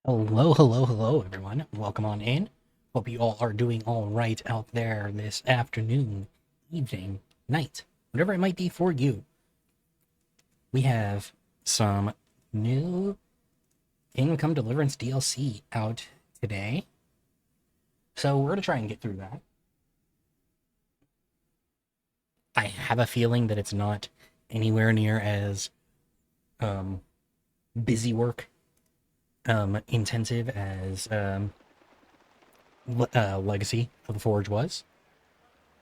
Hello, hello, hello, everyone. Welcome on in. Hope you all are doing all right out there this afternoon, evening, night, whatever it might be for you. We have some new Kingdom Come Deliverance DLC out today. So we're going to try and get through that. I have a feeling that it's not anywhere near as um, busy work intensive as Legacy of the Forge was.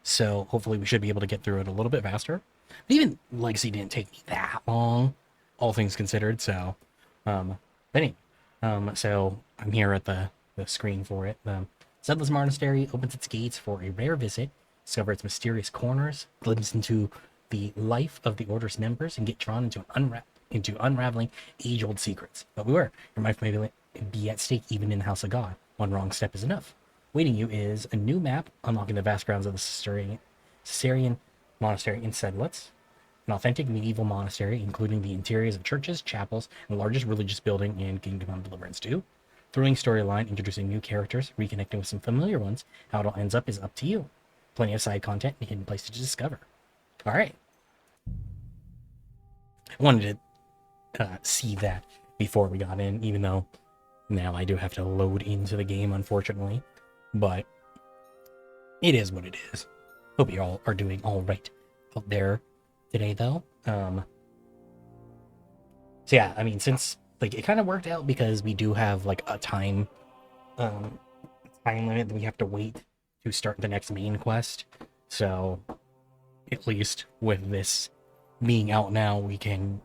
So hopefully we should be able to get through it a little bit faster. But even Legacy didn't take me that long, all things considered. So, but anyway, so I'm here at the screen for it. Settlers Monastery opens its gates for a rare visit. Discover its mysterious corners, glimpse into the life of the Order's members, and get drawn into unraveling age-old secrets. But beware, your life may be at stake even in the House of God. One wrong step is enough. Waiting you is a new map unlocking the vast grounds of the Cistercian monastery in Sedlitz, an authentic medieval monastery, including the interiors of churches, chapels, and the largest religious building in Kingdom Come Deliverance 2. Thrilling storyline, introducing new characters, reconnecting with some familiar ones. How it all ends up is up to you. Plenty of side content and hidden places to discover. All right. I wanted to see that before we got in, even though now I do have to load into the game, unfortunately. But it is what it is. Hope you all are doing all right out there today, though. So yeah, I mean, since like it kind of worked out because we do have like a um, time limit that we have to wait to start the next main quest. So at least with this being out now, we can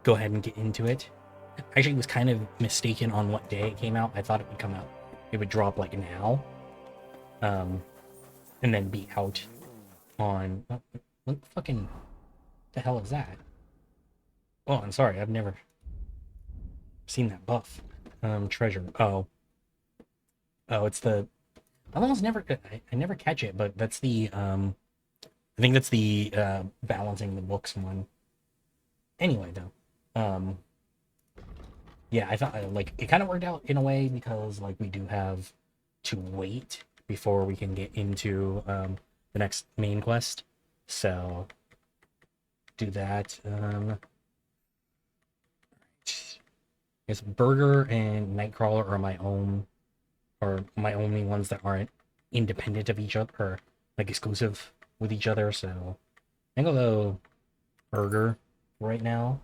go ahead and get into it. I actually was kind of mistaken on what day it came out. I thought it would come out, it would drop like now, um, and then be out on what fucking the hell is that? Oh, I'm sorry, I've never seen that buff. Treasure. Oh, it's the. I almost never. I never catch it, but that's the. I think that's the balancing the books one. Anyway, though, yeah, I thought like it kind of worked out in a way because like we do have to wait before we can get into the next main quest. So do that. It's Burger and Nightcrawler are my only ones that aren't independent of each other or like exclusive with each other. So I think I'll go Burger right now.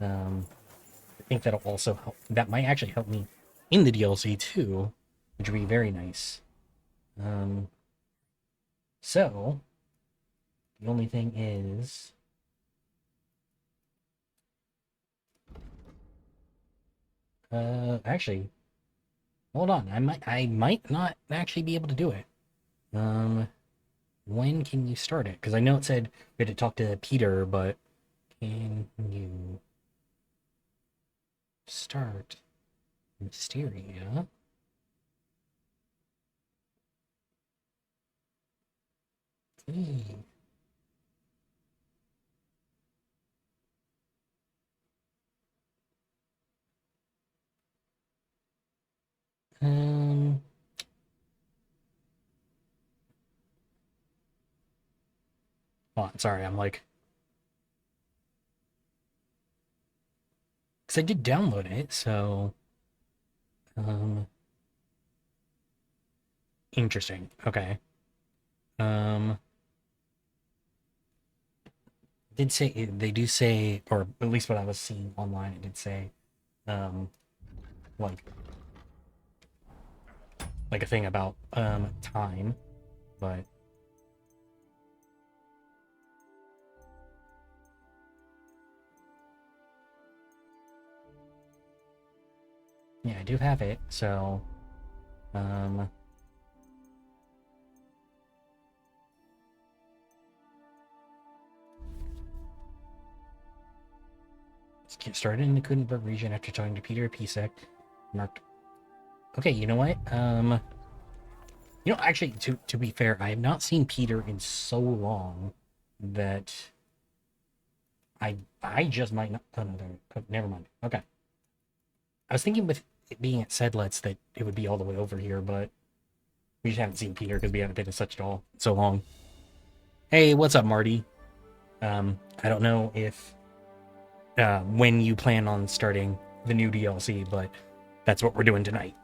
I think that'll also help. That might actually help me in the DLC too, which would be very nice. Um, so the only thing is, actually, hold on. I might not actually be able to do it. Um, when can you start it? Because I know it said we had to talk to Peter, but can you start Mysteria? Hmm. Um, oh, sorry, I'm like, because I did download it, so, um, interesting. Okay. Um, did say they do say, or at least what I was seeing online, it did say, um, like like a thing about time, but yeah, I do have it. So um, let's get started in the Kudenberg region after talking to Peter Pisek. Marked. Okay, you know what? Actually, to be fair, I have not seen Peter in so long that I just might not. Oh, no, never mind. Okay. I was thinking with it being at Sedlets that it would be all the way over here, but we just haven't seen Peter because we haven't been to such so long. Hey, what's up, Marty? I don't know if when you plan on starting the new DLC, but that's what we're doing tonight.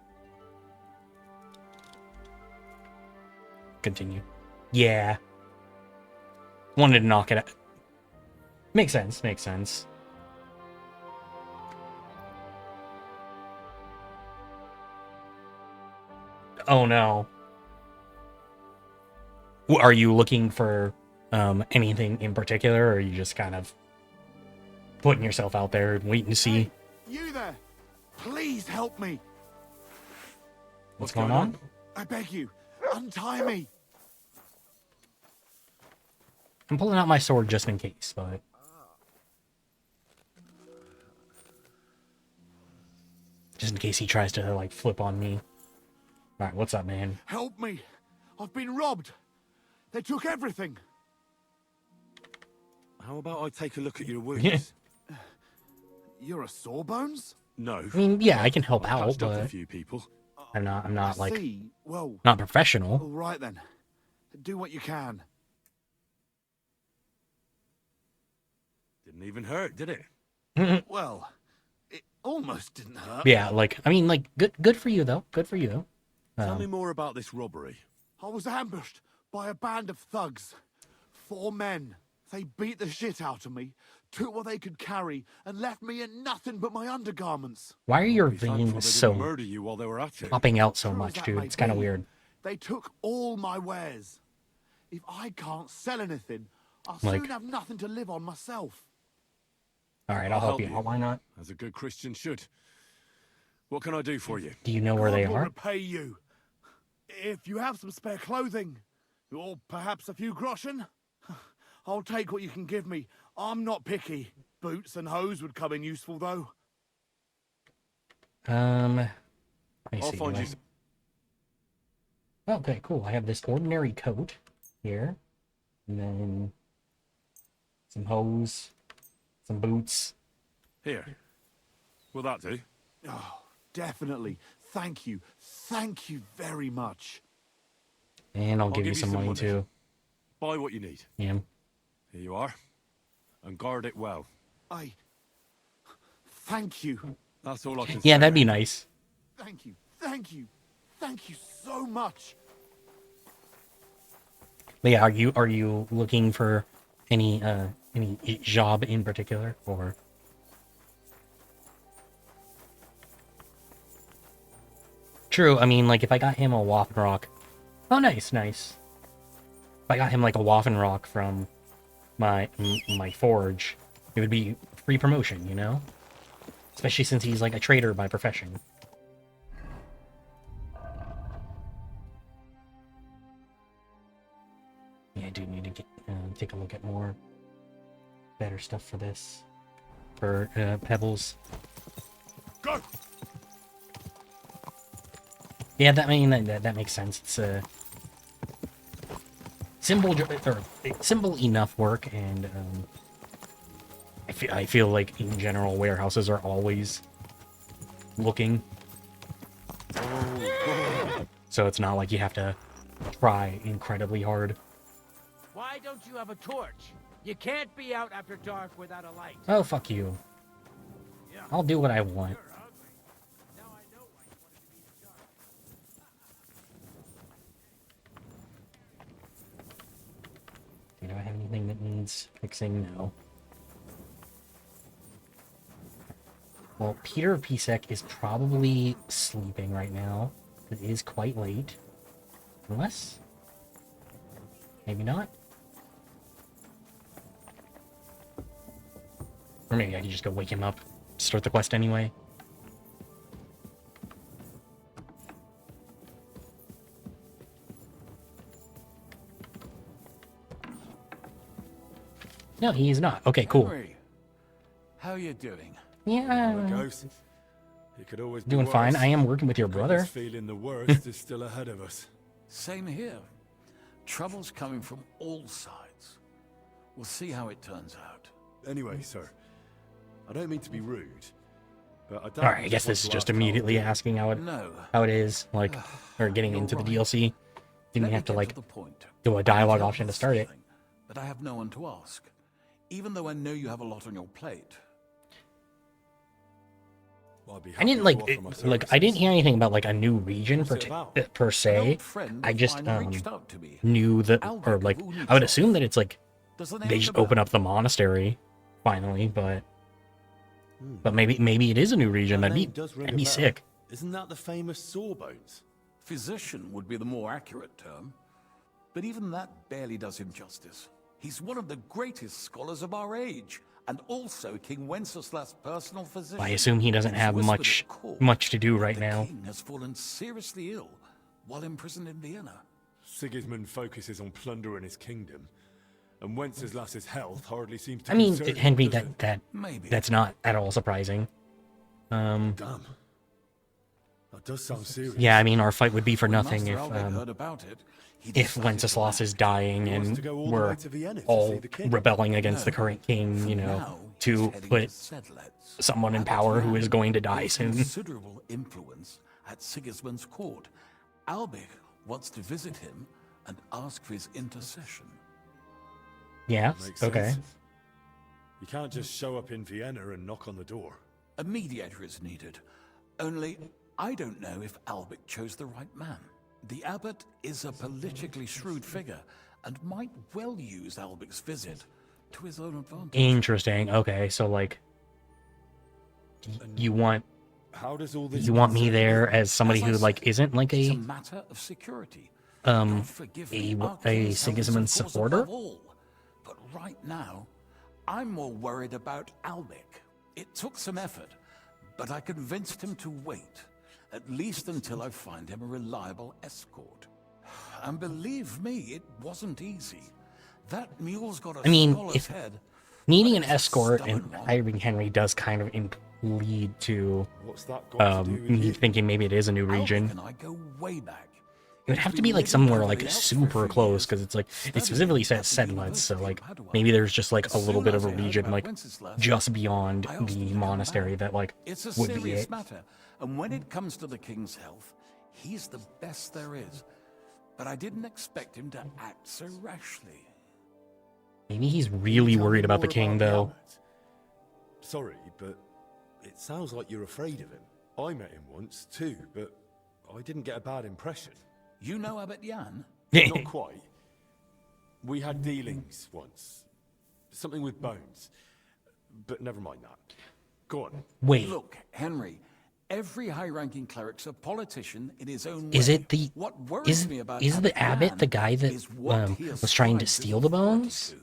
Continue. Yeah. Wanted to knock it out. Makes sense, makes sense. Oh no. Are you looking for anything in particular, or are you just kind of putting yourself out there and waiting to see? Hey, you there! Please help me! What's going on? I beg you, untie me! I'm pulling out my sword just in case, but... just in case he tries to, like, flip on me. Alright, what's up, man? Help me! I've been robbed! They took everything! How about I take a look at your wounds? You're a Sawbones? No. I mean, yeah, I can help out, Patched up a but few people. I'm not like, See. Well, not professional. all right then. Do what you can. Didn't even hurt, did it? Well, it almost didn't hurt. Yeah, like, I mean, like, good for you, though. Good for you. Tell me more about this robbery. I was ambushed by a band of thugs. 4 men. They beat the shit out of me, took what they could carry, and left me in nothing but my undergarments. Why are your Be thankful veins they so didn't murder you while they were at it. popping out so True as much, that dude? may It's kind of be, weird. They took all my wares. If I can't sell anything, I'll Like- soon have nothing to live on myself. Alright, I'll help you out. Why not? As a good Christian should. What can I do for you? Do you know where they God will are? repay you. If you have some spare clothing, or perhaps a few groschen, I'll take what you can give me. I'm not picky. Boots and hose would come in useful, though. Let me I'll see. find do you. Okay, cool. I have this ordinary coat here, and then some hose, some boots. Here. Will that do? Oh, definitely. Thank you. Thank you very much. And I'll give you some money too. Buy what you need. Yeah. Here you are. And guard it well. Thank you. That's all I can say. Yeah, that'd be nice. Thank you. Thank you. Thank you so much. But yeah, are you looking for any job in particular, or? True. I mean, like if I got him a Waffen Rock. Oh, nice, nice. If I got him like a Waffen Rock from my forge, it would be free promotion, you know? Especially since he's like a trader by profession. Yeah, I do need to get take a look at more better stuff for this. For pebbles. Go! Yeah, that makes sense. It's a simple enough work, and I feel like in general warehouses are always looking, so it's not like you have to try incredibly hard. Why don't you have a torch? You can't be out after dark without a light. Oh, fuck you. I'll do what I want. Now I know why you wanted to be in the dark. Do I have anything that needs fixing? No. Well, Peter Pisek is probably sleeping right now. It is quite late. Unless... maybe not. Or maybe I can just go wake him up. Start the quest anyway. No, he is not. Okay, cool. Henry, how you doing? Yeah. Ghost. It could always be Doing worse. fine. I am working with your I brother. was feeling the worst is still ahead of us. Same here. Trouble's coming from all sides. We'll see how it turns out. Anyway, sir, I don't mean to be rude, but I don't. All right, I guess this is just immediately asking how it is, like, or getting You're into the right. DLC. Didn't Let me have to get like the point. do a I dialogue have option to start it. something, but I have no one to ask. Even though I know you have a lot on your plate. Well, I'd be I didn't happy like to offer my like I didn't services. hear anything about like a new region What's it about? per An se. old friend I of just mine reached out to me. knew that, Albert or of like I would assume that it's like Does the name they ring just a open bell? up the monastery finally, but maybe it is a new region. That That'd name does ring that'd a be bell. sick. Isn't that the famous Sawbones? Physician would be the more accurate term. But even that barely does him justice. He's one of the greatest scholars of our age, and also King Wenceslas' personal physician. I assume he doesn't It's have whispered much at court much to do that right the now. king has fallen seriously ill while imprisoned in Vienna. Sigismund focuses on plundering his kingdom, and Wenceslas's health hardly seems to I mean, concern him, Henry, does it? Maybe. that's not at all surprising. Damn. That does sound serious. Yeah, I mean, our fight would be for When nothing Master if Albert heard about it, he if decided to Wenceslas act. is dying He wants and to go all the we're way to Vienna to see all the king. rebelling against the No. current king, For you know, now, he's to heading put to Sedlec. someone in Abbot power who is Jan going to die holds soon. Considerable influence at Sigismund's court. Albert wants to visit him and ask for his intercession. Yeah, Makes okay. sense. You can't just show up in Vienna and knock on the door. A mediator is needed. Only, I don't know if Albert chose the right man. The abbot is a politically shrewd figure and might well use Albert's visit to his own advantage. Interesting. Okay, so like you want How does all this? you want me concern there you? as somebody As I who like said, isn't like it's a a matter of security. um God forgive me, a our king is held Sigismund as a cause supporter? above all. But right now, I'm more worried about Albec. It took some effort, but I convinced him to wait, at least until I find him a reliable escort. And believe me, it wasn't easy. That mule's got a I mean, scholar's if head. needing an but it's a escort and stubborn one. hiring Henry does kind of lead to What's that got to do with me you? thinking maybe it is a new Albert region. and I go way back. It would have to be like somewhere like super close because it's like it specifically says Sedlec, so like maybe there's just like a little bit of a region like just beyond the monastery that like It's a would be serious it. matter, and when it comes to the king's health, he's the best there is. But I didn't expect him to act so rashly. Maybe he's really Tell me worried about the more king the though. abbot. Sorry, but it sounds like you're afraid of him. I met him once too, but I didn't get a bad impression. You know Abbot Jan? Not quite. We had dealings once. Something with bones. But never mind that. Go on. Wait, Look, Henry, every high-ranking cleric's a politician in his own way. is it the What worries is me about is the Abbot abbot Jan the guy that is what he was trying to ascribes steal his the authority bones? to.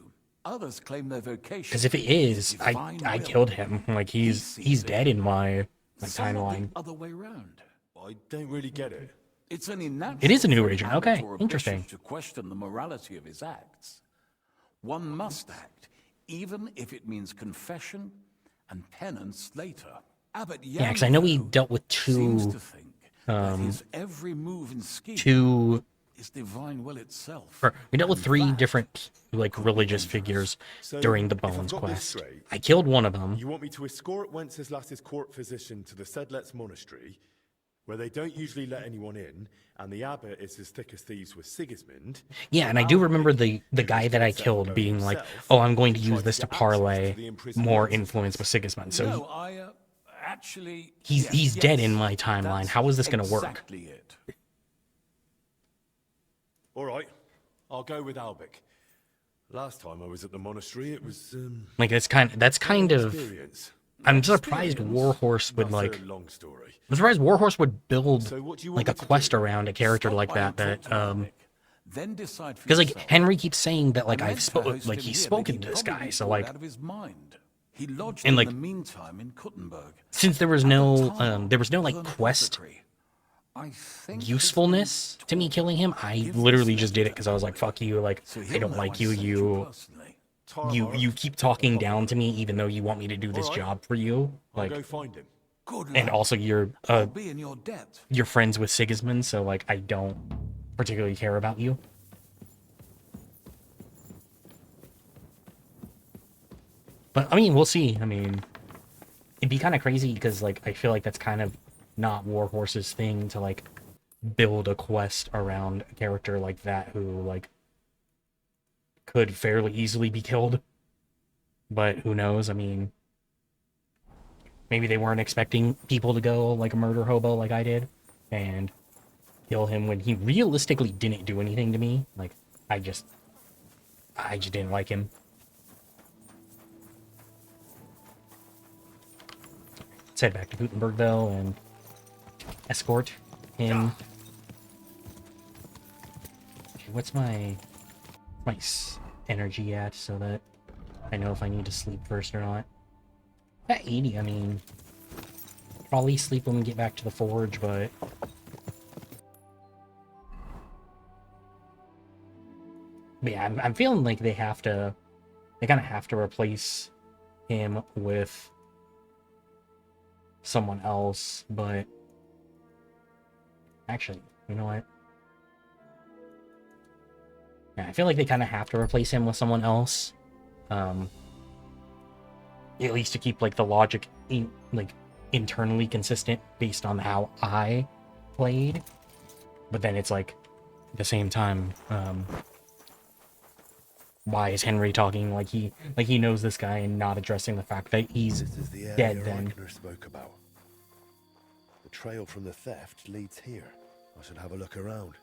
Others claim their vocation. Because if it is, divine I will. killed him. Like he's sees dead it. in my Some not timeline. the other way round. I don't really get it. It's only natural. It is a new for an region. abbot Okay, or a interesting. bishop to question the morality of his acts. One must act, even if it means confession and penance later. Abbot Yeah, because I know we Yanko dealt with seems two to think that his every move and scheme is divine will itself. or we dealt with and three that different like religious figures So, during the if I've Bones got this quest. straight, I killed one of them. You want me to escort Wenceslas's court physician to the Sedlec monastery, where they don't usually let anyone in, and the abbot is as thick as thieves with Sigismund. Yeah, and I do remember the guy that I killed being like, "Oh, I'm going to use this to parlay more influence with Sigismund." So No, I actually. he's dead in my timeline. That's How is this going to work? Exactly it. All right, I'll go with Albec. Last time I was at the monastery, it was Like that's kind of. experience. I'm surprised Warhorse would That's like. a long story. I'm surprised Warhorse would build So what do you like want a me to quest do? around a character Stop like by that. and That talk to Albec, then decide for because like yourself. Henry keeps saying that like I I've meant to spoken host like him he's here, but spoken he to this probably guy. So bored like out of his mind. He lodged and, in like, the meantime in Kuttenberg. since there was at the no time there was no of like an quest apothecary. I think his usefulness name to me Tor. killing him, I Give literally this just did it letter because I was like, to "Fuck you!" Like So I he'll don't know like I you. sent personally. You keep talking down to me, even though you want me to do this Alright. job for you. I'll Like, go find him. Good and lad. also I'll be in your debt. you're friends with Sigismund, so like I don't particularly care about you. But I mean, we'll see. I mean, it'd be kind of crazy because like I feel like that's kind of not Warhorse's thing to like build a quest around a character like that who like could fairly easily be killed. But who knows? I mean, maybe they weren't expecting people to go like a murder hobo like I did and kill him when he realistically didn't do anything to me. Like I just didn't like him. Let's head back to Gutenbergville and escort him. Okay, what's my energy at so that I know if I need to sleep first or not? At 80, I mean, probably sleep when we get back to the forge, but yeah, I'm feeling like they kind of have to replace him with someone else, but actually, you know what? Yeah, I feel like they kind of have to replace him with someone else, at least to keep like the logic internally consistent based on how I played. But then it's like, at the same time, why is Henry talking like he knows this guy and not addressing the fact that he's This is the area dead then? Reichner spoke about. The trail from the theft leads here. I should have a look around.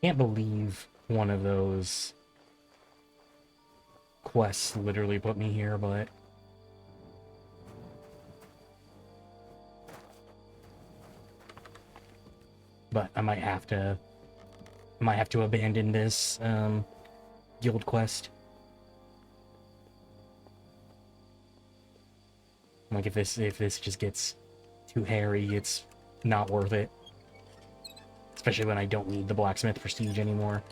Can't believe one of those quests literally put me here, but I might have to abandon this guild quest. Like if this just gets too hairy, it's not worth it. Especially when I don't need the blacksmith prestige anymore.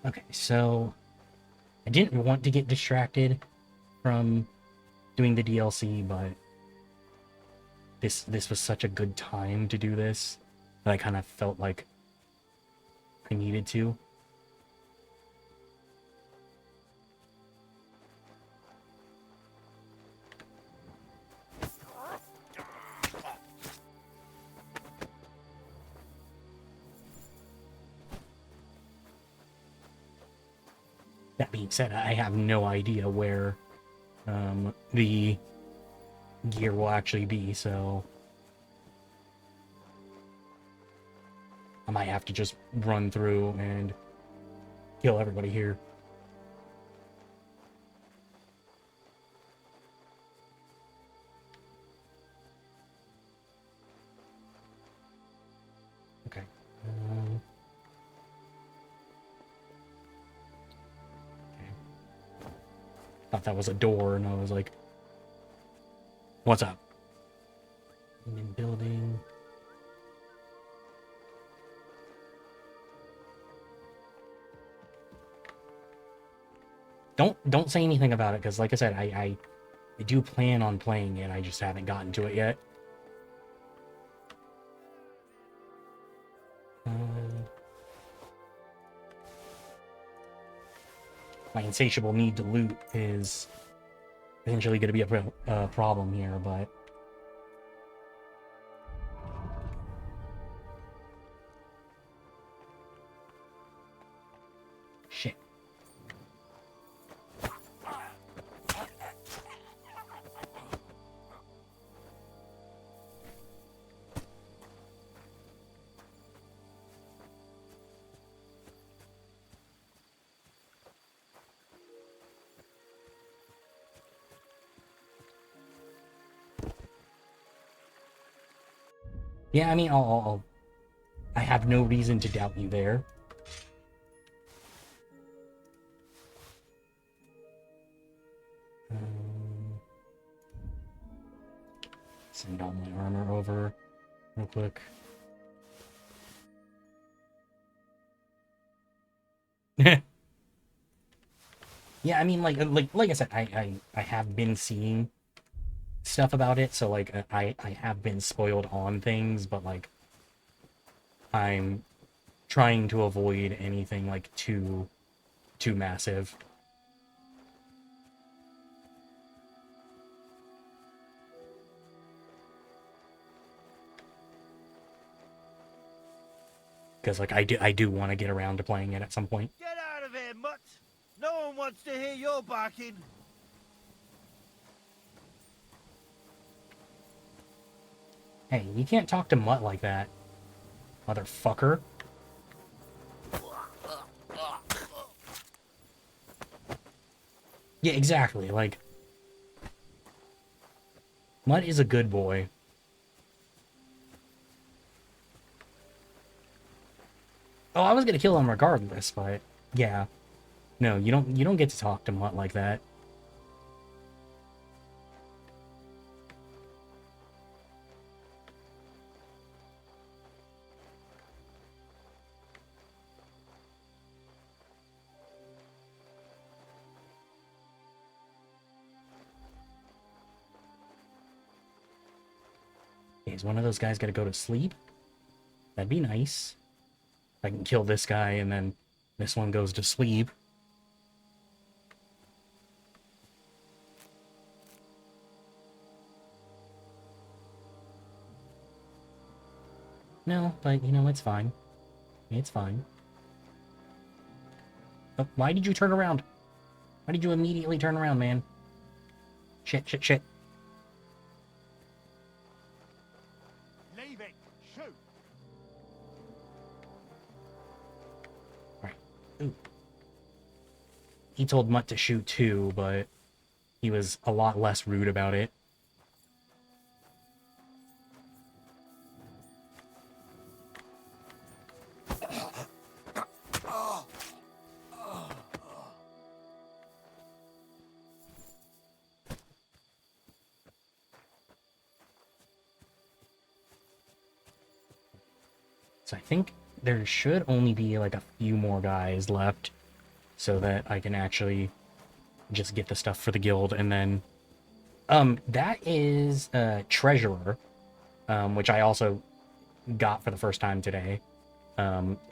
Okay, so I didn't want to get distracted from doing the DLC, but this was such a good time to do this that I kind of felt like I needed to. That being said, I have no idea where the gear will actually be, so I might have to just run through and kill everybody here. Okay. Thought that was a door, and I was like, what's up? In building. Don't say anything about it, because like I said, I do plan on playing it, I just haven't gotten to it yet. My insatiable need to loot is potentially going to be a problem here, but shit. Yeah, I mean, I have no reason to doubt you there. Send all my armor over real quick. Yeah, I mean, like I said, I have been seeing stuff about it, so like I have been spoiled on things, but like I'm trying to avoid anything like too massive. Because like I do want to get around to playing it at some point. Get out of here, mutt! No one wants to hear your barking. Hey, you can't talk to Mutt like that, motherfucker. Yeah, exactly. Like, Mutt is a good boy. Oh, I was gonna kill him regardless, but yeah. No, you don't get to talk to Mutt like that. Is one of those guys gotta go to sleep? That'd be nice. I can kill this guy and then this one goes to sleep. No, but you know, it's fine. It's fine. Oh, why did you turn around? Why did you immediately turn around, man? Shit, shit, shit. Leave it. Shoot. Alright. Ooh. He told Mutt to shoot too, but he was a lot less rude about it. So I think there should only be like a few more guys left so that I can actually just get the stuff for the guild. And then that is Treasurer, which I also got for the first time today.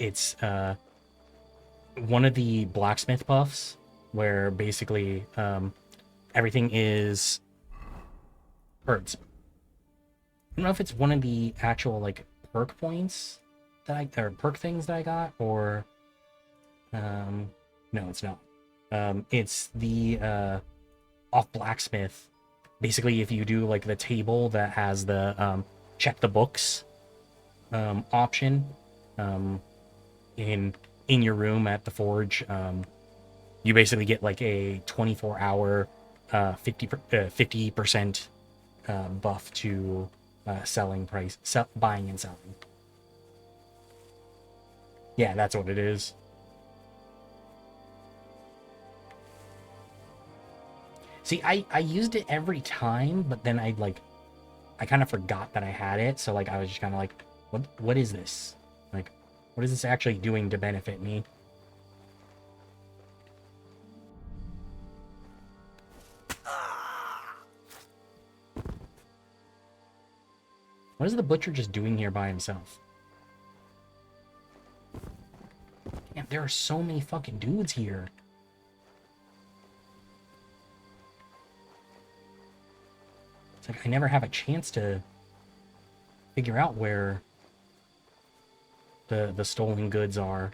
It's one of the blacksmith buffs where basically everything is birds. I don't know if it's one of the actual like perk points that or perk things that I got, or no, it's not. It's the off blacksmith. Basically, if you do like the table that has the check the books option in your room at the forge, you basically get like a 24-hour 50% buff to selling price, buying and selling. Yeah, that's what it is. See, I used it every time, but then I kind of forgot that I had it, so like I was just kind of like, what is this? Like, what is this actually doing to benefit me? What is the butcher just doing here by himself? Damn, there are so many fucking dudes here. It's like I never have a chance to figure out where the stolen goods are.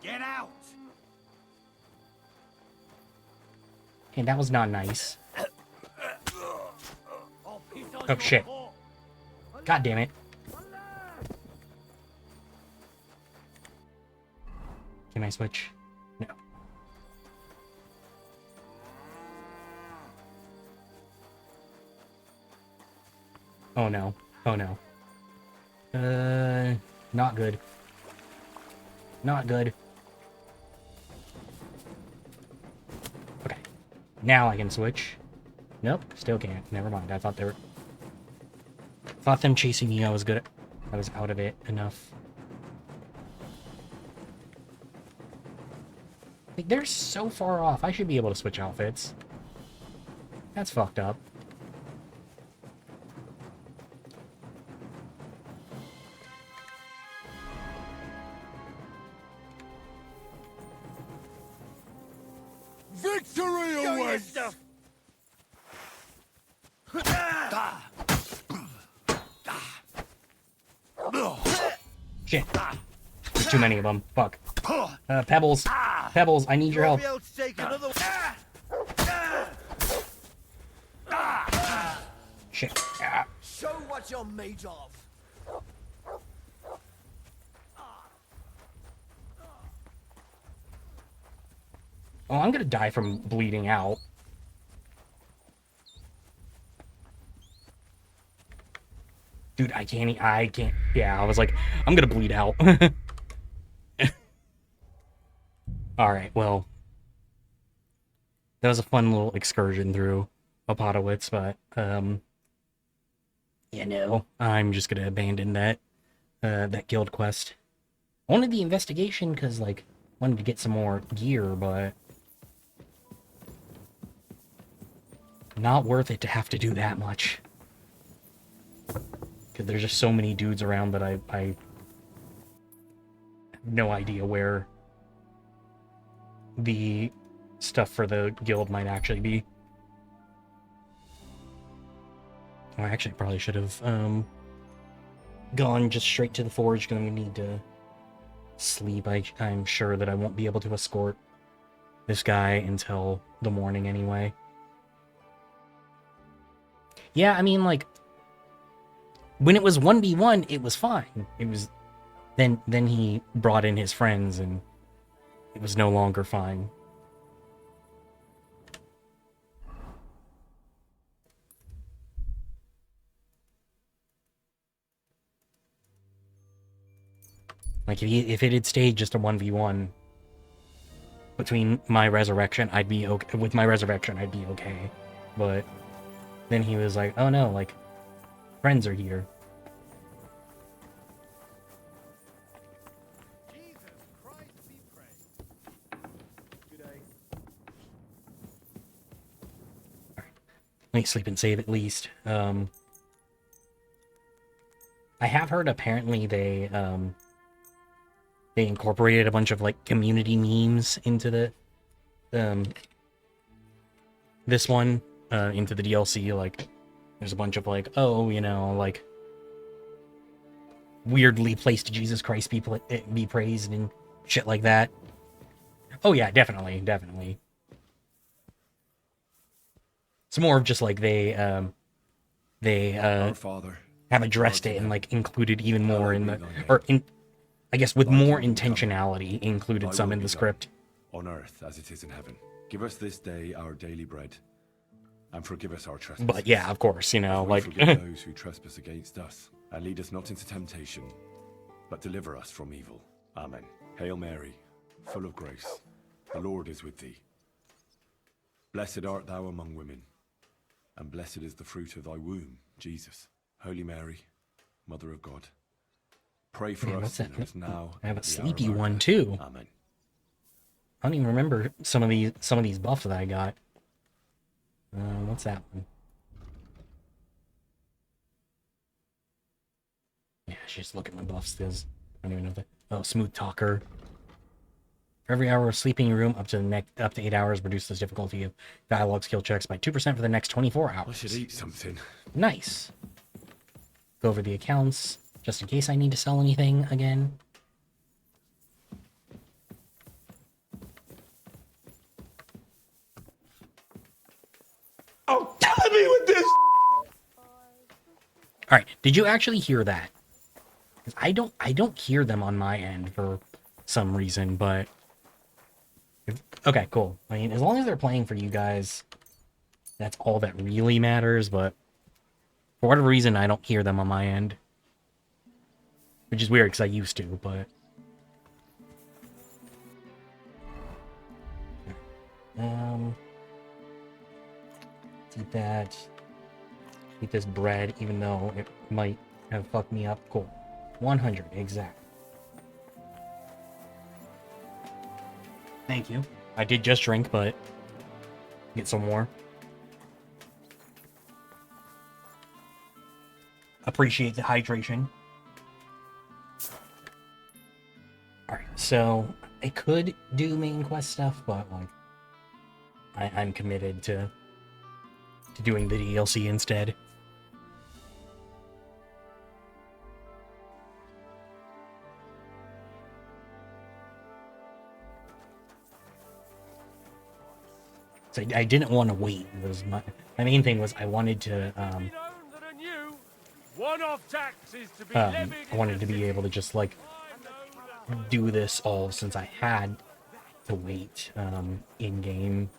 Get out! And that was not nice. Oh shit. God damn it. Can I switch? No. Oh no. Oh no. Not good. Not good. Okay. Now I can switch. Nope, still can't. Never mind. I thought they were... Thought them chasing me, I was good. I was out of it enough. Like, they're so far off. I should be able to switch outfits. That's fucked up. Victory awaits! Shit. There's too many of them. Fuck. Pebbles. Pebbles, I need your help. Shit. Ah. Show what you're made of. Oh, I'm gonna die from bleeding out. Dude, I can't. Yeah, I was like, I'm gonna bleed out. Alright, well. That was a fun little excursion through Opatowitz, but, you know, I'm just gonna abandon that, that guild quest. I wanted the investigation, because, like, wanted to get some more gear, but... Not worth it to have to do that much. Because there's just so many dudes around that I have no idea where the stuff for the guild might actually be. I actually probably should have gone just straight to the forge, because I'm going to need to sleep. I'm sure that I won't be able to escort this guy until the morning anyway. Yeah, I mean, like, when it was 1v1, it was fine. It was... Then he brought in his friends, and it was no longer fine. Like, if it had stayed just a 1v1, between my resurrection, I'd be okay. With my resurrection, I'd be okay. But then he was like, oh no, like, friends are here. Let me sleep and save at least. I have heard apparently they incorporated a bunch of like community memes into the this one into the DLC. Like, there's a bunch of like, oh, you know, like weirdly placed Jesus Christ be praised and shit like that. Oh yeah, definitely, definitely. It's more of just like they Our Father, have addressed it and like included even more in the, or in, I guess with more intentionality included some in the script. on earth as it is in heaven. Give us this day our daily bread, and forgive us our trespasses. But yeah, of course, you know, as we like forgive those who trespass against us, and lead us not into temptation, but deliver us from evil. Amen. Hail Mary, full of grace, the Lord is with thee. Blessed art thou among women, and blessed is the fruit of thy womb, Jesus. Holy Mary, Mother of God, pray for Man, us what's that? sinners now. I have and a at the hour sleepy of our one death. too. Amen. I don't even remember some of these buffs that I got. What's that one? Yeah, I should just look at my buffs because I don't even know that. Oh, smooth talker. For every hour of sleeping in your room, up to 8 hours, reduce the difficulty of dialogue skill checks by 2% for the next 24 hours. I should eat something. Nice. Go over the accounts, just in case I need to sell anything again. Oh, killing me with this! Alright, did you actually hear that? 'Cause I don't hear them on my end for some reason, but... Okay, cool. I mean, as long as they're playing for you guys, that's all that really matters, but... For whatever reason, I don't hear them on my end. which is weird because I used to, but eat that. Eat this bread, even though it might have fucked me up. Cool. 100 exact. Thank you. I did just drink, but get some more. Appreciate the hydration. Alright, so I could do main quest stuff, but like I'm committed to doing the DLC instead. So I didn't want to wait. Was my main thing was I wanted to I wanted to be able to just like do this all since I had to wait in game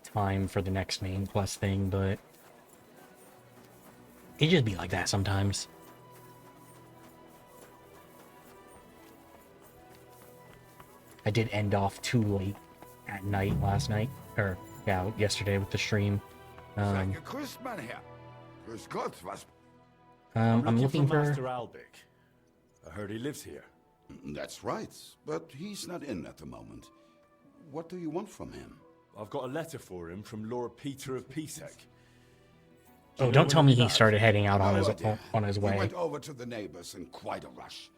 time for the next main quest thing, but it just be like that sometimes. I did end off too late at night last night, or yeah, yesterday with the stream. Sei gegrüßt, mein Herr. Grüß Gott, was? I'm looking for Master Albic. I heard he lives here. That's right, but he's not in at the moment. What do you want from him? I've got a letter for him from Lord Peter of Pisek. Oh, don't tell me he started heading out on his He way. went over to the neighbors in quite a rush.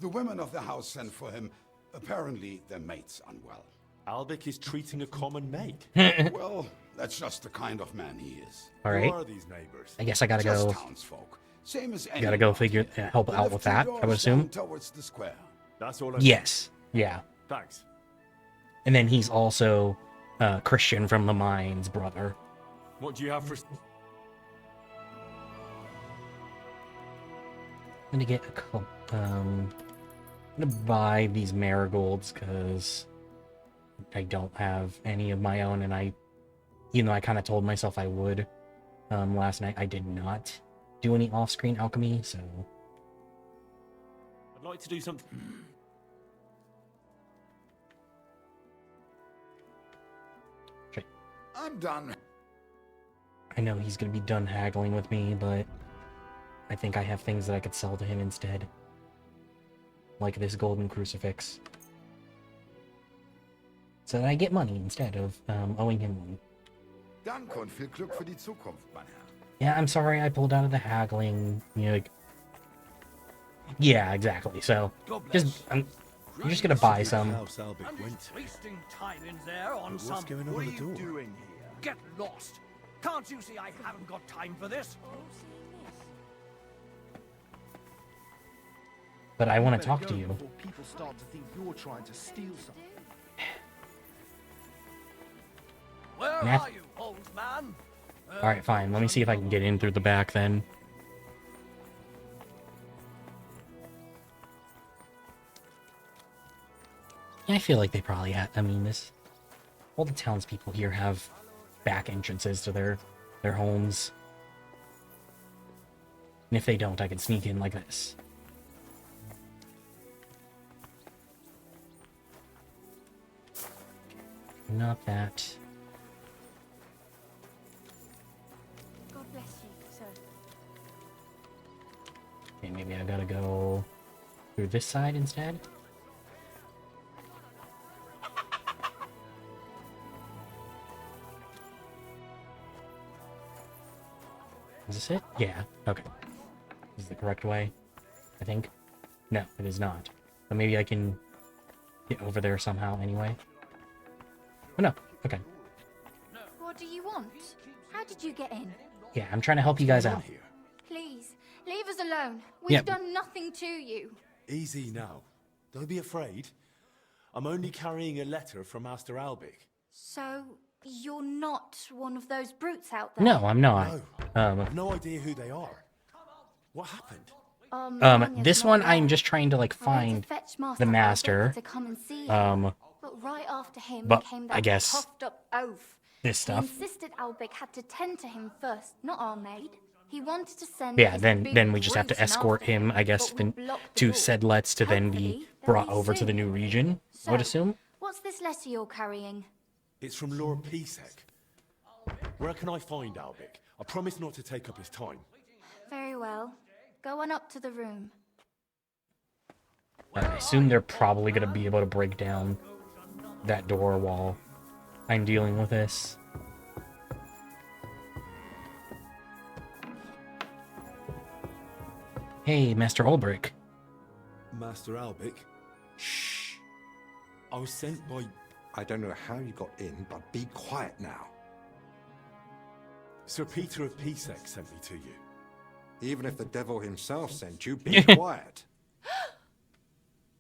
The women of the house sent for him. Apparently, their mate's unwell. Albic is treating a common maid. Well, that's just the kind of man he is. All Who right, are these neighbors? I guess I gotta Just go. townsfolk. Same as Gotta go anyone figure here. help They out live with 2 that. I would doors assume. down towards the square. That's all I Yes, yeah. Thanks. And then he's also Christian from the Mines, brother. What do you have for... I'm gonna get a couple. I'm gonna buy these marigolds because I don't have any of my own, and even though I kind of told myself I would last night, I did not do any off-screen alchemy, so I'd like to do something... I'm done. I know he's gonna be done haggling with me, but I think I have things that I could sell to him instead. Like this golden crucifix. So that I get money instead of owing him money. Danke und viel Glück für die Zukunft, mein Herr. Yeah, I'm sorry I pulled out of the haggling. You know, like... Yeah, exactly. So, I'm just gonna buy some. House Albic went to. Wasting time in there on What's some... going on What with are the you door? doing here? Get lost. Can't you see I haven't got time for this? But I want to talk to you. Before people start to think you're trying to steal something. Where Matt? are you, old man? Alright, fine. Let me see if I can get in through the back then. Yeah, I feel like they probably have... I mean, all the townspeople here have back entrances to their homes. And if they don't, I can sneak in like this. Not that. God bless you, sir. Okay, maybe I gotta go through this side instead. Is this it? Yeah, okay. This is the correct way, I think. No, it is not. But maybe I can get over there somehow anyway. Oh no, okay. What do you want? How did you get in? Yeah, I'm trying to help you guys out. Here. Please, leave us alone. We've Yep. done nothing to you. Easy now. Don't be afraid. I'm only carrying a letter from Master Albic. So, you're not one of those brutes out there? No, I'm not. No. I've no idea who they are. What happened? Anya's This not one there. I'm just trying to like I went find to fetch the Master master. Albert to come and see him. But right after him but came I that guess puffed up oaf. this He stuff. insisted Albic had to tend to him first, not our maid. He wanted to send Yeah, his then big we just have to brute and escort after him, I guess, but we then blocked the to door. Sedlets to then be Hopefully, they'll brought leave over to the soon. new region, I would So, assume. What's this letter you're carrying? It's from Lord Pisek. Where can I find Albic? I promise not to take up his time. Very well. Go on up to the room. I assume they're probably going to be able to break down that door while I'm dealing with this. Hey, Master Ulbrich. Master Albic? Shh. I was sent by... I don't know how you got in, but be quiet now. Sir Peter of Pisek sent me to you. Even if the devil himself sent you, be quiet.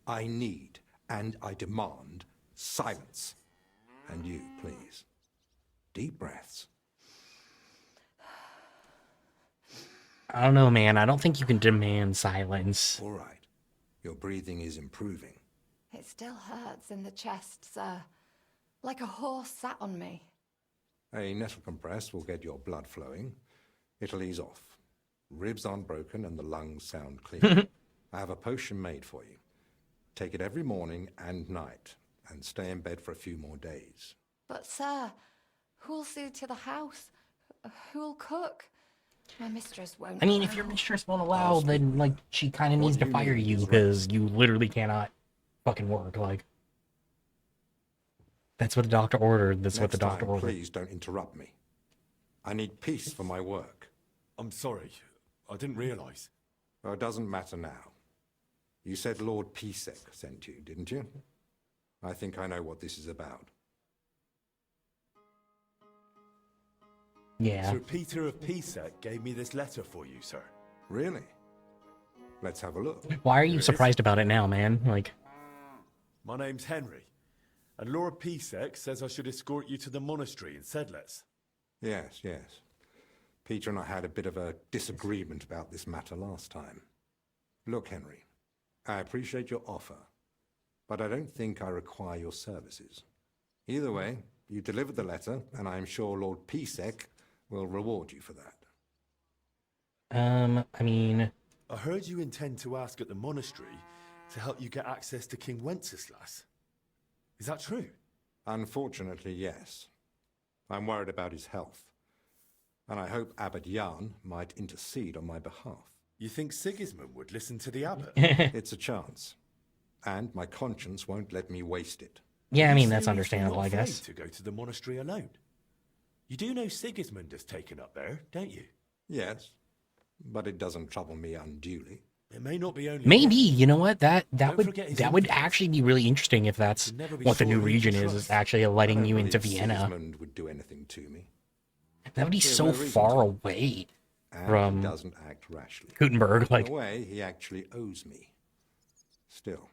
I need and I demand silence. And you, please. Deep breaths. I don't know, man. I don't think you can demand silence. All right. Your breathing is improving. It still hurts in the chest, sir. Like a horse sat on me. A nettle compress will get your blood flowing. It'll ease off. Ribs aren't broken and the lungs sound clean. I have a potion made for you. Take it every morning and night, and stay in bed for a few more days. But, sir, who'll see to the house? Who'll cook? My mistress won't. I mean, if your mistress won't allow, then, like, she kind of needs to fire you, because you literally cannot fucking work, like. That's what the doctor ordered. That's what the doctor ordered. Please don't interrupt me. I need peace for my work. I'm sorry. I didn't realize. Well, it doesn't matter now. You said Lord Pisek sent you, didn't you? I think I know what this is about. Yeah. Sir Peter of Pisek gave me this letter for you, sir. Really? Let's have a look. Why are you surprised about it now, man? Like, My name's Henry, and Lord Pisek says I should escort you to the monastery in Sedlets. Yes, yes. Peter and I had a bit of a disagreement about this matter last time. Look, Henry, I appreciate your offer, but I don't think I require your services. Either way, you delivered the letter, and I am sure Lord Pisek will reward you for that. I mean... I heard you intend to ask at the monastery to help you get access to King Wenceslas. Is that true? Unfortunately, yes. I'm worried about his health, and I hope Abbot Jan might intercede on my behalf. You think Sigismund would listen to the abbot? It's a chance, and my conscience won't let me waste it. Yeah, I mean, You that's seriously understandable, not I afraid guess. to go to the monastery alone? You do know Sigismund has taken up there, don't you? Yes, but it doesn't trouble me unduly. It may not be only... Maybe, you know what? That Don't would forget his would influence. actually be really interesting if that's You can never be what the sure new who to region is trust. actually I letting don't you into believe Vienna. Sigismund would do anything to me. That would be There's so no reason far to. away And from he doesn't act rashly. Gutenberg. Like, In a way, he actually owes me. Still,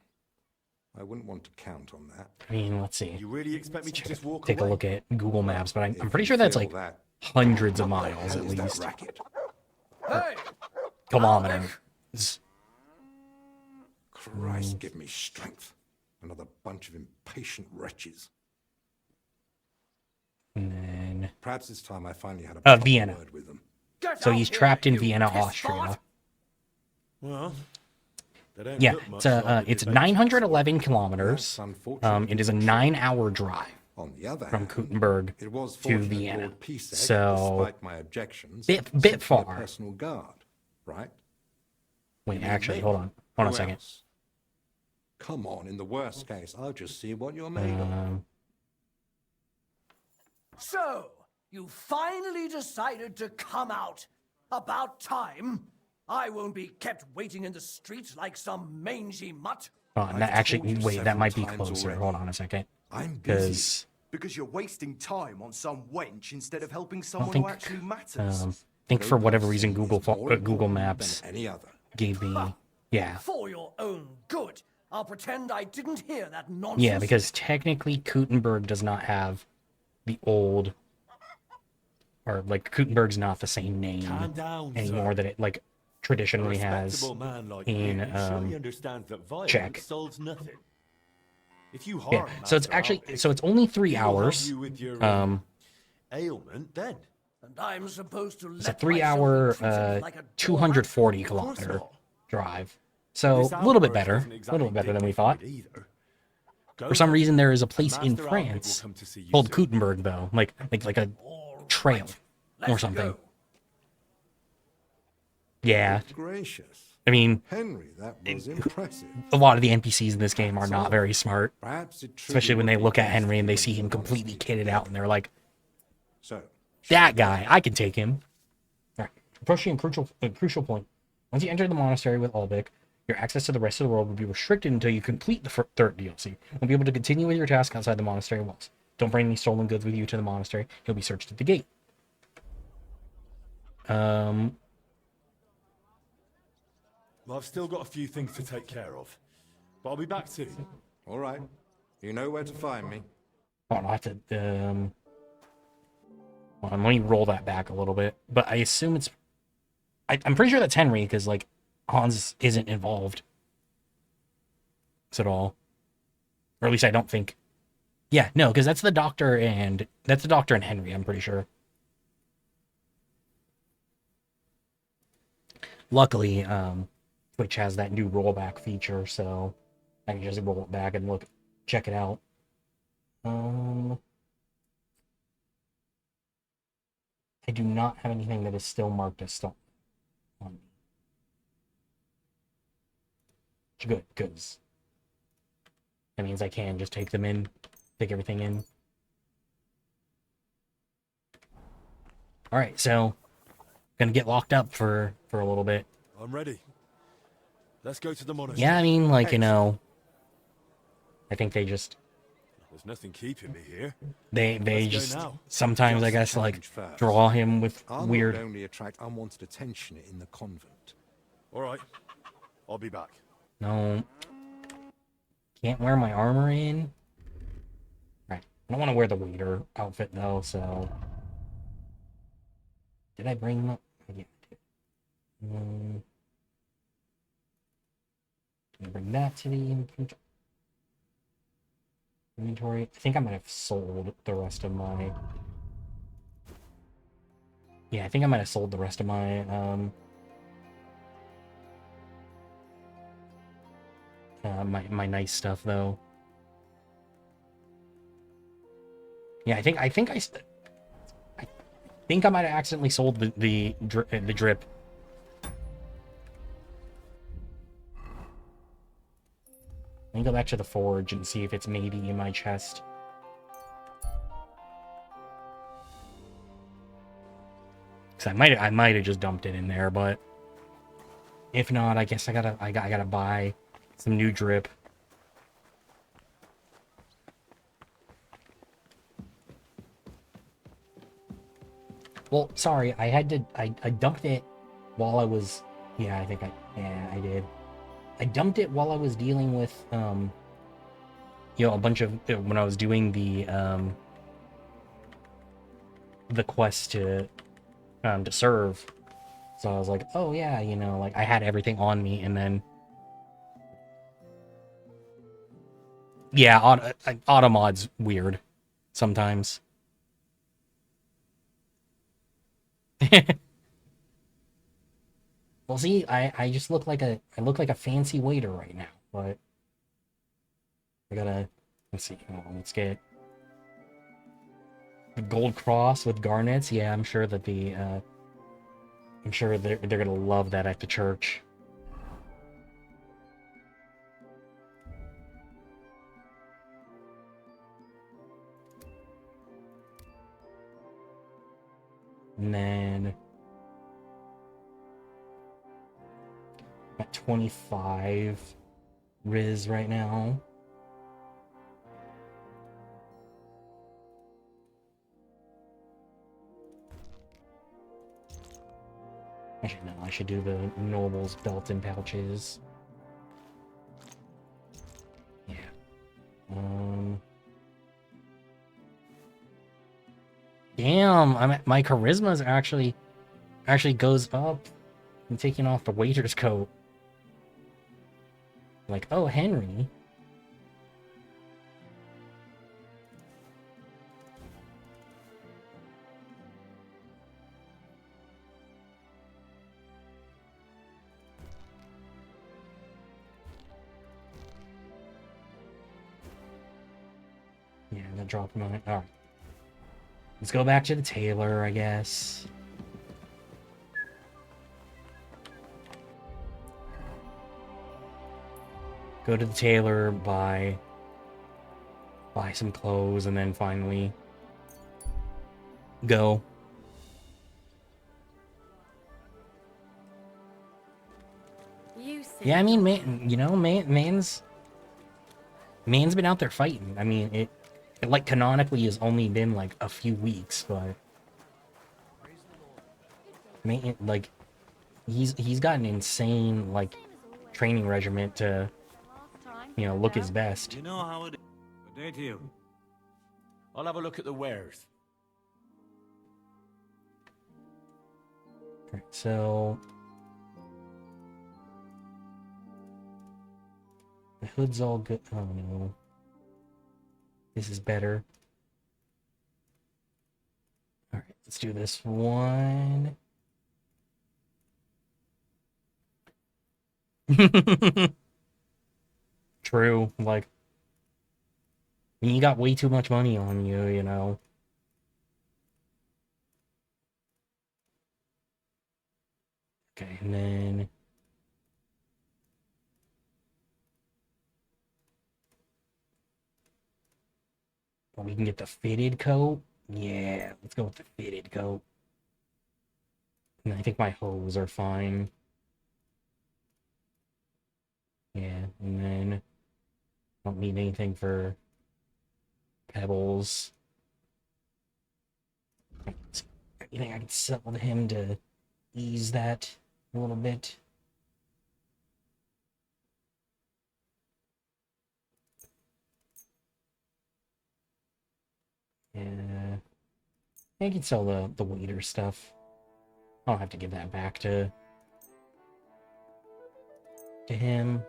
I wouldn't want to count on that. I mean, let's see. You really expect me to just walk Take a away? look at Google Maps, but I'm If pretty you sure that's feel like that, hundreds of what the miles hell at is that least. racket? Kilometers. Christ, give me strength. Another bunch of impatient wretches. And then, Perhaps it's time I finally had a proper Vienna. word with them. So he's trapped in Vienna, Austria. Well, they don't Yeah, look much it's like the it's debate. 911 kilometers. That's unfortunate. It is a 9-hour drive On the other from hand, Gutenberg it was to fortunate Vienna. Lord Pisek, So, despite my objections, bit sent me a far. personal guard, right? Wait, mean actually, me? hold on a Who second. else? Come on, in the worst case, I'll just see what you're made of. So, you finally decided to come out. About time. I won't be kept waiting in the streets like some mangy mutt. Oh, that I've actually, told you wait, that several might be times closer. already. Hold on a second. I'm busy. Because Because you're wasting time on some wench instead of helping I don't someone think, who actually matters. I think for whatever reason, Google Maps than any other. gave me, yeah. For your own good. I'll pretend I didn't hear that nonsense. Yeah, because technically Gutenberg does not have the old, or like Gutenberg's not the same name Calm down, anymore sir. that it like traditionally has respectable man like in you surely understands that violence Czech. solves nothing. If you harm Yeah, so it's Master actually Albic, so it's only 3 he will help hours. you with your, Um, ailment then. And I'm supposed to It's a let 3-hour, myself be treated like a 240 kilometer drive. So a little bit better. A little bit better than we thought. For some reason, there is a place in France called Gutenberg, though, like a trail or something. Yeah. Gracious. I mean, Henry, that was impressive. a lot of the NPCs in this game are not very smart. Perhaps it truly Especially when they would be look at best Henry and they if see you him went on completely speed. kitted out and they're like, So, that guy, I can take him. All right. Approaching a crucial point. Once you enter the monastery with Albic, your access to the rest of the world will be restricted until you complete the third DLC. You won't be able to continue with your task outside the monastery walls. Don't bring any stolen goods with you to the monastery. You'll be searched at the gate. Well, I've still got a few things to take care of. But I'll be back soon. all right. You know where to find me. Hold on, I'll have to, hold on, let me roll that back a little bit. But I assume it's, I'm pretty sure that's Henry, because, like, Hans isn't involved at all. Or at least I don't think. Yeah, no, because that's the doctor and Henry, I'm pretty sure. Luckily, Twitch has that new rollback feature, so I can just roll it back and check it out. I do not have anything that is still marked as stolen on me. Good, because that means I can just take everything in. Alright, so gonna get locked up for a little bit. I'm ready. Let's go to the monastery. Yeah, I mean, like, you know, I think they just There's nothing keeping me here. they Let's go just now. sometimes, I guess, like, draw him with I'll weird. not only attract unwanted attention in the convent. All right. I'll be back. No. Can't wear my armor in. Right. I don't want to wear the waiter outfit though, so. Did I bring them? Yeah, I did. Can I bring that to the inventory? I think I might have sold the rest of my. Yeah, I think I might have sold the rest of my my nice stuff though. Yeah, I think I might have accidentally sold the drip. Let me go back to the forge and see if it's maybe in my chest. Cause I might have just dumped it in there, but if not, I guess I gotta buy some new drip. Well, sorry, I dumped it while I was, yeah, I did. I dumped it while I was dealing with, you know, a bunch of, when I was doing the quest to serve. So I was like, oh yeah, you know, like I had everything on me, and then, yeah, auto mod's weird sometimes. Well, see, I just look like a fancy waiter right now, but I gotta, let's see, hold on, let's get the gold cross with garnets. Yeah, I'm sure that I'm sure they're gonna love that at the church. And then I'm at 25 Riz right now. Actually, no, I should do the Noble's belt and pouches. Yeah. Damn, my charisma's actually goes up. I'm taking off the waiter's coat. Like, oh, Henry. that dropped mine. Alright. Let's go back to the tailor, I guess. Go to the tailor, buy some clothes, and then finally go. Yeah, I mean, man, you know, man's been out there fighting. I mean, it like canonically has only been like a few weeks, but man, like he's got an insane like training regimen to, you know, look his best. You know how it is. Good day to you. I'll have a look at the wares. Okay, so the hood's all good. Oh no, this is better. All right, let's do this one. True, like, when you got way too much money on you, you know. Okay, and then we can get the fitted coat. Yeah, let's go with the fitted coat. And I think my hose are fine. Yeah, and then don't need anything for pebbles. You think I can sell to him to ease that a little bit? Yeah, I can sell the waiter stuff. I'll have to give that back to him.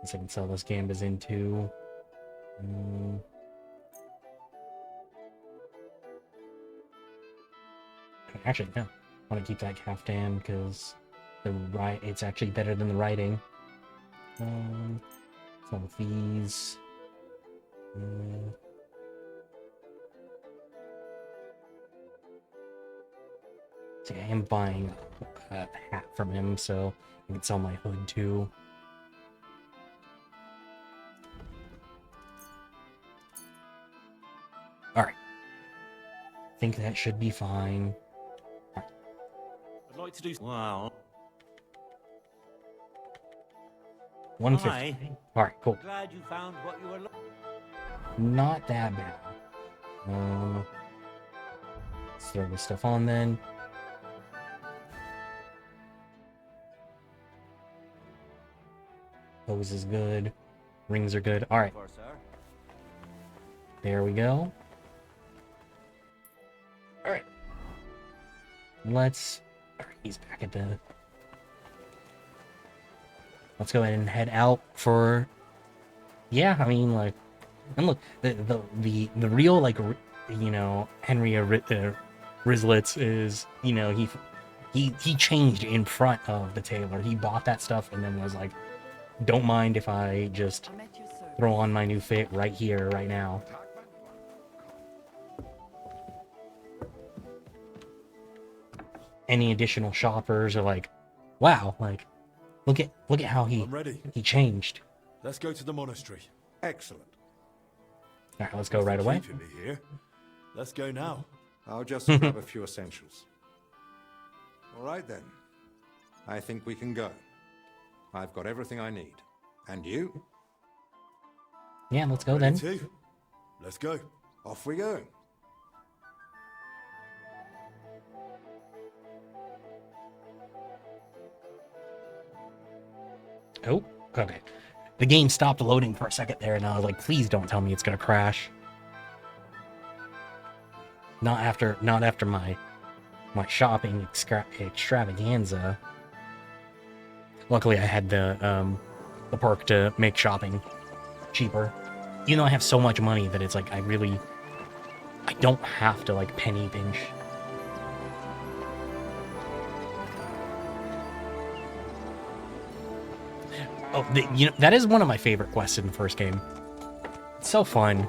Guess I can sell those gambas into. Actually, no. I want to keep that caftan because it's actually better than the writing. Some of these. See, I am buying a hat from him, so I can sell my hood too. Alright. I think that should be fine. I'd like to do. Wow. 150. Alright, cool. Glad you found what you were looking. Not that bad. Let's throw this stuff on then. Hose is good. Rings are good. Alright. There we go. Alright. Let's... Alright, he's back at the... Let's go ahead and head out for... Yeah, I mean, like... And look, the real, like, you know, Henry Rizlitz is, you know, he changed in front of the tailor. He bought that stuff and then was like, don't mind if I just throw on my new fit right here, right now. Any additional shoppers are like, wow, like, look at how he changed. Let's go to the monastery. Excellent. All right, let's go right away. Keeping me here. Let's go now. I'll just grab a few essentials. All right then. I think we can go. I've got everything I need. And you? Yeah, let's go then. Too. Let's go. Off we go. Oh, okay. The game stopped loading for a second there, and I was like, please don't tell me it's gonna crash. Not after my shopping extravaganza. Luckily, I had the perk to make shopping cheaper. Even though I have so much money that it's like I don't have to like penny pinch. Oh, you know, that is one of my favorite quests in the first game. It's so fun.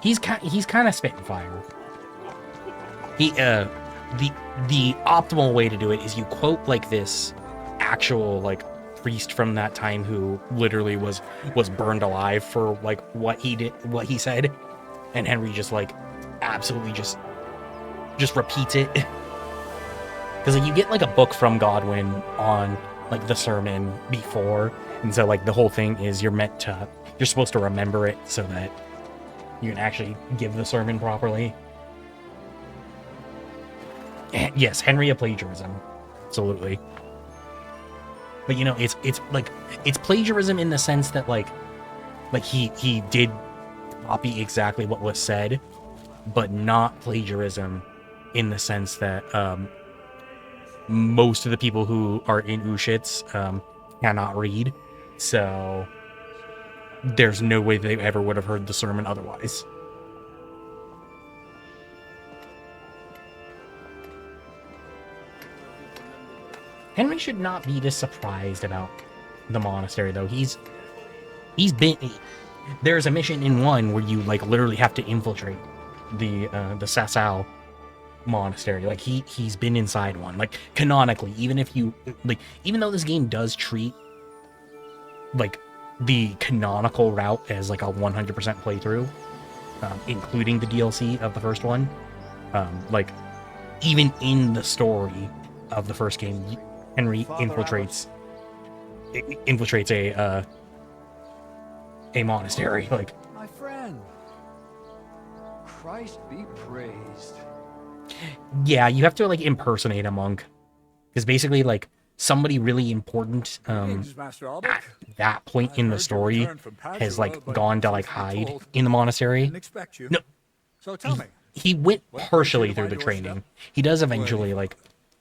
he's kind of spitting fire. He the optimal way to do it is you quote like this actual like priest from that time who literally was burned alive for like what he said, and Henry just like absolutely just repeats it. Because like, you get like a book from Godwin on like the sermon before, and so like the whole thing is you're supposed to remember it so that you can actually give the sermon properly. Yes, Henry a plagiarism, absolutely. But you know, it's like it's plagiarism in the sense that like he did copy exactly what was said, but not plagiarism in the sense that most of the people who are in Ushitz cannot read, so there's no way they ever would have heard the sermon otherwise. Henry should not be this surprised about the monastery, though. He's been... There's a mission in 1 where you, like, literally have to infiltrate the Sasau monastery. Like, he's been inside one. Like, canonically, even though this game does treat, like, the canonical route as, like, a 100% playthrough, including the DLC of the first one, like, even in the story of the first game, Henry infiltrates a monastery. Like, my friend, Christ be praised. Yeah, you have to like impersonate a monk, because basically like somebody really important at that point in the story has like gone to like hide in the monastery. No, so tell me. He went partially through the training. He does eventually like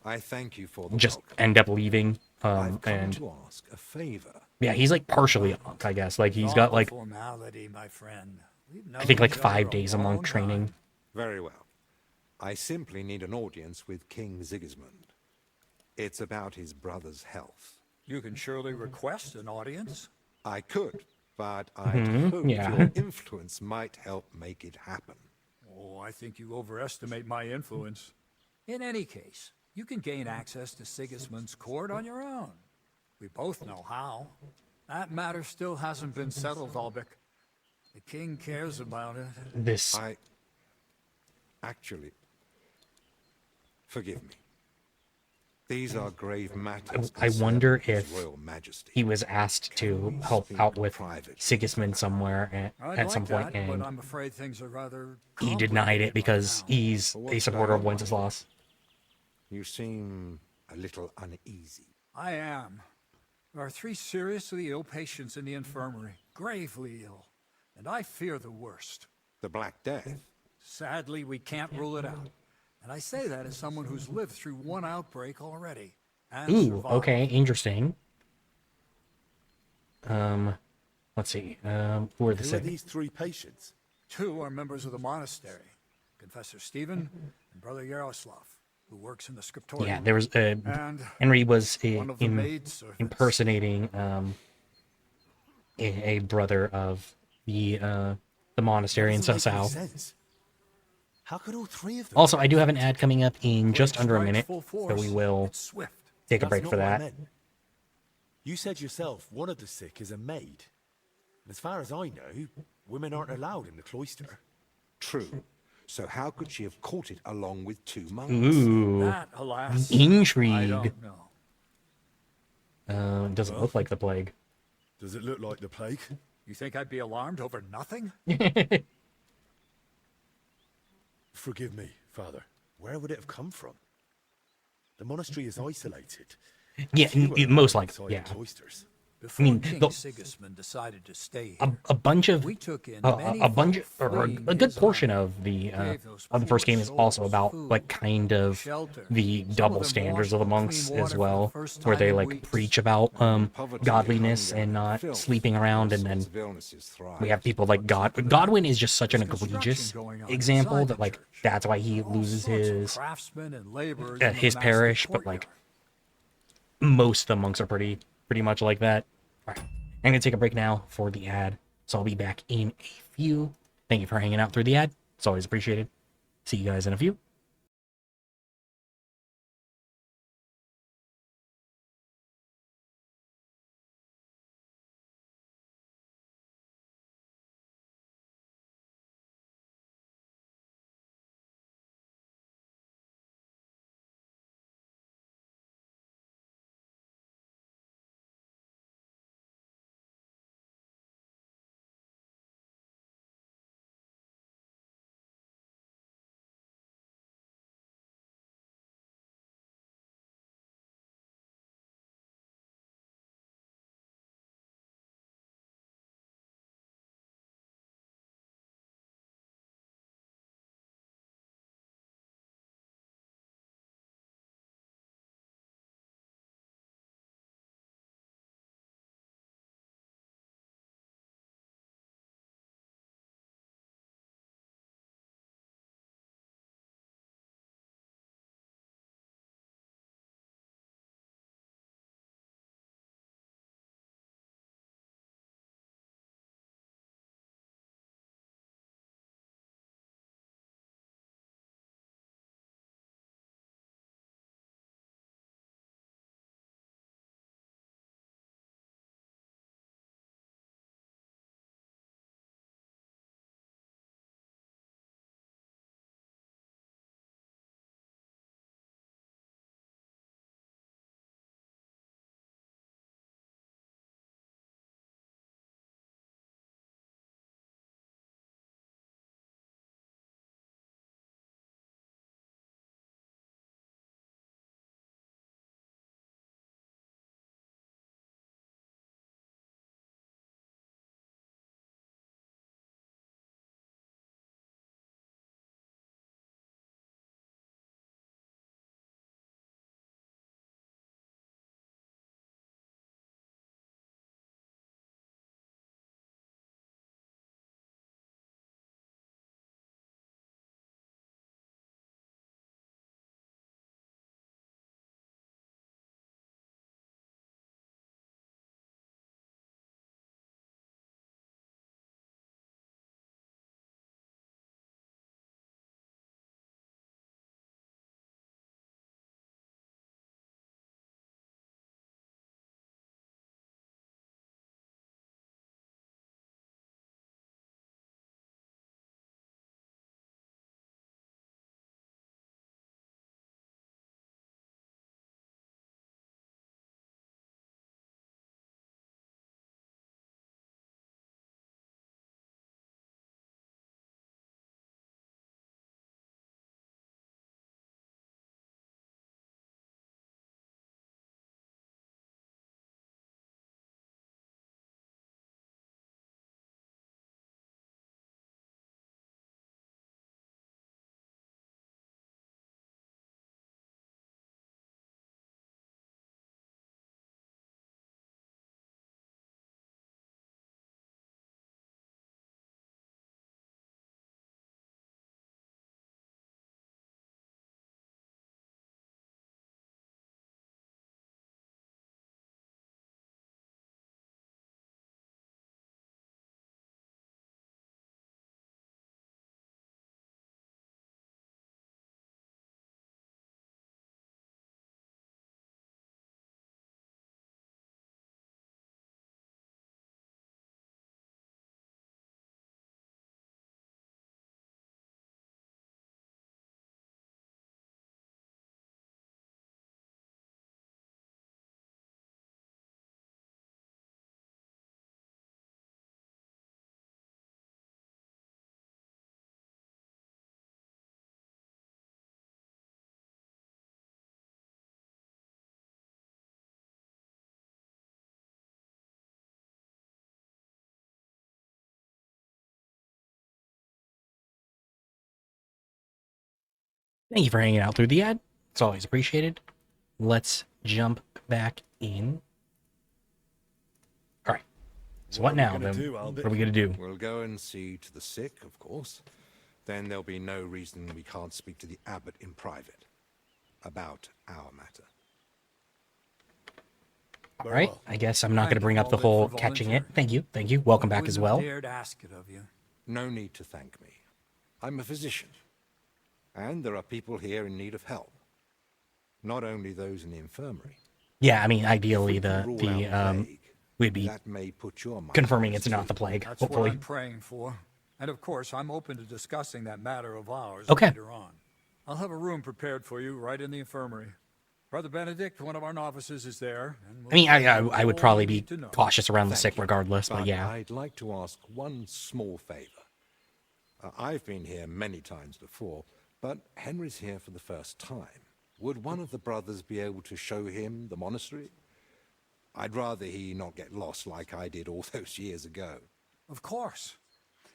I thank you for the just welcome. end up leaving. I've come And to ask a favor. yeah, he's like partially a monk, I guess. Like he's got like Formality, my friend. I think like 5 days a monk training. Very well. I simply need an audience with King Sigismund. It's about his brother's health. You can surely request an audience. I could, but I'd hope yeah. your influence might help make it happen. Oh, I think you overestimate my influence. In any case, you can gain access to Sigismund's court on your own. We both know how. That matter still hasn't been settled, Albrecht. The king cares about it. This Actually, forgive me. These are grave matters. I wonder concerning His if Royal Majesty. he was asked to help out with Sigismund somewhere at some point, but and I'm afraid things are rather he denied it because he's a supporter of Wenceslas. You seem a little uneasy. I am. There are 3 seriously ill patients in the infirmary, gravely ill, and I fear the worst. The Black Death? Sadly, we can't rule it out. And I say that as someone who's lived through 1 outbreak already. And Ooh, survived. okay, interesting. Let's see. Who are the Who are sick? these 3 patients? 2 are members of the monastery, Confessor Stephen and Brother Yaroslav, who works in the scriptorium. Yeah, there was And Henry was one of the maidservants. impersonating a brother of the monastery in Doesn't make any Sasau. sense. How could all 3 of them? Also, I do have an ad coming up in just under a Strike minute, full so force. we will It's swift. take a That's break not for what I that. meant. You said yourself one of the sick is a maid. As far as I know, women aren't allowed in the cloister. True. So how could she have caught it along with 2 monks? Ooh, That, alas, I intrigue. don't know. Doesn't look like the plague. Does it look like the plague? You think I'd be alarmed over nothing? Forgive me, Father. Where would it have come from? The monastery is isolated. Yeah, Few are most allowed likely, inside yeah. cloisters. Before mean, King the- Sigismund decided to stay here, A bunch of we took in a many bunch folk or a fleeing good his portion army. of the Gave those first poor game is also souls about food, like kind of shelter. the Some double of them standards of washed the in monks clean water as for well, the first where time they in like weeks. preach about Poverty, godliness hunger, and not filth, sleeping around, and all then sorts of illnesses thrive. we have people like Godwin is just such an There's egregious construction going on example inside that the like church. that's why he All loses sorts of his craftsmen and laborers in the his monastic parish, but like most of the monks are pretty much like that. All right, I'm gonna take a break now for the ad, so I'll be back in a few. Thank Thank you for hanging out through the ad. It's always appreciated. See you guys in a few. Thank you for hanging out through the ad. It's always appreciated. Let's jump back in. All right. So what now? Then what are we gonna do? We'll go and see to the sick, of course. Then there'll be no reason we can't speak to the abbot in private about our matter. All right. I guess I'm not going to bring up the whole catching it. Thank you. Thank you. Welcome back as well. Dared ask it of you. No need to thank me. I'm a physician. And there are people here in need of help. Not only those in the infirmary. Yeah, I mean, ideally, Plague, we'd be that may put your mind confirming at it's not the rest. plague, That's hopefully. what I'm praying for. And of course, I'm open to discussing that matter of ours Okay. later on. I'll have a room prepared for you right in the infirmary. Brother Benedict, one of our novices, is there. And I mean, tell you I would all probably you be need to know. cautious around the Thank sick you, regardless, but yeah. I'd like to ask one small favor. I've been here many times before, but Henry's here for the first time. Would one of the brothers be able to show him the monastery? I'd rather he not get lost like I did all those years ago. Of course.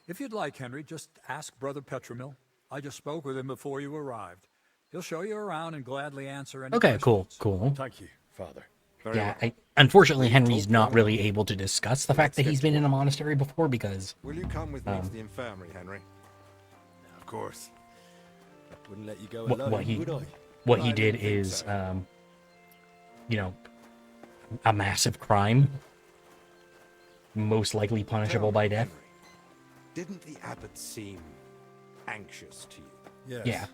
If you'd like, Henry, just ask Brother Petramil. I just spoke with him before you arrived. He'll show you around and gladly answer any Okay, questions. cool. Thank you, Father. Yeah, unfortunately, Henry's not really able to discuss the fact that he's been in a monastery before because... Will you come with me to the infirmary, Henry? Of course. I wouldn't let you go What, alone, what he would I? what he I did didn't think is, so. you know, a massive crime, most likely punishable by death. Henry, didn't the abbot seem anxious to you? Yes. Yeah.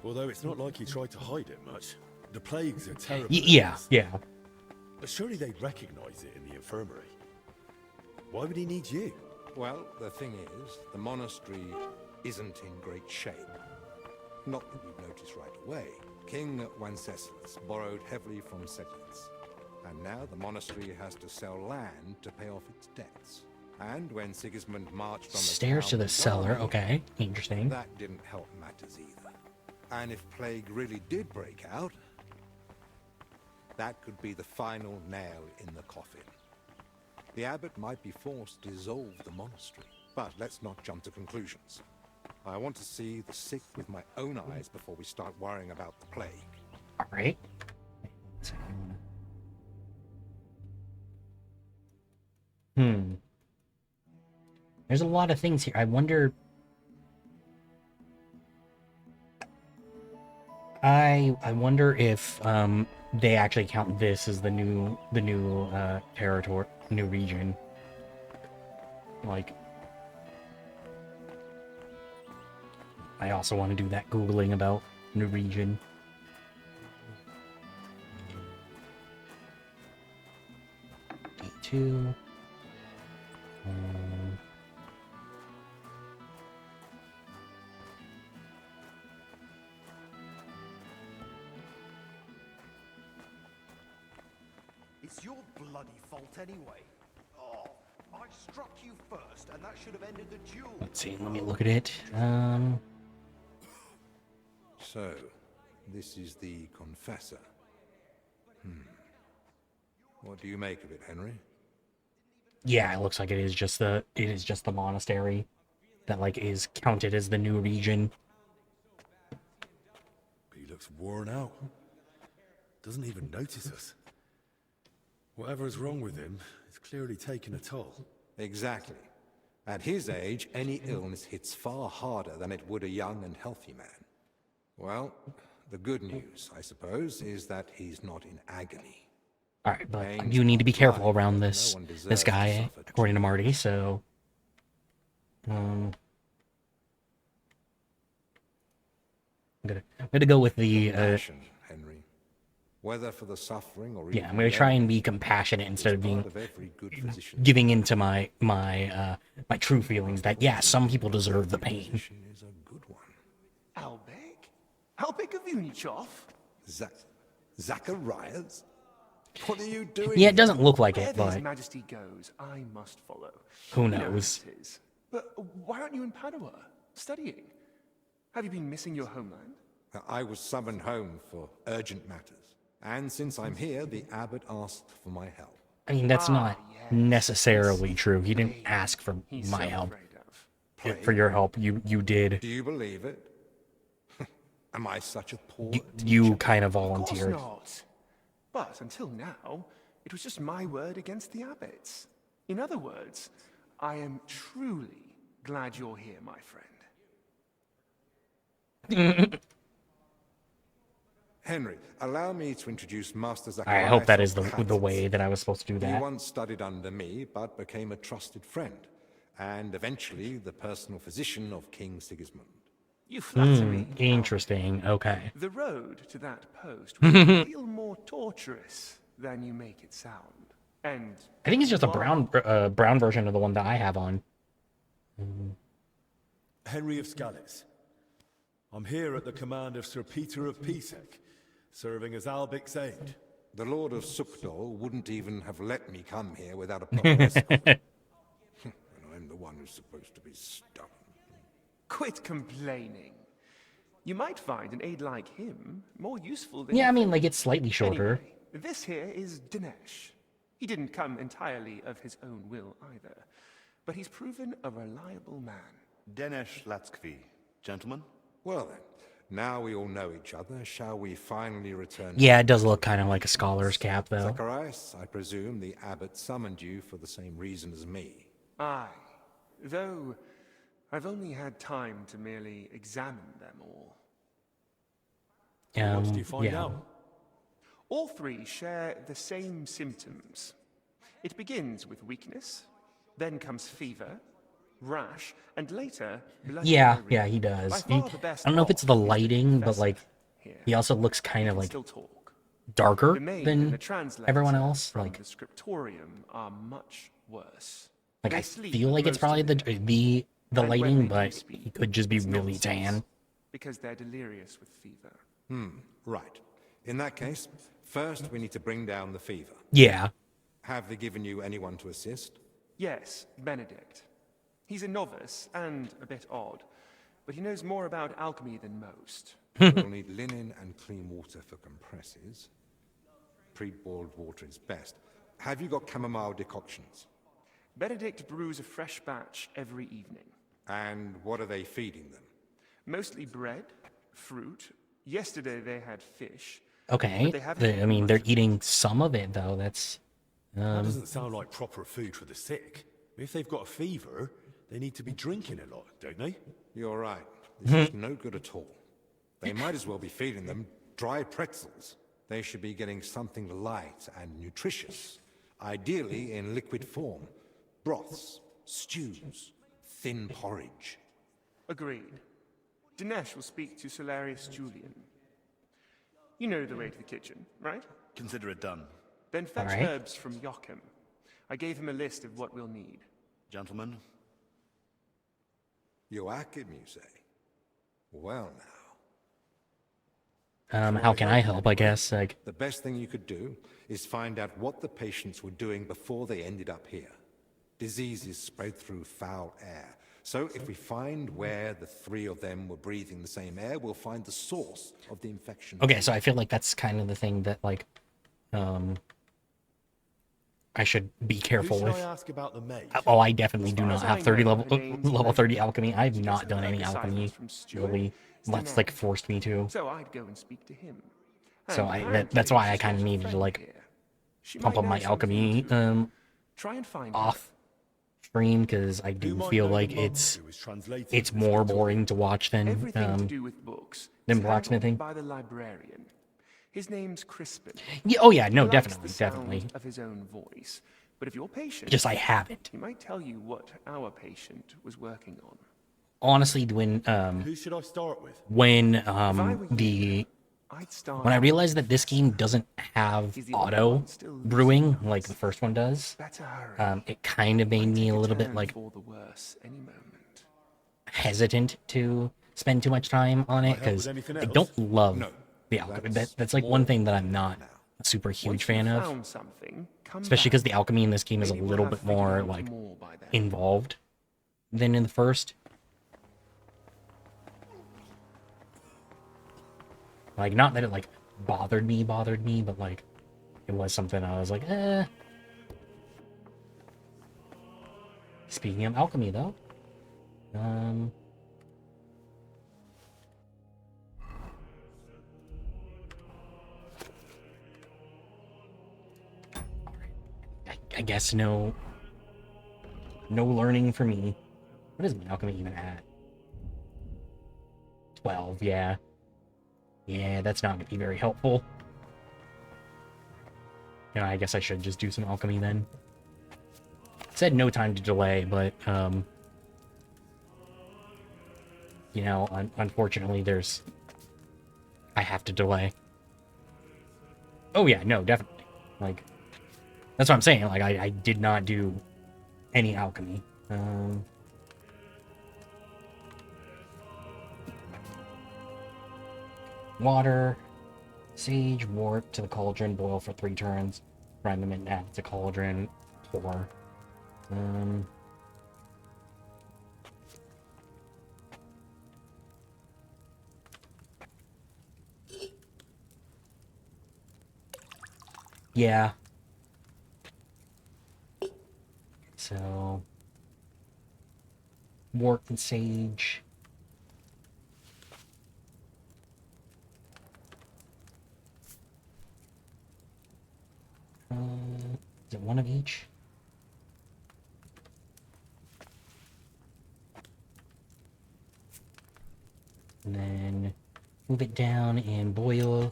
Although it's not like he tried to hide it much. The plagues are terrible. Yeah. But surely they'd recognize it in the infirmary. Why would he need you? Well, the thing is, the monastery isn't in great shape. Not that you'd notice right away. King Wenceslas borrowed heavily from settlers, and now the monastery has to sell land to pay off its debts. And when Sigismund marched on the Stairs to town the with cellar. army, Okay, interesting. that didn't help matters either. And if plague really did break out, that could be the final nail in the coffin. The abbot might be forced to dissolve the monastery. But let's not jump to conclusions. I want to see the sick with my own eyes before we start worrying about the plague. All right. There's a lot of things here. I wonder. I wonder if they actually count this as the new territory, new region. Like, I also want to do that Googling about new region. D2. It's your bloody fault anyway. Oh, I struck you first, and that should have ended the duel. Let's see. Let me look at it. So, this is the confessor. What do you make of it, Henry? Yeah, it looks like it is just the monastery that like is counted as the new region. But he looks worn out. Doesn't even notice us. Whatever is wrong with him is clearly taking a toll. Exactly. At his age, any illness hits far harder than it would a young and healthy man. Well, the good news, I suppose, is that he's not in agony. All right, but you need to be careful around this guy, according to Marty. So, I'm gonna go with the Compassion, Henry. Whether for the suffering or yeah. I'm gonna try and be compassionate instead of being giving into my true feelings. That yeah, some people deserve the pain. Albek? Albek of Unichov? Zacharias? What are you doing? Yeah, it doesn't look like it, Wherever but His Majesty goes, I must follow. who You know knows? how it is. But why aren't you in Padua, studying? Have you been missing your homeland? I was summoned home for urgent matters. And since I'm here, the abbot asked for my help. I mean, that's not necessarily true. He didn't ask for my help. For your help, you did. Do you believe it? Am I such a poor... You kind of Of volunteered. course not. But until now, it was just my word against the abbot's. In other words, I am truly glad you're here, my friend. Henry, allow me to introduce Master I Zacharias. hope that is of the Kansas. way that I was supposed to do He that. once studied under me, but became a trusted friend. and eventually the personal physician of King Sigismund. You flatter me. Interesting. Okay. The road to that post will feel more torturous than you make it sound. And I think it's just a you are- brown version of the one that I have on. Henry of Scalitz. I'm here at the command of Sir Peter of Pisek, serving as Albic's aide. The Lord of Sukdol wouldn't even have let me come here without a proper escort. And I'm the one who's supposed to be stubborn. Quit complaining. You might find an aide like him more useful than Yeah, you I mean, think. like, it's slightly shorter. Anyway, this here is Dinesh. He didn't come entirely of his own will either, but he's proven a reliable man. Dinesh Latskvi, gentlemen. Well then, now we all know each other, shall we finally return? Yeah, it does look kind of like a scholar's cap, though. Zacharias, I presume the abbot summoned you for the same reason as me. Aye, though I've only had time to merely examine them all. What did you find yeah. out? All three share the same symptoms. It begins with weakness, then comes fever, rash, and later bloody Yeah, diarrhea. yeah, he By does. far the best I don't know if it's of the is lighting, but professor like, here. he also looks kind He of can like still talk. darker The maid and the than translator everyone else. from Like, the scriptorium are much worse. like They I sleep feel like it's most probably of the day. the And when lighting, they do but speak, he could just be it's really nonsense, tan. because they're delirious with fever. Right. In that case, first we need to bring down the fever. Yeah. Have they given you anyone to assist? Yes, Benedict. He's a novice and a bit odd, but he knows more about alchemy than most. We'll need linen and clean water for compresses. Pre-boiled water is best. Have you got chamomile decoctions? Benedict brews a fresh batch every evening. And what are they feeding them? Mostly bread, fruit. Yesterday they had fish. Okay. But they haven't I mean, they're eating some of it though. That's That doesn't sound like proper food for the sick. If they've got a fever, they need to be drinking a lot, don't they? You're right. This is no good at all. They might as well be feeding them dry pretzels. They should be getting something light and nutritious, ideally in liquid form. Broths, stews, thin porridge. Agreed. Dinesh will speak to Solarius Julian. You know the way to the kitchen, right? Consider it done. Then fetch All right. herbs from Joachim. I gave him a list of what we'll need. Gentlemen. Joachim, you say? Well now. how can I help? I guess like The best thing you could do is find out what the patients were doing before they ended up here. Diseases spread through foul air. So if we find where the three of them were breathing the same air, we'll find the source of the infection. okay. So I feel like that's kind of the thing that like, I should be careful Who should with. I ask about the maid? Oh, I definitely do As not far have as I 30 know, level her name's level 30 Elizabeth. alchemy. I have She's not just done heard any the alchemy. silence from Stuart. Really, Let's like forced me to. So I'd go and speak to him. So And that's why I apparently kind of she's got a needed to friend like here. She pump might up know my something alchemy too. Try and find off stream because I do feel like it's more boring to watch than everything to do with books. than is handled blacksmithing. by the librarian. His name's Crispin. Yeah, oh yeah, no, He likes definitely, the sound definitely. of his own voice. But if you're patient, Just I haven't. He might tell you what our patient was working on. Honestly, when Who should I start with? when I were you, I'd start. when I realized that this game doesn't have He's the only auto one still loose brewing like the first one does, Better hurry. it kind of made me a little bit Turn like for the worse any moment. hesitant to spend too much time on it Can I help with because anything I else? don't love No, the alchemy. that's That's like one thing that I'm not a super huge Once fan you've of, found something, come especially back. because the alchemy in this game is a Maybe we'll little have bit figured more out like more by then. involved than in the first. Like, not that it like bothered me, but like it was something I was like, eh. Speaking of alchemy, though, I guess no learning for me. What is my alchemy even at? 12, yeah. Yeah, that's not going to be very helpful. You know, I guess I should just do some alchemy then. said no time to delay, but you know, unfortunately, I have to delay. Oh yeah, no, definitely. Like, that's what I'm saying. Like, I did not do any alchemy. Water, sage, wort to the cauldron, boil for 3 turns. Grind them in, add to cauldron, pour. Yeah. So, wort and sage. Is it one of each? And then move it down and boil.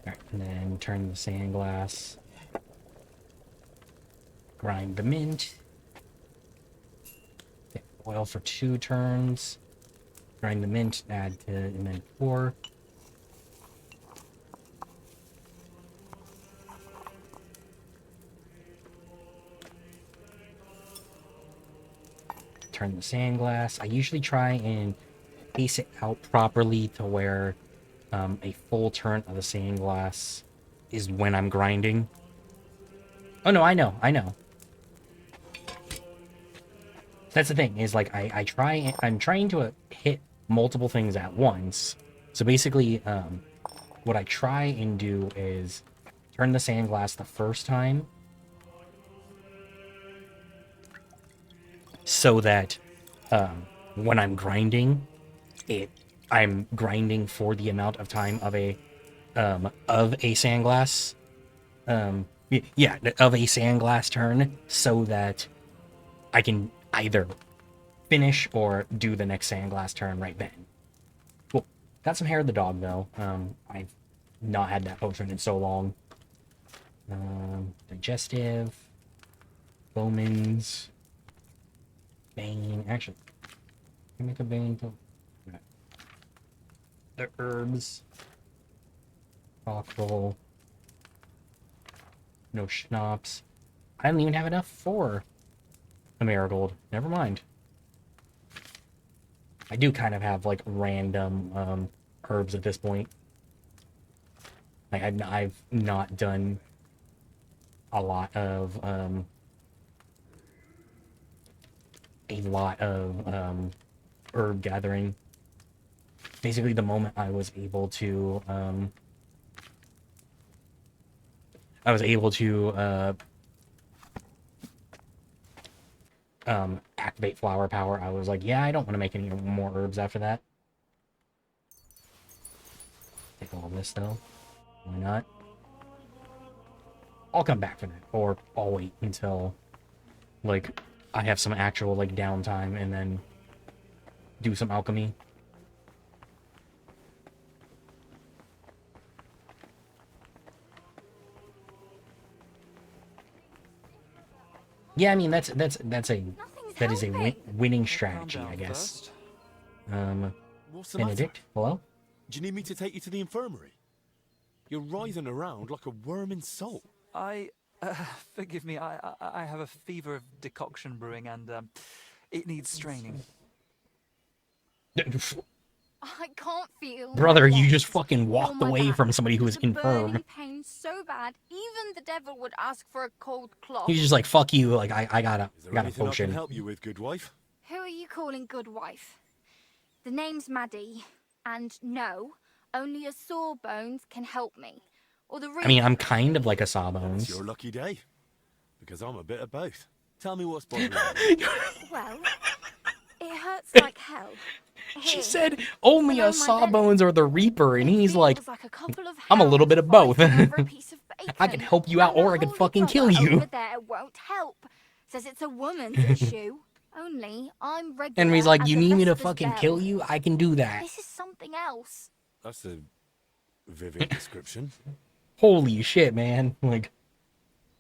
Alright, and then turn the sand glass. Grind the mint. Okay, boil for 2 turns. Grind the mint, add to, and then pour. Turn the sand glass. I usually try and pace it out properly to where a full turn of the sand glass is when I'm grinding. Oh no, I know. That's the thing, is like I'm trying to hit multiple things at once. So basically, what I try and do is turn the sand glass the first time so that when I'm grinding, I'm grinding for the amount of time of a sand glass. Yeah, of a sand glass turn, so that I can either finish or do the next sand glass turn right then. Cool. Got some hair of the dog though. I've not had that potion in so long. Digestive, Bowman's, Bane. Actually, can I make a Bane? Okay. The herbs, Cockerel. No schnapps. I don't even have enough for a marigold. Never mind. I do kind of have like random herbs at this point. Like I've not done a lot of herb gathering. Basically, the moment I was able to activate flower power, I was like, yeah, I don't want to make any more herbs after that. Take all this though. Why not? I'll come back for that, or I'll wait until like I have some actual like downtime and then do some alchemy. Yeah, I mean that is a winning strategy, I guess. Benedict, hello? Do you need me to take you to the infirmary? You're writhing around like a worm in salt. Forgive me, I have a fever of decoction brewing and it needs straining. I can't feel. Brother, you just fucking walked away from somebody who was infirm. Burning pain so bad, even the devil would ask for a cold cloth. He's just like, fuck you, like I got a Anything I potion. can help you with, good wife? Who are you calling good wife? The name's Maddie, and no, only a Sawbones can help me. Or the I mean, I'm kind of like a Sawbones. It's your lucky day, because I'm a bit of both. Tell me what's bothering you. Well, it hurts like hell. She Here, said only a below my Sawbones or the Reaper, and he's like, like a couple of I'm a little bit of both. over a piece of I can help you out, or I can fucking kill you. Over there won't help. Says it's a woman's issue. Only I'm regular. Henry's like, as you the need me to Vesper's fucking bell. kill you? I can do that. This is something else. That's a vivid description. Holy shit, man. Like,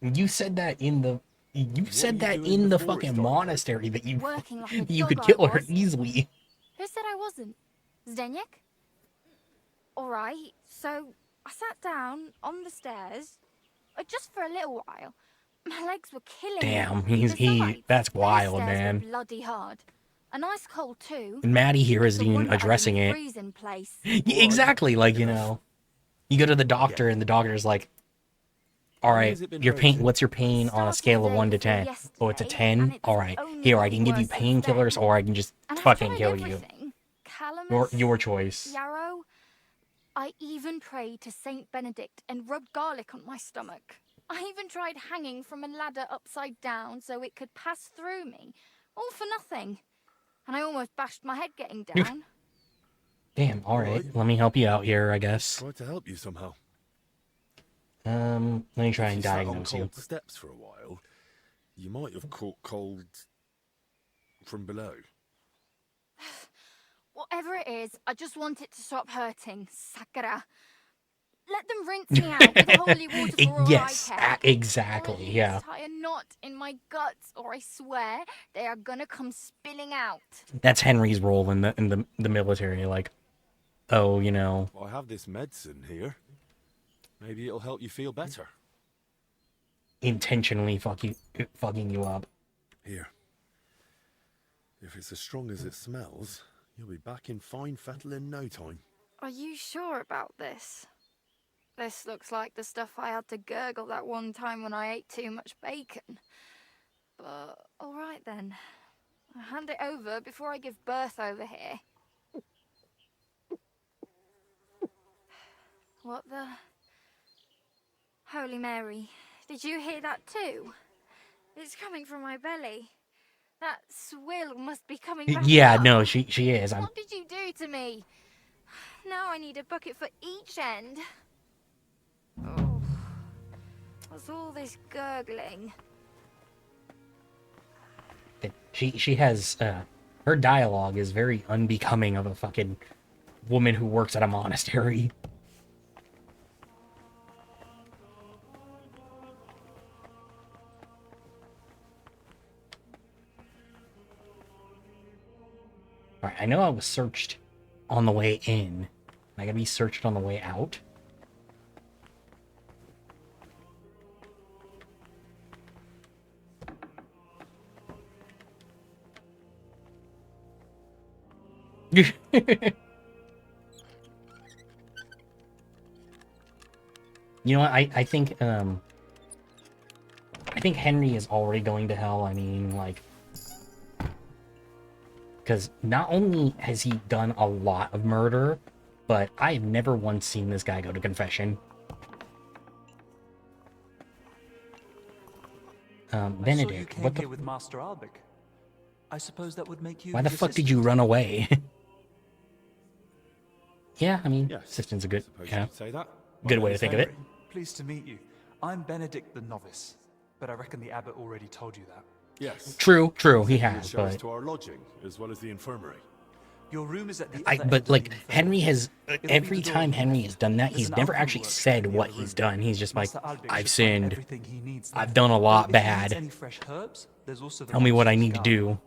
you said that in the... You said that in the fucking monastery that you... Working like a you could dog, kill I her was. easily. Who said I wasn't? Zdeněk? Alright, so I sat down on the stairs, just for a little while. My legs were killing Damn, me. that's wild, Stairs man. were bloody hard. And ice cold too. And Maddie here isn't The one even that I addressing didn't it. freeze in place. Yeah, exactly, like, you know, you go to the doctor and the doctor's like, all right, your pain, what's your pain on a scale of 1 to 10? Oh, it's a 10? All right, here, I can give you painkillers or I can just fucking kill you. Your choice. Yarrow. I even prayed to Saint Benedict and rubbed garlic on my stomach. I even tried hanging from a ladder upside down so it could pass through me. All for nothing. And I almost bashed my head getting down. Damn, all right, let me help you out here, I guess. Tried to help you somehow. Let me try and If you sat on diagnose you. cold steps for a while, you might have caught cold from below. Whatever it is, I just want it to stop hurting. Sakura. Let them rinse me out with holy water for all Yes, I care. exactly, yeah. Tie a knot in my guts, or I swear they are gonna come spilling out. That's Henry's role in the military, like, oh, you know. I have this medicine here. Maybe it'll help you feel better. Intentionally fucking you up. Here. If it's as strong as it smells, you'll be back in fine fettle in no time. Are you sure about this? This looks like the stuff I had to gurgle that one time when I ate too much bacon. But, alright then. I'll hand it over before I give birth over here. What the... Holy Mary, did you hear that too? It's coming from my belly. That swill must be coming back Yeah, up. no, she is. What did you do to me? Now I need a bucket for each end. Oh, what's all this gurgling? She has her dialogue is very unbecoming of a fucking woman who works at a monastery. Alright, I know I was searched on the way in. Am I gonna be searched on the way out? You know what, I think Henry is already going to hell. I mean, like, because not only has he done a lot of murder, but I have never once seen this guy go to confession. Benedict, what the... with Master Albic. I suppose that would make you... Why the fuck did you run away? Yeah, I mean, assistant's a good, say that. good way to think of it. Pleased to meet you. I'm Benedict the Novice, but I reckon the abbot already told you that. Yes. True, he He has, show us but... to our lodging, as well as the infirmary. Your room is at the But like, Henry has, every time Henry has done that, he's never actually said what he's done. He's just like, I've sinned. I've done a lot bad. Any fresh herbs, there's also the Tell me what I Ramsay's need to garden. do.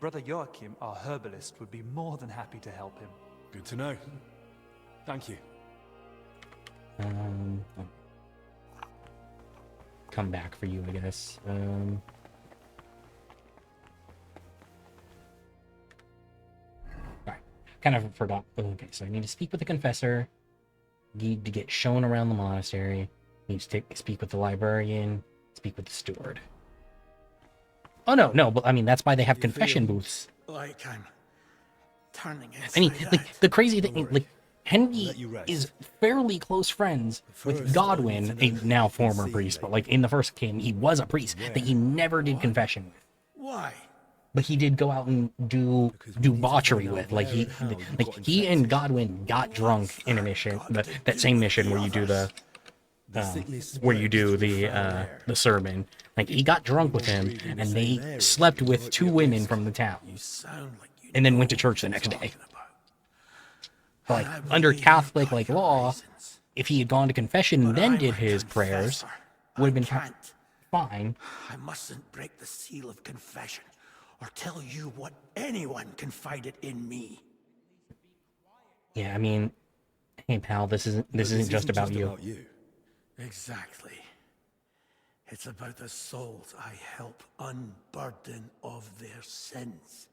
Brother Joachim, our herbalist, would be more than happy to help him. Good to know. Thank you. Come back for you, I guess. Alright, kind of forgot. Okay, so I need to speak with the confessor. Need to get shown around the monastery. Need to speak with the librarian. Speak with the steward. Oh no, but I mean that's why they have confession booths. Like I'm turning it. I mean, like, the crazy thing, like, Henry is fairly close friends with Godwin, a now former priest, but like in the first game, he was a priest that he never did confession with. Why? But he did go out and do debauchery with. Like he and Godwin got drunk in a mission, that same mission where you do the where you do the sermon. Like, he got drunk with him, and they slept with 2 women from the town, and then went to church the next day. Like, under Catholic law, if he had gone to confession and then did his prayers, would have been fine. I mustn't break the seal of confession or tell you what anyone confided in me. Yeah, I mean, hey pal, this isn't just about you. Exactly. It's about the souls I help unburden of their sins.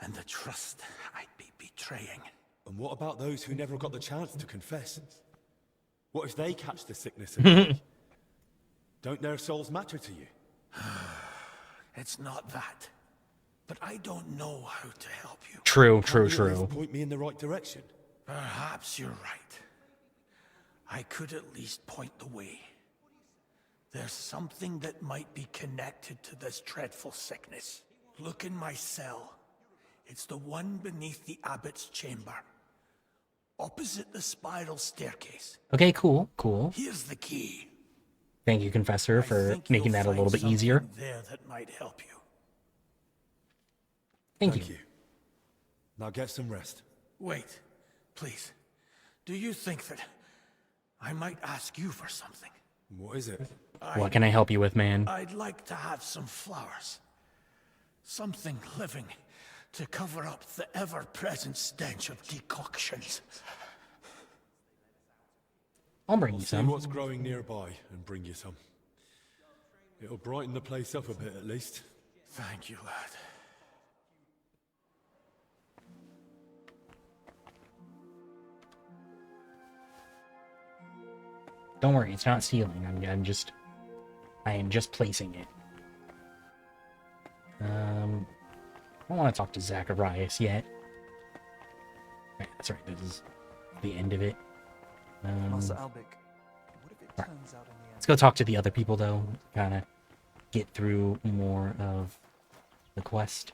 And the trust I'd be betraying. And what about those who never got the chance to confess? What if they catch the sickness and die? Don't their souls matter to you? It's not that. But I don't know how to help you. True. Point me in the right direction. Perhaps you're right. I could at least point the way. There's something that might be connected to this dreadful sickness. Look in my cell. It's the one beneath the abbot's chamber. Opposite the spiral staircase. Okay, cool. Here's the key. Thank you, Confessor, for making that a little bit easier. There that might help you. Thank you. Now get some rest. Wait, please. Do you think that I might ask you for something? What is it? What can I help you with, man? I'd like to have some flowers. Something living to cover up the ever-present stench of decoctions. I'll bring you See some. what's growing nearby and bring you some. It'll brighten the place up a bit at least. Thank you, lad. Don't worry, it's not stealing. I am just placing it. I don't want to talk to Zacharias yet. Right, that's right. This is the end of it. Master Albic, what if it right. turns out in the end? Let's go talk to the other people, though. Kind of get through more of the quest.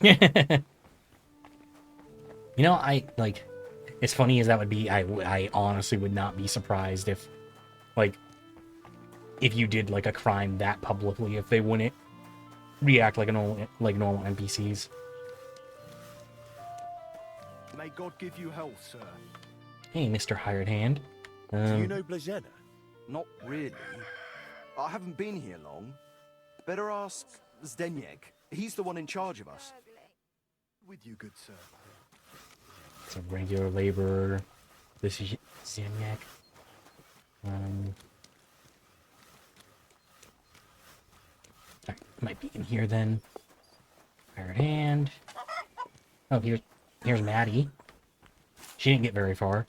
You know, as funny as that would be, I honestly would not be surprised if you did a crime that publicly, if they wouldn't react like normal NPCs. May God give you health, sir. Hey, Mr. Hired Hand. Do you know Blazena? Not really. I haven't been here long. Better ask Zdeněk. He's the one in charge of us. With you, good sir. It's a regular laborer. This is Zdeněk. Might be in here then. Hired Hand. Oh, here's Maddie. She didn't get very far.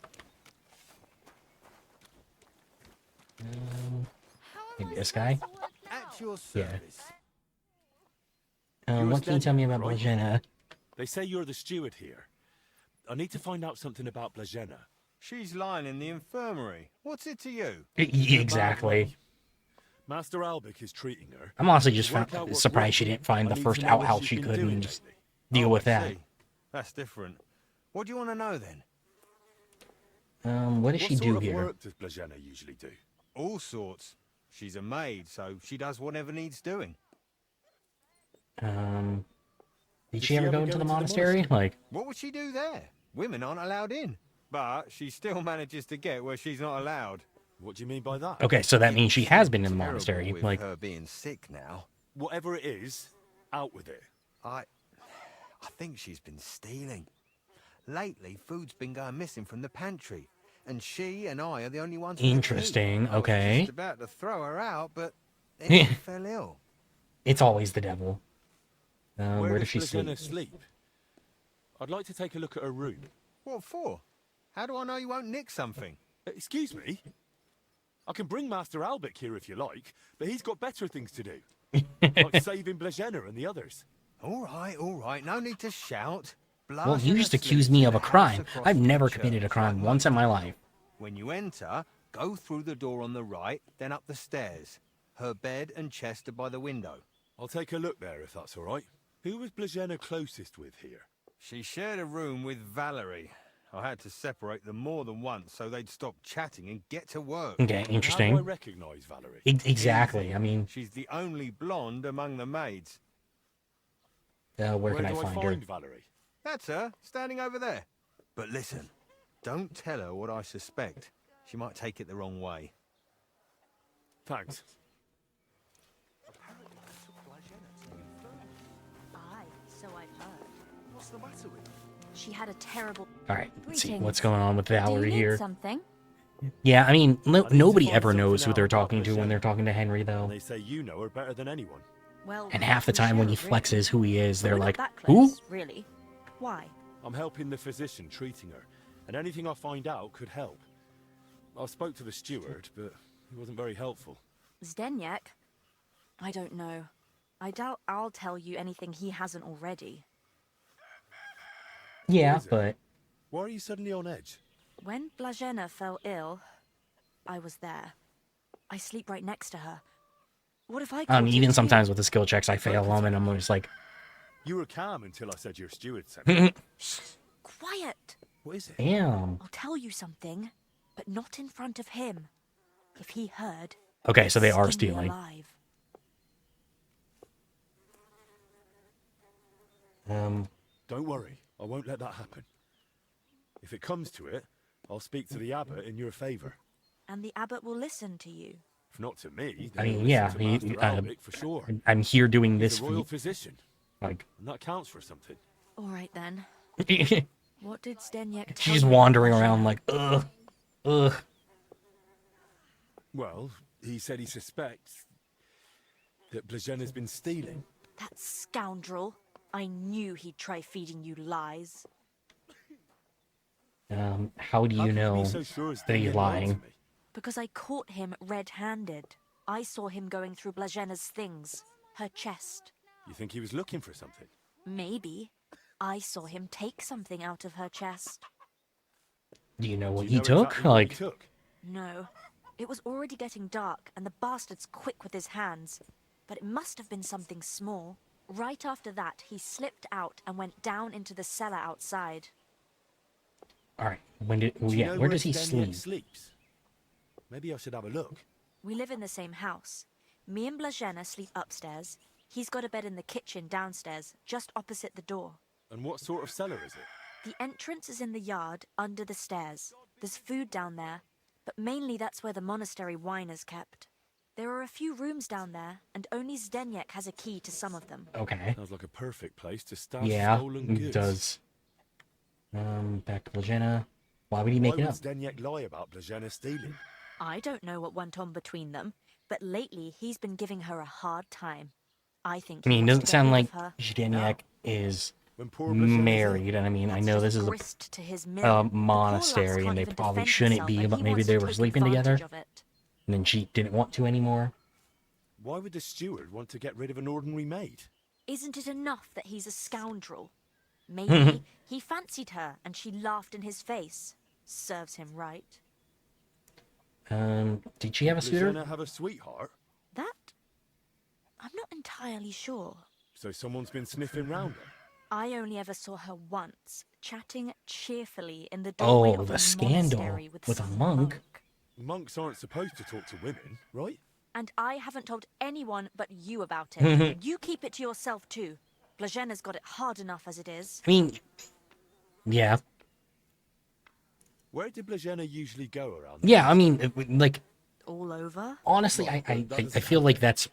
Maybe this guy? At your service. Yeah. What can you tell me about Blazena? They say you're the steward here. I need to find out something about Blazena. She's lying in the infirmary. What's it to you? Exactly. Master Albic is treating her. I'm honestly just surprised she didn't find the first outhouse she could and just deal with that. That's different. What do you want to know then? What does she do here? What sort of work does Blazena usually do? All sorts. She's a maid, so she does whatever needs doing. Did she ever go into the monastery? What would she do there? Women aren't allowed in. But she still manages to get where she's not allowed. What do you mean by that? Okay, so that means she has been in the monastery. With her being sick now. Whatever it is, out with it. I think she's been stealing. Lately, food's been going missing from the pantry, and she and I are the only ones. Interesting. Okay. I was just about to throw her out, but then she fell ill. It's always the devil. Where does she sleep? I'd like to take a look at her room. What for? How do I know you won't nick something? Excuse me? I can bring Master Albic here if you like, but he's got better things to do. Like saving Blazena and the others. All right. No need to shout. Well, you just accused me of a crime. I've never committed a crime once in my life. When you enter, go through the door on the right, then up the stairs. Her bed and chest are by the window. I'll take a look there if that's all right. Who was Blazena closest with here? She shared a room with Valerie. I had to separate them more than once so they'd stop chatting and get to work. Okay, interesting. How do I recognize Valerie? Exactly. I mean, She's the only blonde among the maids. where can I do find her? Valerie? That's her, standing over there. But listen, don't tell her what I suspect. She might take it the wrong way. Thanks. Aye, so I've heard. What's the matter with her? She had a terrible... All right, let's see Greetings. what's going on with Do you Valerie need here. something? Yeah, I mean, nobody find ever knows something who they're out about talking to when they're talking to Henry, though. And they say you know her better than anyone. Well, And half the we time when he share a room. flexes who he is, But they're we're not like, that who? close, really. Why? I'm helping the physician treating her, and anything I find out could help. I spoke to the steward, but he wasn't very helpful. Zdeněk? I don't know. I doubt I'll tell you anything he hasn't already. Yeah, but Why are you suddenly on edge? When Blazena fell ill, I was there. I sleep right next to her. What if I caught it even too? sometimes with the skill checks, I fail them, and I'm just like, You were calm until I said your steward sent me. Quiet! What is it? damn. I'll tell you something, but not in front of him. If he heard... Okay, so they are skin me stealing. alive. Don't worry, I won't let that happen. If it comes to it, I'll speak to the abbot in your favour. And the abbot will listen to you. If not to me, I then he'll mean, yeah, listen to Master Albic for sure. I'm here doing He's this a for royal you. physician, Like, and that counts for something. All right, then. she's What did Zdeněk tell just you wandering about around Blazena? like, ugh. Well, he said he suspects that Blazena's been stealing. That scoundrel. I knew he'd try feeding you lies. How do you How can you know be so sure as that he's Zdeněk lied to lying? me? Because I caught him red-handed. I saw him going through Blazena's things. Her chest. You think he was looking for something? Maybe. I saw him take something out of her chest. Do you know what Do he you know took? exactly what he Like, took? No. It was already getting dark, and the bastard's quick with his hands. But it must have been something small. Right after that, he slipped out and went down into the cellar outside. all right, when did? Do you know Where does he Zdeněk sleep? sleeps? Maybe I should have a look. We live in the same house. Me and Blazena sleep upstairs. He's got a bed in the kitchen downstairs, just opposite the door. And what sort of cellar is it? The entrance is in the yard, under the stairs. There's food down there, but mainly that's where the monastery wine is kept. There are a few rooms down there, and only Zdeněk has a key to some of them. Okay. Sounds like a perfect place to stash Yeah, stolen it goods. does. Back to Blazena. Why would he make Why it would up? Zdeněk lie about Blazena stealing? I don't know what went on between them, but lately he's been giving her a hard time. I think I mean, it he doesn't wants to sound get like rid of her. Zdeněk is When poor Blazena's married, and I mean, I know this is grist to his mill. a The poor lass monastery, can't and they even probably defend shouldn't herself, be, and but he maybe wants they to were take sleeping together, advantage of it. and then she didn't want to anymore. Why would the steward want to get rid of an ordinary maid? Isn't it enough that he's a scoundrel? Maybe he fancied her and she laughed in his face. Serves him right. Did she have a suitor? Blazena have a sweetheart? That? I'm not entirely sure. So someone's been sniffing round her? I only ever saw her once, chatting cheerfully in the doorway Oh, of the a scandal monastery with a some monk. Monks aren't supposed to talk to women, right? And I haven't told anyone but you about it. You keep it to yourself too. Blazena's got it hard enough as it is. I mean, yeah. Where did Blazena usually go around? Yeah, I mean, like, All over? honestly, I feel like that's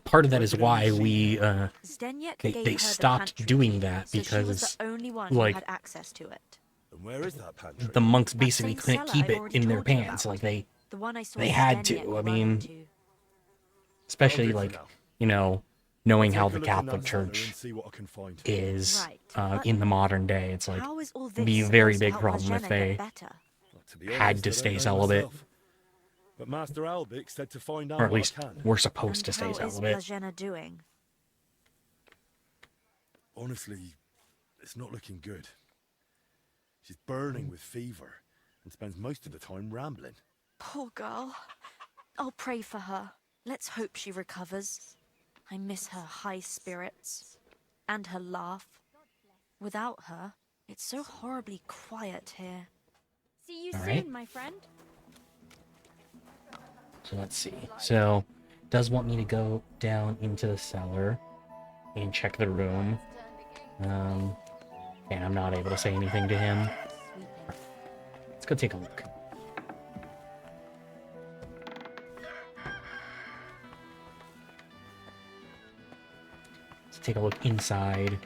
part of that is why we Zdeněk they gave her the stopped pantry doing key, that so she was because the only one like who had access to it. And where is that pantry? the monks That basically same couldn't cellar keep I'd it already in their told you pants. about. Like they The one I saw had Zdeněk to. I run mean, into. especially I'll do like for now. you know, knowing I'll how take the a look in Catholic that cellar Church and see what I can find. is Right, but in the modern day. It's like How is all it'd be a this very supposed to big help problem if Blazena they get better? To be had honest, to I don't stay know celibate, myself. But Master Albic said to find out or at what least I can. we're supposed to And stay how is celibate. Blazena doing? Honestly, it's not looking good. She's burning with fever and spends most of the time rambling. Poor girl. I'll pray for her. Let's hope she recovers. I miss her high spirits. And her laugh. Without her, it's so horribly quiet here. See you All soon, right. my friend. So let's see. So, does want me to go down into the cellar and check the room. And I'm not able to say anything to him. Let's go take a look. Let's take a look inside.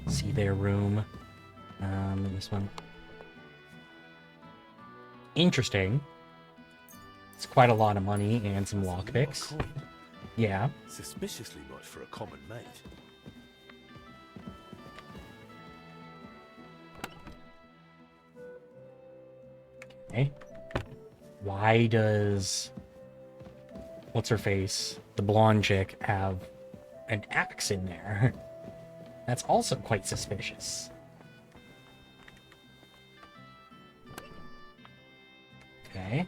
See their room. This one. Interesting. It's quite a lot of money and some lockpicks. Yeah. Suspiciously much for a common mate. Okay. Why does what's her face, the blonde chick, have an axe in there? That's also quite suspicious. Okay.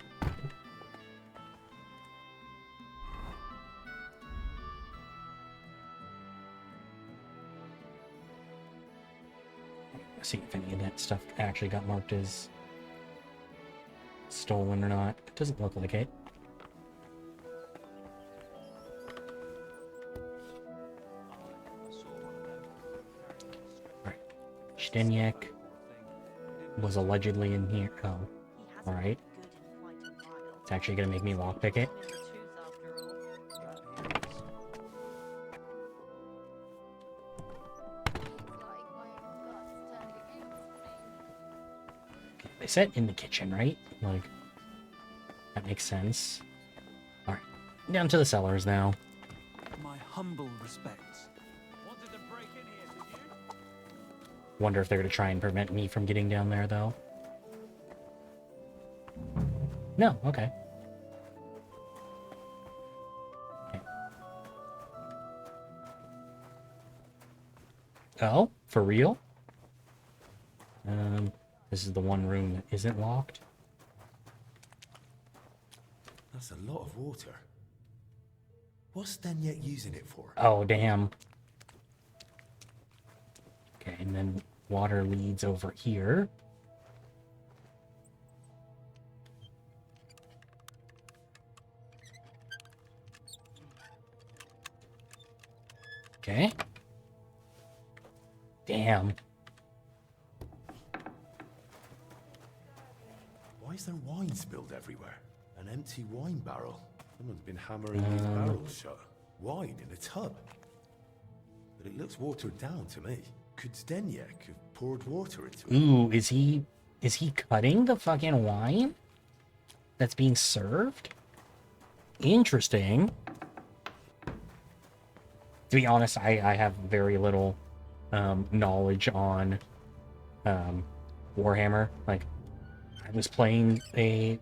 Let's see if any of that stuff actually got marked as stolen or not. It doesn't look like it. Alright. Steniek was allegedly in here. Oh. Alright. It's actually gonna make me lockpick it. They said in the kitchen, right? Like, that makes sense. Alright, down to the cellars now. My humble respects. Wonder if they're gonna try and prevent me from getting down there, though. No, okay. Oh, for real? This is the one room that isn't locked. That's a lot of water. What's Steniek using it for? Oh, damn. Okay, and then water leads over here. Okay. Damn. Why is there wine spilled everywhere? An empty wine barrel. Someone's been hammering these barrels shut. Wine in a tub. But it looks watered down to me. Could Steniek have poured water into it? Ooh, is he cutting the fucking wine that's being served? Interesting. To be honest, I have very little knowledge on Warhammer. Like, I was playing a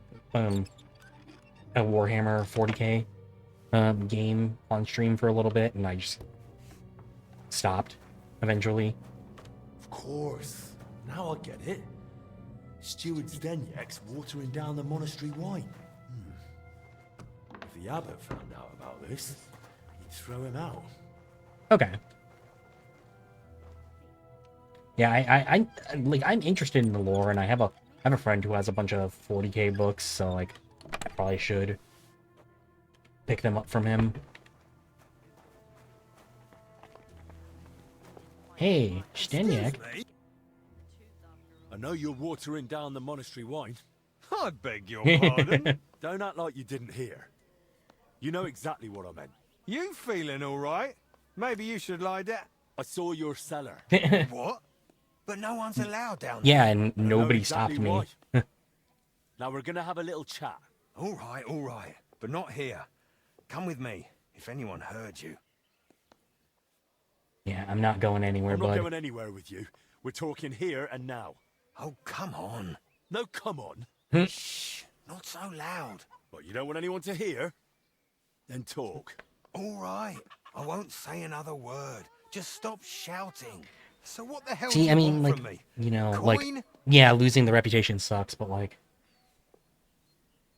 Warhammer 40k game on stream for a little bit, and I just stopped eventually. Of course. Now I get it. Steward Steniek's watering down the monastery wine. If the abbot found out about this, he'd throw him out. Okay. Yeah, I like, I'm interested in the lore, and I have a friend who has a bunch of 40k books, so like I probably should pick them up from him. Hey, Steniek. I know you're watering down the monastery wine. I beg your pardon. Don't act like you didn't hear. You know exactly what I meant. You feeling all right? Maybe you should lie down. I saw your cellar. What? But no one's allowed down Yeah, there. and nobody stopped me. Now we're gonna have a little chat. All right. But not here. Come with me, if anyone heard you. Yeah, I'm not going anywhere, I'm not bud. going anywhere with you. We're talking here and now. Oh, come on. No, come on. Shh, not so loud. What, you don't want anyone to hear? Then talk. All right. I won't say another word. Just stop shouting. So what the hell See, do I you mean, want like, from me? you know, Coin? like, yeah, losing the reputation sucks, but like,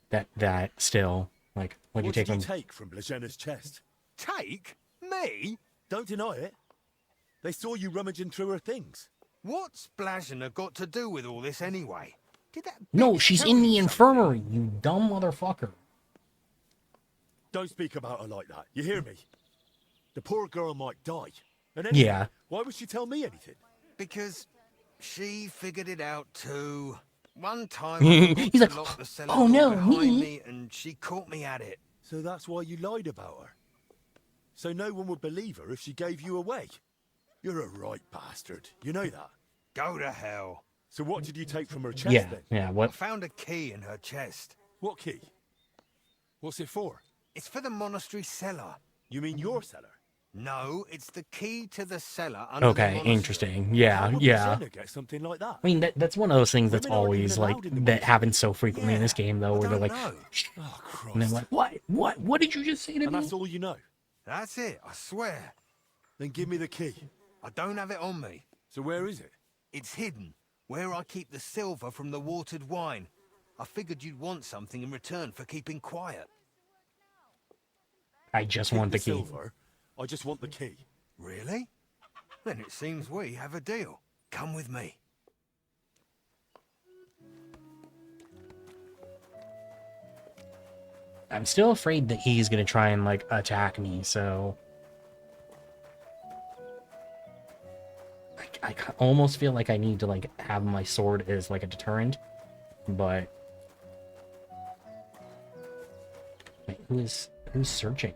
that still, like, what'd you take from? Take from Blažena's chest? Take? Me? Don't deny it. They saw you rummaging through her things. What's Blazina got to do with all this anyway? Did that No, bitch she's tell in you the something? infirmary, you dumb motherfucker. Don't speak about her like that. You hear me? The poor girl might die. And Yeah. Why would she tell me anything? Because she figured it out too. One time He's I like, forgot to lock the cellar "Oh, door no, behind me?" me and she caught me at it. So that's why you lied about her? So no one would believe her if she gave you away? You're a right bastard. You know that? Go to hell. So what did you take from her chest Yeah, then? yeah, I what? found a key in her chest. What key? What's it for? It's for the monastery cellar. You mean your cellar? No, it's the key to the cellar under the Okay, monastery. interesting. Yeah, How would yeah. Blazina get something like that? I mean, that's one of those things that's Women aren't even always, like, allowed in the that happens so frequently in this game, though, where they're like, "Shh," Oh, Christ. and then like, what did you just say to And me? that's all you know? That's it, I swear. Then give me the key. I don't have it on me. So where is it? It's hidden, where I keep the silver from the watered wine. I figured you'd want something in return for keeping quiet. I just Keep want the key. silver. I just want the key. Really? Then it seems we have a deal. Come with me. I'm still afraid that he's gonna try and, like, attack me, so... I almost feel like I need to, like, have my sword as, like, a deterrent, but... Wait, who's searching?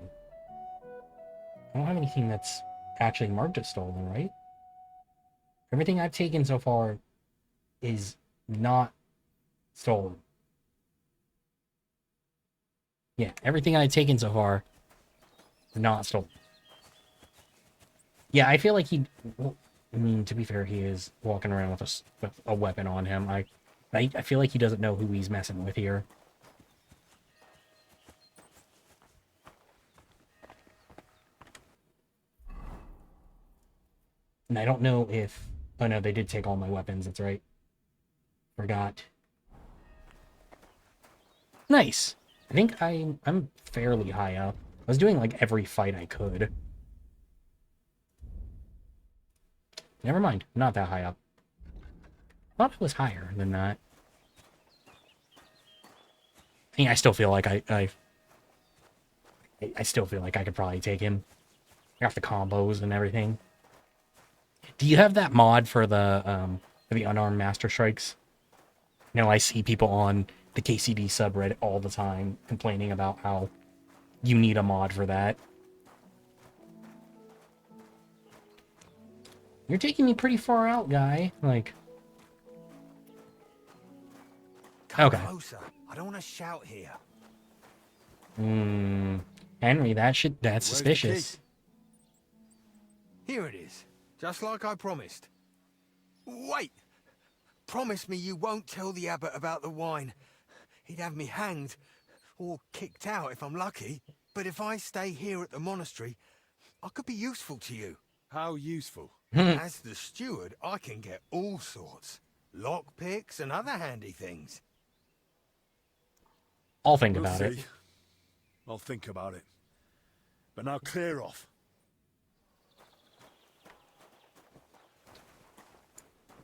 I don't have anything that's actually marked as stolen, right? Everything I've taken so far is not stolen. Yeah, everything I've taken so far is not stolen. Yeah, I feel like he... Well, I mean, to be fair, he is walking around with a weapon on him. I feel like he doesn't know who he's messing with here. And I don't know if... Oh no, they did take all my weapons, that's right. Forgot. Nice. I think I'm fairly high up. I was doing like every fight I could. Never mind, not that high up. Thought it was higher than that. I mean, I still feel like I still feel like I could probably take him. I got the combos and everything. Do you have that mod for the unarmed master strikes? You know, I see people on the KCD subreddit all the time complaining about how you need a mod for that. You're taking me pretty far out, guy. Like... Come Okay. closer. I don't want to shout here. Henry, that's Where's the suspicious. Here it is. Just like I promised. Wait! Promise me you won't tell the abbot about the wine. He'd have me hanged, or kicked out if I'm lucky. But if I stay here at the monastery, I could be useful to you. How useful? As the steward, I can get all sorts. Lockpicks and other handy things. I'll think We'll about it. see. I'll think about it. But now clear off.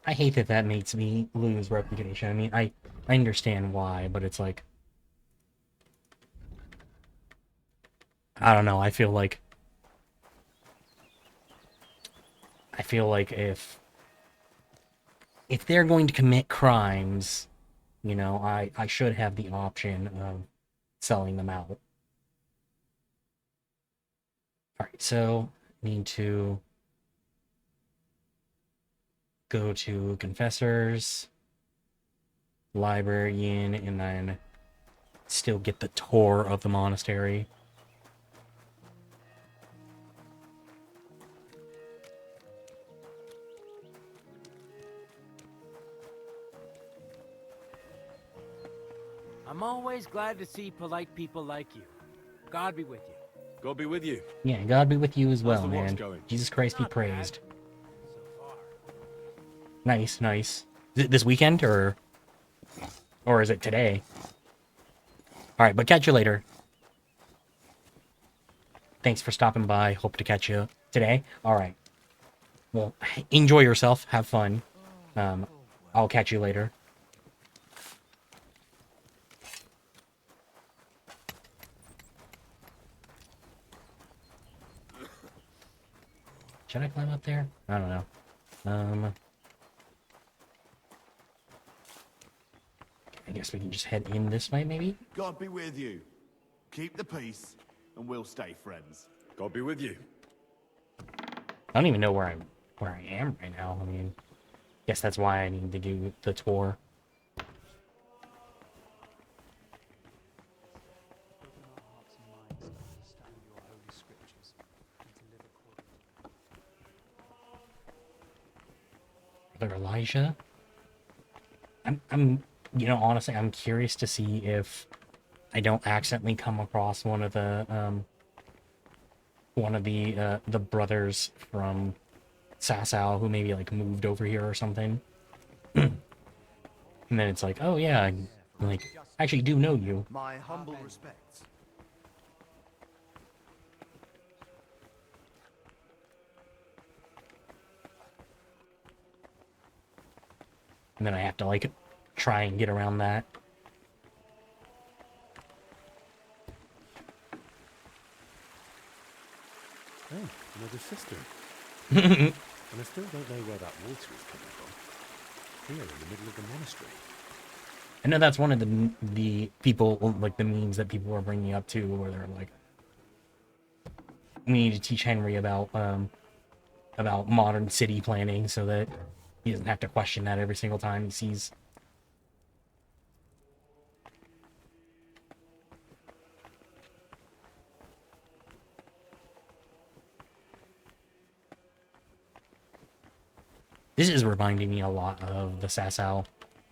I hate that that makes me lose reputation. I mean, I understand why, but it's like... I don't know, I feel like if they're going to commit crimes, you know, I should have the option of selling them out. Alright, so need to go to Confessors, Librarian, and then still get the tour of the monastery. I'm always glad to see polite people like you. God be with you. God be with you. Yeah, God be with you as How's well, the watch man. going? Jesus Christ be praised. Nice, nice. Is it this weekend, or is it today? Alright, but catch you later. Thanks for stopping by. Hope to catch you today. Alright. Well, enjoy yourself. Have fun. I'll catch you later. Should I climb up there? I don't know. I guess we can just head in this way, maybe? God be with you. Keep the peace, and we'll stay friends. God be with you. I don't even know where I am right now. I mean, guess that's why I need to do the tour. Brother Elijah? you know, honestly, I'm curious to see if I don't accidentally come across one of the brothers from Sasau who maybe like moved over here or something. And then it's like, oh yeah, like I actually do know you. My humble respects. And then I have to like try and get around that. Oh, another cistern. And I still don't know where that water is coming from. Here in the middle of the monastery. I know that's one of the people, like the memes that people are bringing up too, where they're like, we need to teach Henry about modern city planning so that he doesn't have to question that every single time he sees. This is reminding me a lot of the Sasau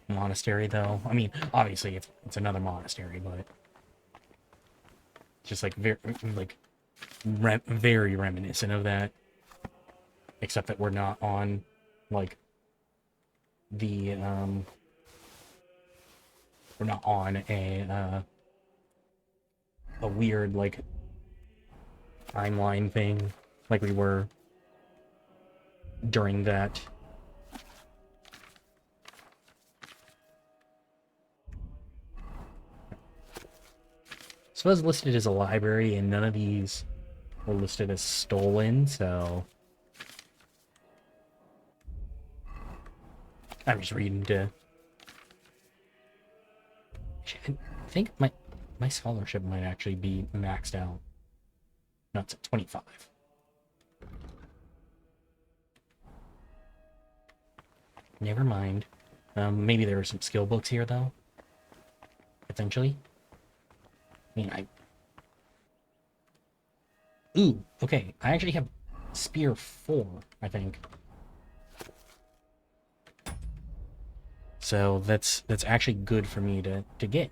monastery, though. I mean, obviously it's another monastery, but just like very reminiscent of that, except that we're not on like the we're not on a weird like timeline thing like we were during that. So it was listed as a library, and none of these were listed as stolen, so I'm just reading to... I think my scholarship might actually be maxed out. No, it's at 25. Never mind. Maybe there are some skill books here, though. Potentially. I mean, Ooh, okay. I actually have Spear 4, I think. So that's actually good for me to get.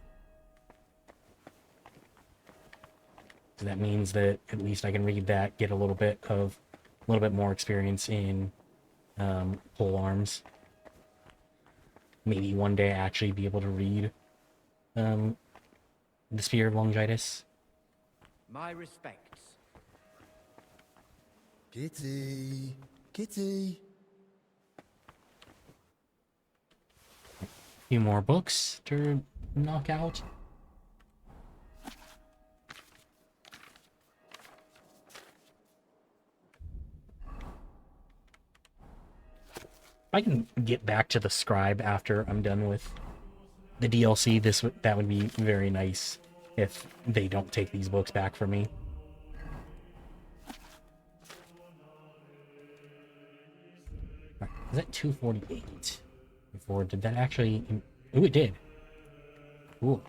So that means that at least I can read that, get a little bit more experience in pole arms. Maybe one day actually be able to read the Spear of Longitis. My respects. Kitty! Kitty! A few more books to knock out. If I can get back to the scribe after I'm done with the DLC, that would be very nice if they don't take these books back from me. Is that 248? Before, did that actually... Ooh, it did. Ooh.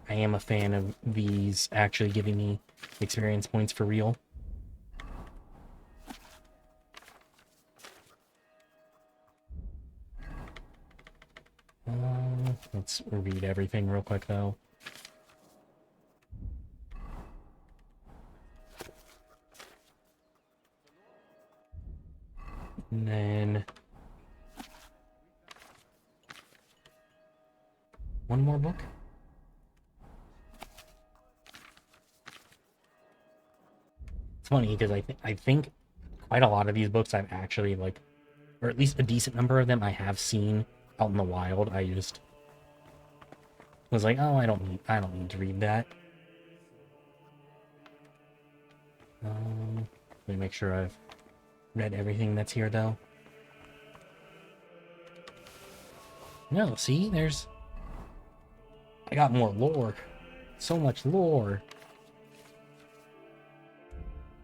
I am a fan of these actually giving me experience points for real. Let's read everything real quick, though. And then... one more book? It's funny because I think quite a lot of these books I've actually like, or at least a decent number of them I have seen out in the wild. I just was like, oh, I don't need to read that. Let me make sure I've read everything that's here though. No, see, I got more lore. So much lore.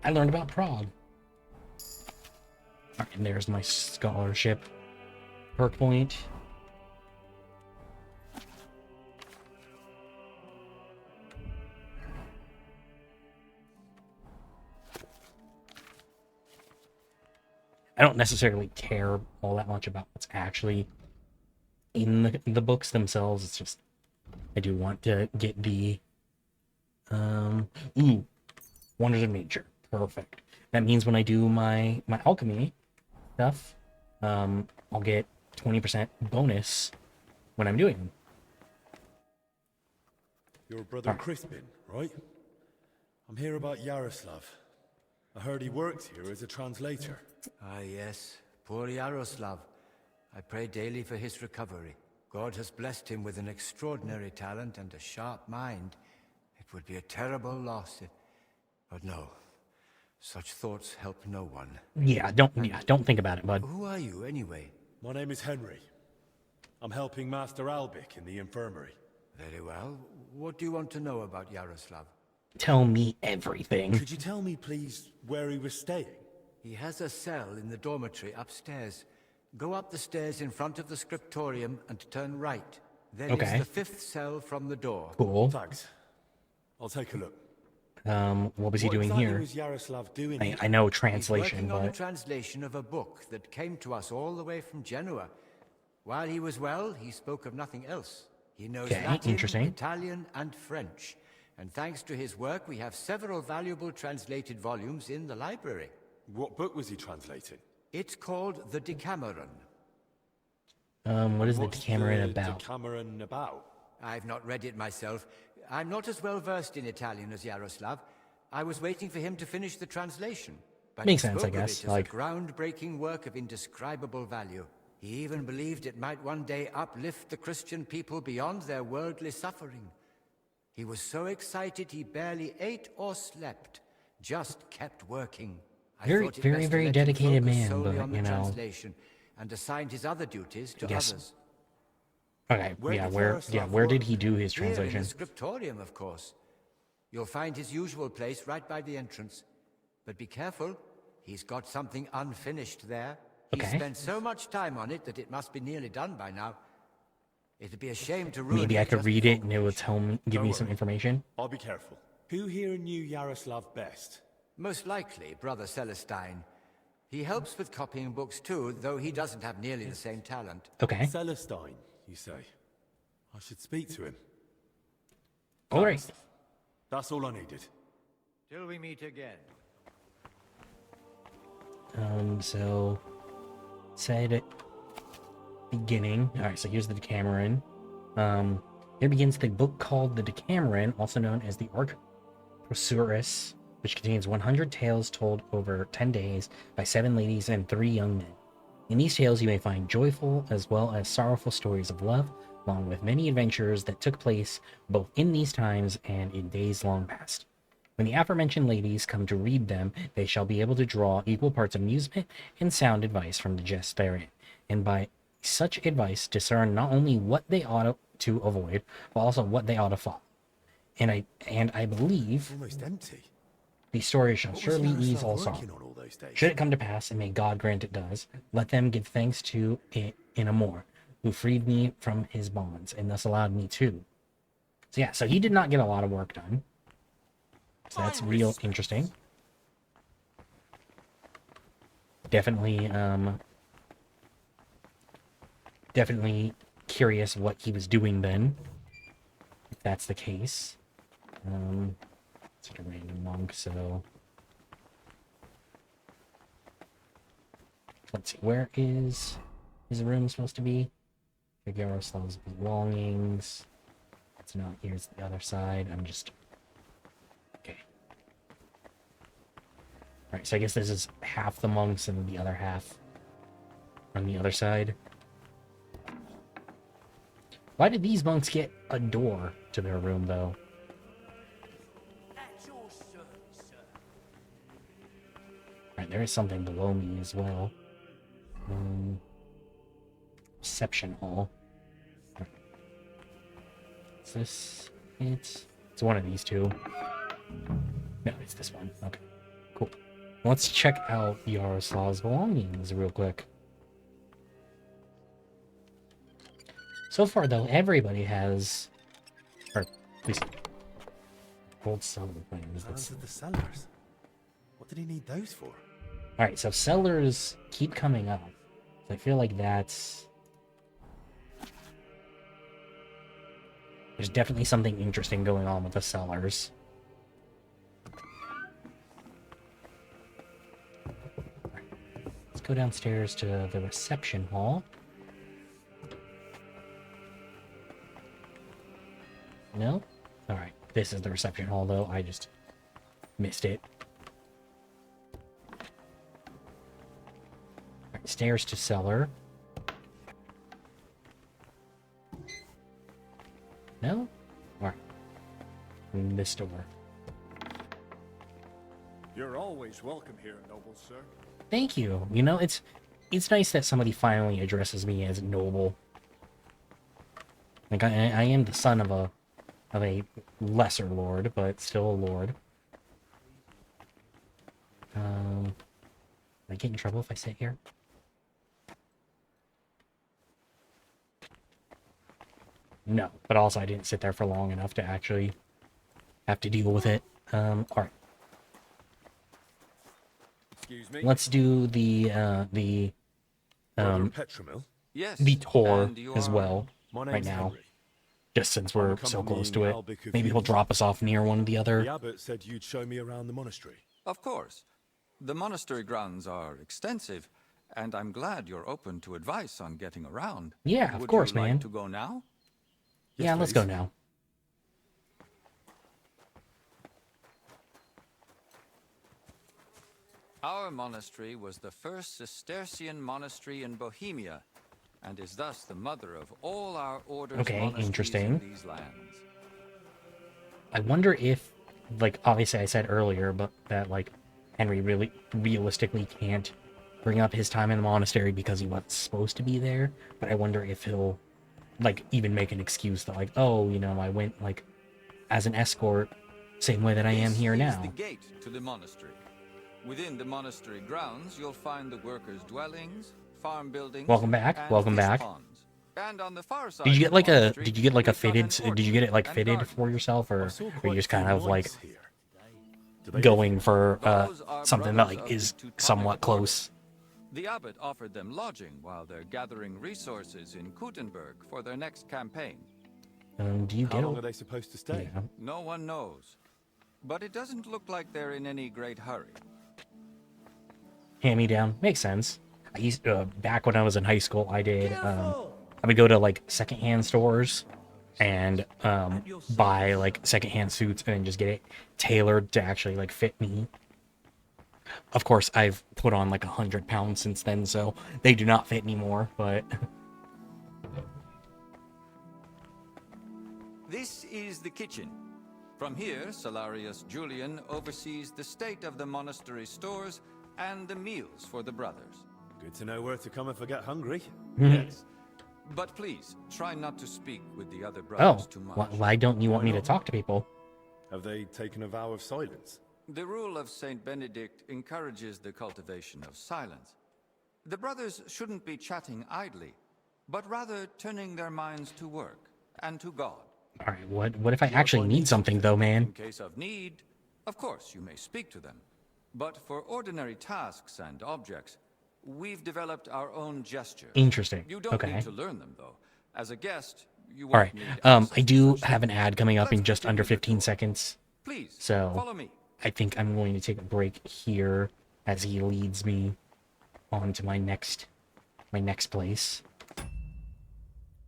I learned about Prague. Alright, and there's my scholarship perk point. I don't necessarily care all that much about what's actually in the books themselves. It's just I do want to get the Wonders of Nature. Perfect. That means when I do my alchemy stuff, I'll get 20% bonus when I'm doing them. Your brother Crispin, right? I'm here about Yaroslav. I heard he worked here as a translator. Ah, yes. Poor Yaroslav. I pray daily for his recovery. God has blessed him with an extraordinary talent and a sharp mind. It would be a terrible loss if... But no. Such thoughts help no one. Yeah, don't think about it, bud. Who are you, anyway? My name is Henry. I'm helping Master Albic in the infirmary. Very well. What do you want to know about Yaroslav? Tell me everything. Could you tell me, please, where he was staying? He has a cell in the dormitory upstairs. Go up the stairs in front of the scriptorium and turn right. Then it's the 5th cell from the door. Cool. Thanks. I'll take a look. What was he doing here? Was Yaroslav doing I know translation, He's working on a but translation of a book that came to us all the way from Genoa. While he was well, he spoke of nothing else. He knows Latin, Italian, and French. And thanks to his work, we have several valuable translated volumes in the library. What book was he translating? It's called the Decameron. What is the Decameron about? Decameron about? I've not read it myself. I'm not as well versed in Italian as Yaroslav. I was waiting for him to finish the translation. But Makes he sense, spoke I guess. Of it as a groundbreaking work of indescribable value. He even believed it might one day uplift the Christian people beyond their worldly suffering. He was so excited he barely ate or slept, just kept working. Very dedicated man, but on the you know. Translation and assigned his other duties to Yes. others. Okay, where did he do his translation? Here in the scriptorium, of course. You'll find his usual place right by the entrance. But be careful, he's got something unfinished there. He spent so much time on it that it must be nearly done by now. It'd be a shame to ruin Maybe it I could just read before it and it would tell me, give me some information. I'll be careful. Who here knew Yaroslav best? Most likely, Brother Celestine. He helps with copying books too, though he doesn't have nearly the same talent. Okay. Celestine, you say? I should speak to him. All right. That's all I needed. Till we meet again. So said beginning. All right, so here's the Decameron. Here begins the book called the Decameron, also known as the Arctosaurus, which contains 100 tales told over 10 days by 7 ladies and 3 young men. In these tales, you may find joyful as well as sorrowful stories of love, along with many adventures that took place both in these times and in days long past. When the aforementioned ladies come to read them, they shall be able to draw equal parts amusement and sound advice from the jests therein, and by such advice discern not only what they ought to avoid, but also what they ought to follow. And I believe almost empty. The story shall What was surely ease Yaroslav all working sorrow. on all those days? Should it come to pass, and may God grant it does, let them give thanks to it in Amor, who freed me from his bonds, and thus allowed me to. So yeah, so he did not get a lot of work done. So that's real interesting. Definitely, definitely curious what he was doing then, if that's the case. Sort of random monk, so let's see, where is his room supposed to be? Yaroslav's belongings. It's not, here's the other side. I'm just okay. Alright, so I guess this is half the monks and the other half on the other side. Why did these monks get a door to their room, though? Alright, there is something below me as well. Reception hall. Is this it? It's one of these two. No, it's this one. Okay, cool. Let's check out Yaroslav's belongings real quick. So far, though, everybody has... Or, at least... Gold cellar things. Plans of the cellars. What did he need those for? Alright, so cellars keep coming up. I feel like that's... There's definitely something interesting going on with the cellars. Let's go downstairs to the reception hall. No? Alright, this is the reception hall, though. I just missed it. Alright, stairs to cellar. No? Alright. This door. You're always welcome here, noble sir. Thank you. You know, it's nice that somebody finally addresses me as noble. Like, I am the son of a lesser lord, but still a lord. Will I get in trouble if I sit here? No, but also I didn't sit there for long enough to actually have to deal with it. Alright. Excuse me. Let's do the Petromil? Yes, the tour and you as are- well My right name's now. Henry. Just since we're so close to it. Albicke of Maybe he'll Eden. drop us off near one or the other. The abbot said you'd show me around the monastery. Of course. The monastery grounds are extensive, and I'm glad you're open to advice on getting around. Yeah, of Would course, you like man. to go now? Yeah, let's go now. Our monastery was the first Cistercian monastery in Bohemia, and is thus the mother of all our orders Okay, monasteries interesting. in these lands. I wonder if, like, obviously I said earlier, but that, like, Henry really realistically can't bring up his time in the monastery because he wasn't supposed to be there. But I wonder if he'll, like, even make an excuse that, like, oh, you know, I went, like, as an escort, same way that I am here This is now. the gate to the monastery. Within the monastery grounds, you'll find the workers' dwellings, farm buildings. Welcome back, and welcome fish back. ponds. And on the far side Did you of get the like a monastery, did you get like a we've got an fitted did you get it like orchard fitted and for yourself, or saw are you quite just a few kind of like lights here. Do they going for Those are something that brothers like of is the Teutonic somewhat Order. close? The abbot offered them lodging while they're gathering resources in Kuttenberg for their next campaign. Do you How get long are they supposed to stay? Yeah. No one knows. But it doesn't look like they're in any great hurry. Hand me down makes sense. I used back when I was in high school, I did I would go to like secondhand stores and buy like secondhand suits and then just get it tailored to actually like fit me. Of course, I've put on like 100 pounds since then, so they do not fit anymore. But This is the kitchen. From here, Salarius Julian oversees the state of the monastery stores and the meals for the brothers. Good to know where to come if I get hungry. Yes. But please, try not to speak with the other oh, brothers too much. why don't you want Why me to not? talk to people? Have they taken a vow of silence? The rule of Saint Benedict encourages the cultivation of silence. The brothers shouldn't be chatting idly, but rather turning their minds to work and to God. All right, what if I actually need something though, man? In case of need, of course you may speak to them. But for ordinary tasks and objects, we've developed our own gestures. Interesting. You don't Okay. need to learn them, though. As a guest, you All won't right. need I access do to have an ad coming up in just under 15 seconds. Please, So follow me. I think I'm going to take a break here as he leads me on to my next place.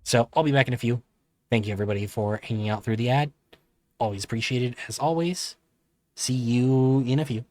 So I'll be back in a few. Thank you everybody for hanging out through the ad. Always appreciated as always. See you in a few.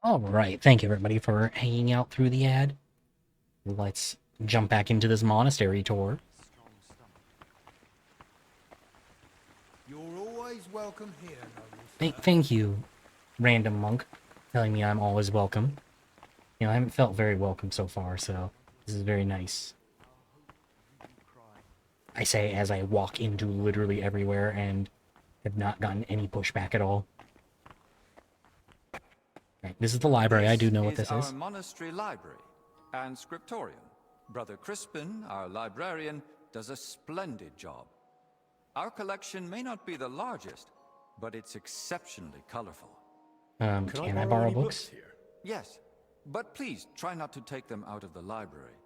All right, thank you everybody for hanging out through the ad. Let's jump back into this monastery tour. You're always welcome here, Thank you, random monk, telling me I'm always welcome. You know, I haven't felt very welcome so far, so this is very nice. I say as I walk into literally everywhere and have not gotten any pushback at all. Right, this is the library. I do know what this Our is. monastery library and scriptorium. Brother Crispin, our librarian, does a splendid job. Our collection may not be the largest, but it's exceptionally colorful. Can I borrow books? Yes, but please try not to take them out of the library.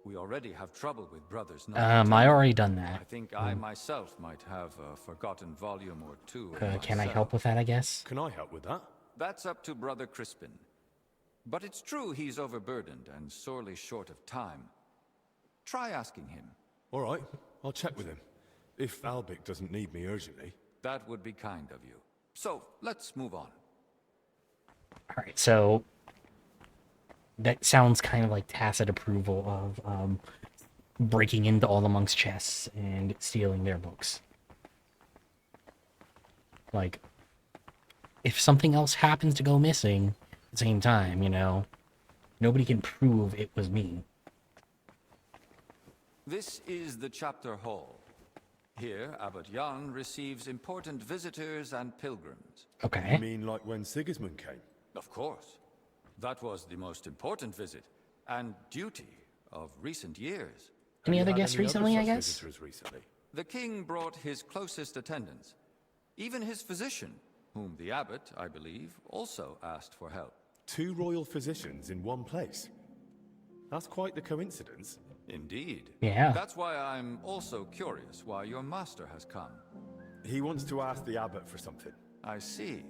We already have trouble with brothers not I already done that. I think I myself might have a forgotten volume or two. Can I help with that, I guess? Can I help with that? That's up to Brother Crispin. But it's true he's overburdened and sorely short of time. Try asking him. All right, I'll check with him. If Albic doesn't need me urgently. That would be kind of you. So, let's move on. Alright, so that sounds kind of like tacit approval of breaking into all the monks' chests and stealing their books. Like, if something else happens to go missing at the same time, you know, nobody can prove it was me. This is the chapter hall. Here, Abbot Jan receives important visitors and pilgrims. Okay. You mean like when Sigismund came? Of course. That was the most important visit and duty of recent years. Any other guests recently, I guess? The king brought his closest attendants. Even his physician, whom the abbot, I believe, also asked for help. 2 royal physicians in one place. That's quite the coincidence. Indeed. Yeah. That's why I'm also curious why your master has come. He wants to ask the abbot for something. I see.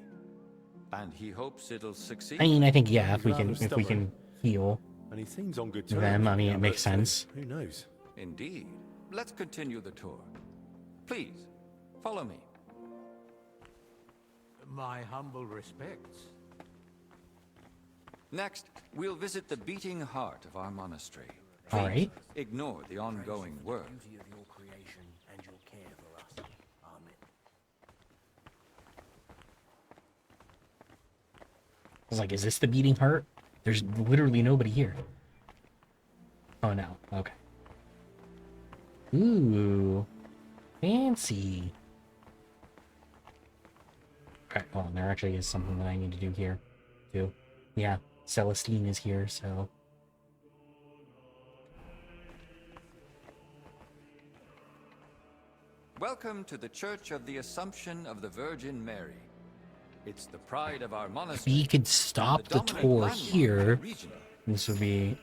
And he hopes it'll succeed. I mean, I think if we can heal and he seems on good terms them, I mean, it makes sense. Who knows? Indeed. Let's continue the tour. Please, follow me. My humble respects. Next, we'll visit the beating heart of our monastery. All right. Ignore the ongoing work. Beauty of your creation and your care for us. Amen. I was like, is this the beating heart? There's literally nobody here. Oh no. Okay. Ooh. Fancy. Okay, well, there actually is something that I need to do here, too. Yeah, Celestine is here, so... Welcome to the Church of the Assumption of the Virgin Mary. It's the pride of our monastery. If we could stop the tour here, this would be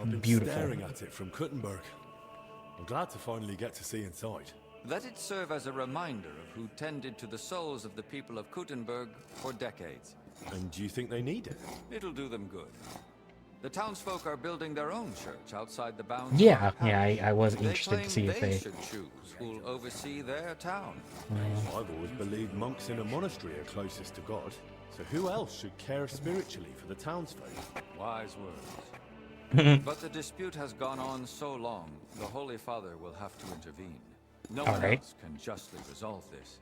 beautiful. I've been staring at it from Kuttenberg. I'm glad to finally get to see inside. Let it serve as a reminder of who tended to the souls of the people of Kuttenberg for decades. And do you think they need it? It'll do them good. The townsfolk are building their own church outside the bounds. Yeah, I was interested to see if they should choose who'll oversee their town. I've always believed monks in a monastery are closest to God. So who else should care spiritually for the townsfolk? Wise words. But the dispute has gone on so long, the Holy Father will have to intervene. No one else can justly resolve this.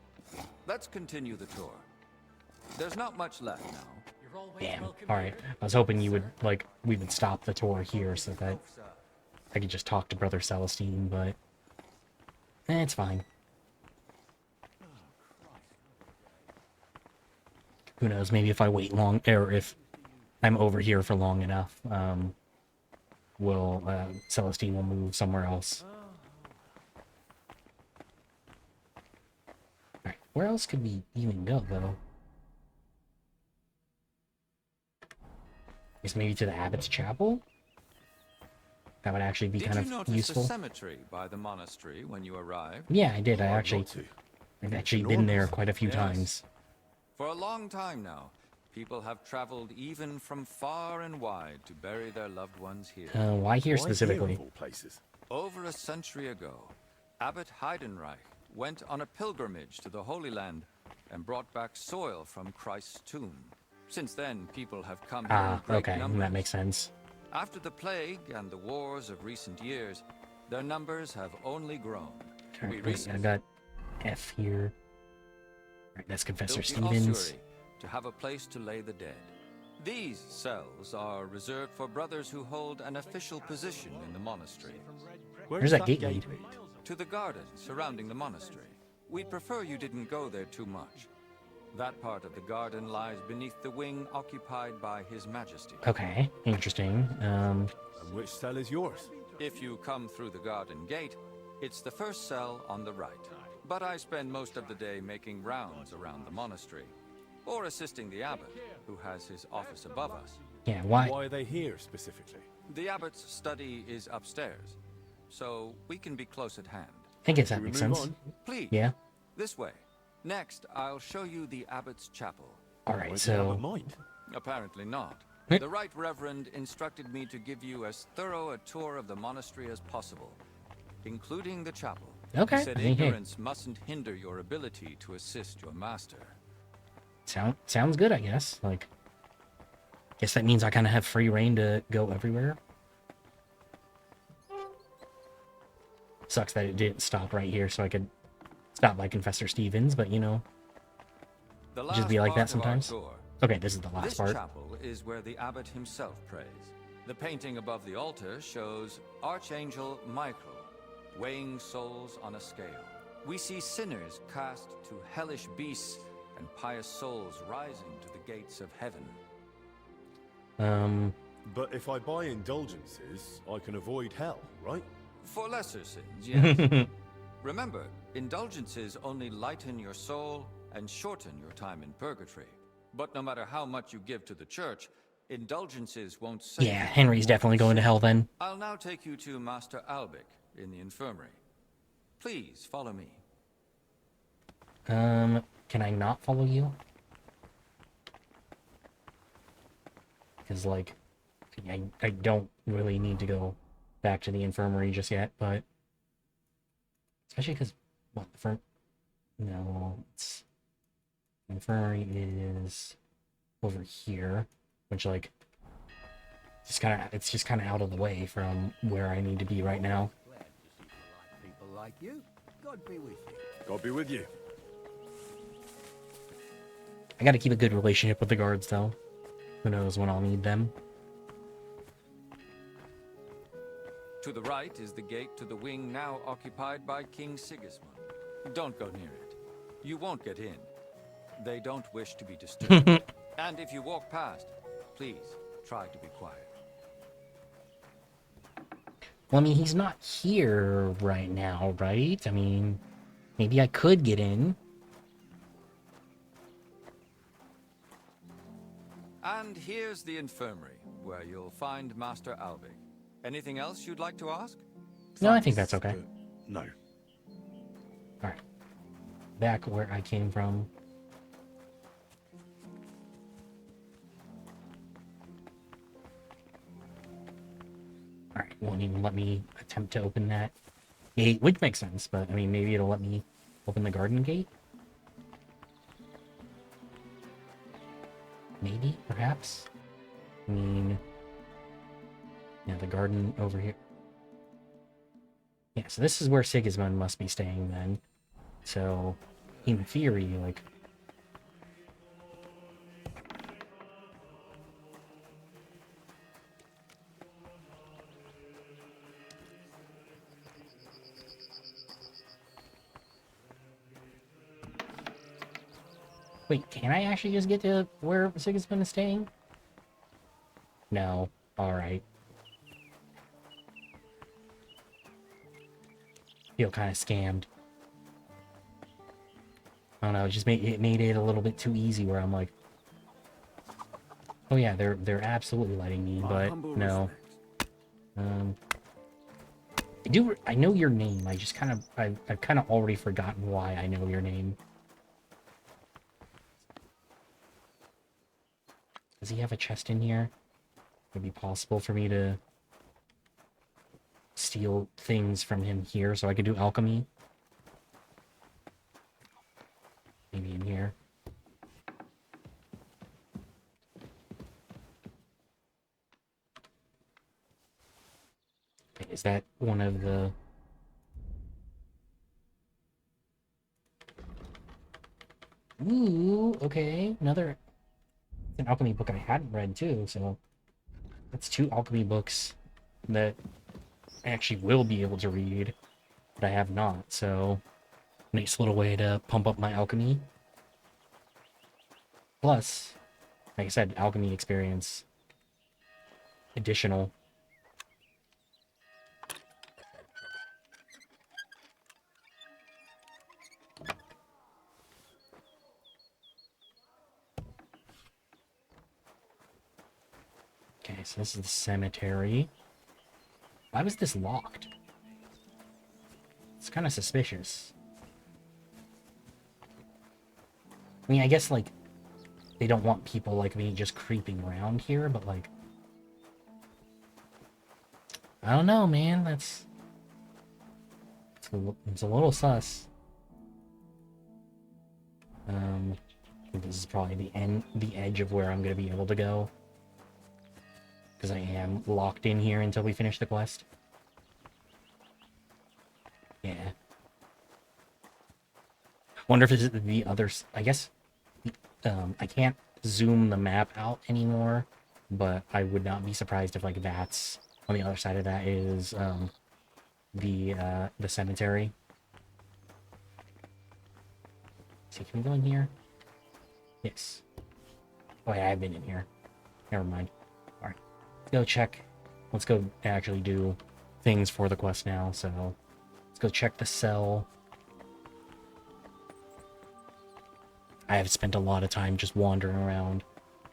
Let's continue the tour. There's not much left now. Damn. Alright. I was hoping you would, like, we would stop the tour here so that I could just talk to Brother Celestine, but... it's fine. Who knows, maybe if I wait long, or if I'm over here for long enough, Celestine will move somewhere else. Alright, where else could we even go, though? I guess maybe to the Abbot's Chapel? That would actually be kind of useful. Did you notice the cemetery by the monastery when you arrived? Yeah, I did. I've actually been there quite a few times. For a long time now, people have traveled even from far and wide to bury their loved ones here. Why here specifically? Over a century ago, Abbot Heidenreich went on a pilgrimage to the Holy Land and brought back soil from Christ's tomb. Since then, people have come here in Ah, great okay, numbers. that makes sense. After the plague and the wars of recent years, their numbers have only grown. We Alright, I got F here. Alright, that's Confessor built the Stevens. ossuary to have a place to lay the dead. These cells are reserved for brothers who hold an official position in the monastery. Where's that gate lead? To the garden surrounding the monastery. We'd prefer you didn't go there too much. That part of the garden lies beneath the wing occupied by His Majesty. Okay, interesting. And which cell is yours? If you come through the garden gate, it's the first cell on the right. But I spend most of the day making rounds around the monastery, or assisting the abbot, who has his office above us. Yeah, why? Why are they here specifically? The abbot's study is upstairs, so we can be close at hand. I guess that makes sense. Please. Yeah. This way. Next, I'll show you the abbot's chapel. Alright, so... Apparently not. Hmm. The Right Reverend instructed me to give you as thorough a tour of the monastery as possible, including the chapel. Okay, He said I mean, hey. ignorance mustn't hinder your ability to assist your master. Sounds good, I guess. Like, guess that means I kind of have free reign to go everywhere. Sucks that it didn't stop right here, so I could stop by Confessor Stevens, but you know, The just be last like that part of our sometimes. tour. Okay, this is the last This part. chapel is where the abbot himself prays. The painting above the altar shows Archangel Michael weighing souls on a scale. We see sinners cast to hellish beasts and pious souls rising to the gates of heaven. But if I buy indulgences, I can avoid hell, right? For lesser sins, yes. Remember, indulgences only lighten your soul and shorten your time in purgatory. But no matter how much you give to the church, indulgences won't save Yeah, you. Henry's definitely going to hell then. I'll now take you to Master Albic in the infirmary. Please follow me. Can I not follow you? Because, like, I don't really need to go back to the infirmary just yet, but... Especially because, what, no, it's... Infirmary is over here, which, like, it's just kind of out of the way from where I need to be right now. People like you. God be with you. God be with you. I gotta keep a good relationship with the guards, though. Who knows when I'll need them. To the right is the gate to the wing now occupied by King Sigismund. Don't go near it. You won't get in. They don't wish to be disturbed. And if you walk past, please try to be quiet. Well, I mean, he's not here right now, right? I mean, maybe I could get in. And here's the infirmary, where you'll find Master Albic. Anything else you'd like to ask? No, I think that's okay. No. Alright. Back where I came from. Alright, won't even let me attempt to open that gate, which makes sense, but I mean, maybe it'll let me open the garden gate? Maybe, perhaps? I mean... Yeah, the garden over here. Yeah, so this is where Sigismund must be staying then. So, in theory, like... Wait, can I actually just get to where Sigismund is staying? No. Alright. Feel kind of scammed. I don't know, it made it a little bit too easy where I'm like, oh yeah, they're absolutely letting me, but no. I know your name. I just I've kind of already forgotten why I know your name. Does he have a chest in here? Would it be possible for me to steal things from him here so I could do alchemy? Maybe in here. Is that one of the... Ooh, okay. Another... An alchemy book I hadn't read, too, so... That's 2 alchemy books that I actually will be able to read, but I have not, so... Nice little way to pump up my alchemy. Plus, like I said, alchemy experience. Additional. Okay, so this is the cemetery. Why was this locked? It's kind of suspicious. I mean, I guess, like, they don't want people like me just creeping around here, but, like... I don't know, man. That's... It's a little sus. I think this is probably the edge of where I'm going to be able to go. Because I am locked in here until we finish the quest. Yeah. Wonder if this is the other... I guess... I can't zoom the map out anymore, but I would not be surprised if, like, that's... On the other side of that is, the cemetery. See, can we go in here? Yes. Oh, yeah, I've been in here. Never mind. Alright. Let's go check. Let's go actually do things for the quest now, so... Let's go check the cell. I have spent a lot of time just wandering around.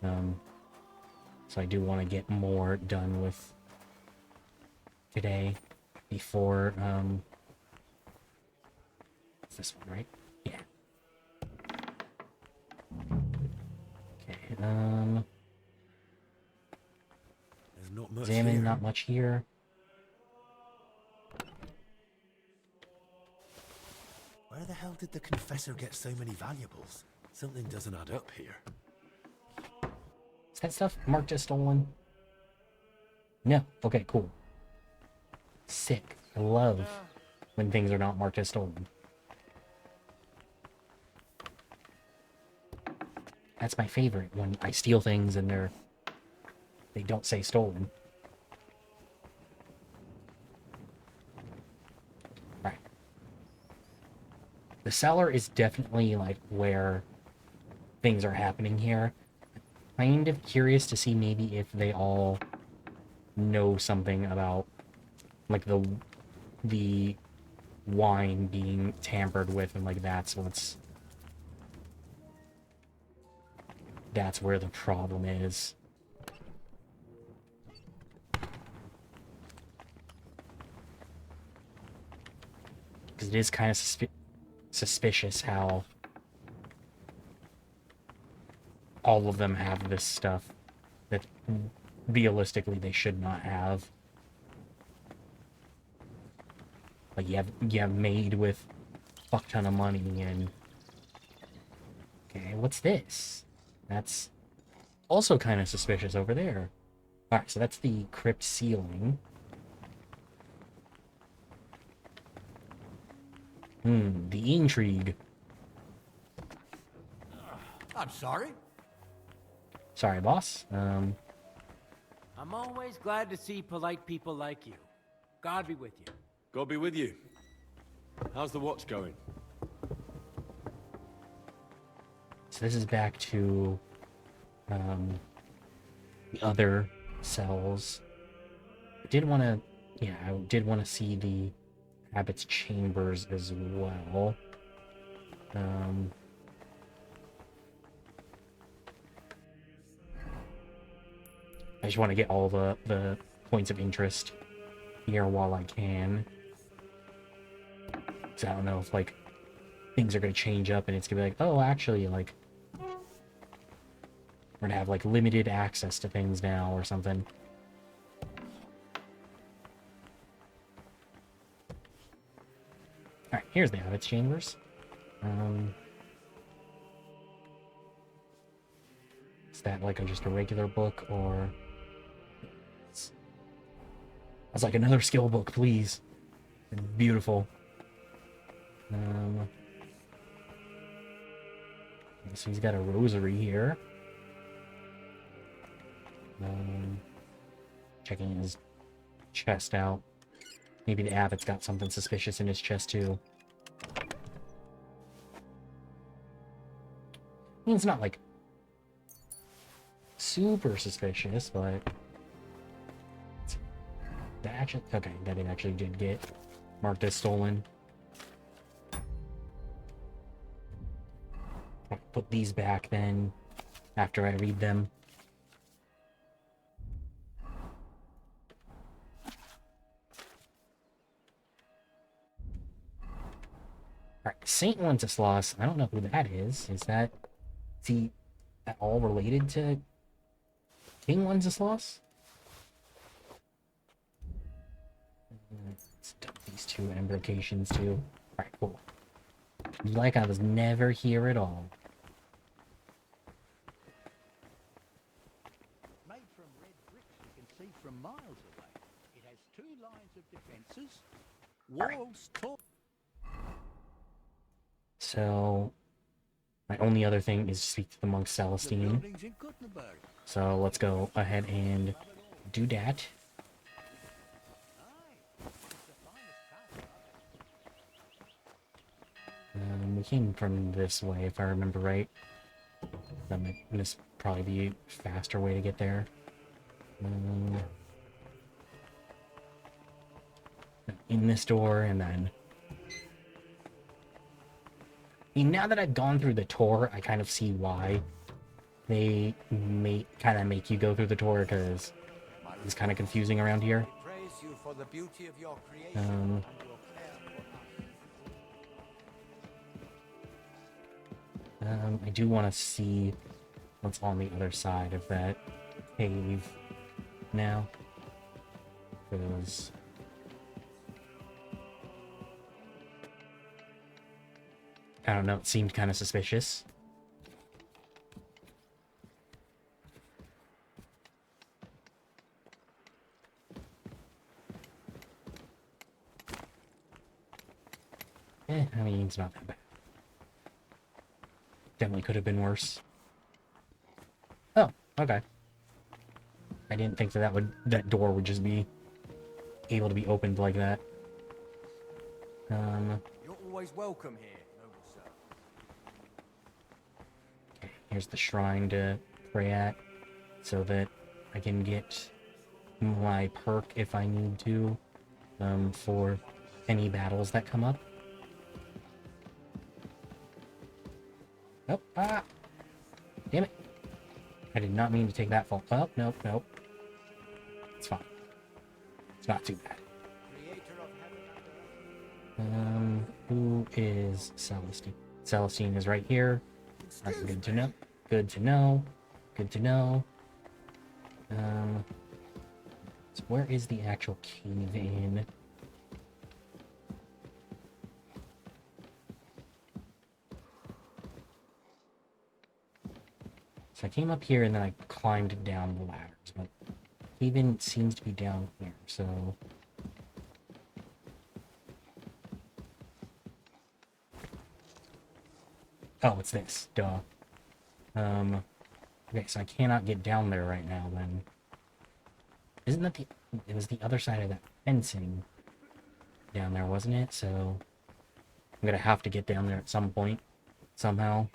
So I do want to get more done with today before, it's this one, right? Yeah. Okay, There's not much examine, here. not much here. Where the hell did the confessor get so many valuables? Something doesn't add up here. Is that stuff marked as stolen? No. Okay, cool. Sick. I love when things are not marked as stolen. That's my favorite, when I steal things and they don't say stolen. Right. The cellar is definitely, like, where things are happening here. Kind of curious to see maybe if they all know something about, like, the wine being tampered with, and, like, that's where the problem is. Because it is kind of suspicious how all of them have this stuff that realistically they should not have. Like, you have made with a fuck ton of money and... Okay, what's this? That's also kind of suspicious over there. Alright, so that's the crypt ceiling. The intrigue. I'm sorry. Sorry, boss. I'm always glad to see polite people like you. God be with you. God be with you. How's the watch going? So this is back to the other cells. I did want to see the Abbot's chambers as well. I just want to get all the points of interest here while I can. So I don't know if, like, things are going to change up and it's going to be like, oh, actually, like, we're going to have, like, limited access to things now or something. Alright, here's the Abbot's chambers. Is that, like, just a regular book, or... was like, another skill book, please. Beautiful. So he's got a rosary here. Checking his chest out. Maybe the abbot's got something suspicious in his chest too. I mean, it's not like super suspicious, but that actually, okay, that it actually did get marked as stolen. I'll put these back then after I read them. Alright, Saint Wenceslas, I don't know who that is. Is he at all related to King Wenceslas? Let's dump these two embrocations too. Alright, cool. Like I was never here at all. Made from red bricks you can see from miles away. It has 2 lines of defences, walls tall. So, my only other thing is to speak to the monk Celestine. So let's go ahead and do that. We came from this way, if I remember right. This probably be a faster way to get there. In this door, and then... I mean, now that I've gone through the tour, I kind of see why they kind of make you go through the tour, because it's kind of confusing around here. I do want to see what's on the other side of that cave now, because I don't know, it seemed kind of suspicious. I mean, it's not that bad. Definitely could have been worse. Oh, okay. I didn't think that door would just be able to be opened like that. You're always welcome here, noble sir. Okay, here's the shrine to pray at, so that I can get my perk if I need to, for any battles that come up. Oh, ah! Damn it. I did not mean to take that fall. Oh, nope, nope. It's fine. It's not too bad. Who is Celestine? Celestine is right here. Alright, good to know. Good to know. Good to know. So where is the actual cave in? So I came up here and then I climbed down the ladders, but cave-in seems to be down here, so... Oh, it's this. Duh. Okay, so I cannot get down there right now, then. Isn't that it was the other side of that fencing down there, wasn't it? So I'm gonna have to get down there at some point, somehow.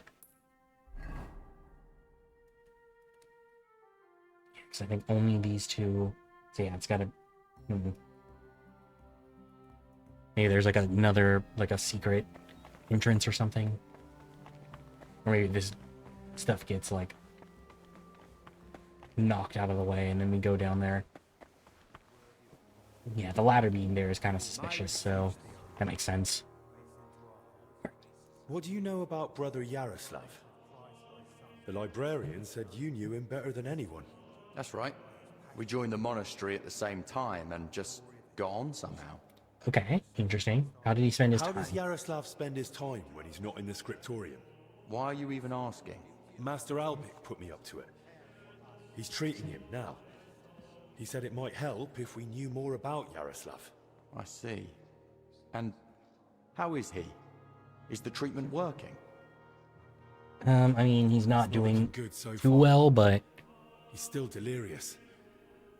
Because I think only these two... So yeah, it's gotta... Maybe there's like another, like a secret entrance or something. Or maybe this stuff gets, like, knocked out of the way and then we go down there. Yeah, the ladder being there is kind of suspicious, so that makes sense. What do you know about Brother Yaroslav? The librarian said you knew him better than anyone. That's right. We joined the monastery at the same time and just got on somehow. Okay, interesting. How did he spend his time? How does Yaroslav spend his time when he's not in the scriptorium? Why are you even asking? Master Albic put me up to it. He's treating him now. He said it might help if we knew more about Yaroslav. I see. And how is he? Is the treatment working? I mean, he's not doing good so too far. well, but He's still delirious.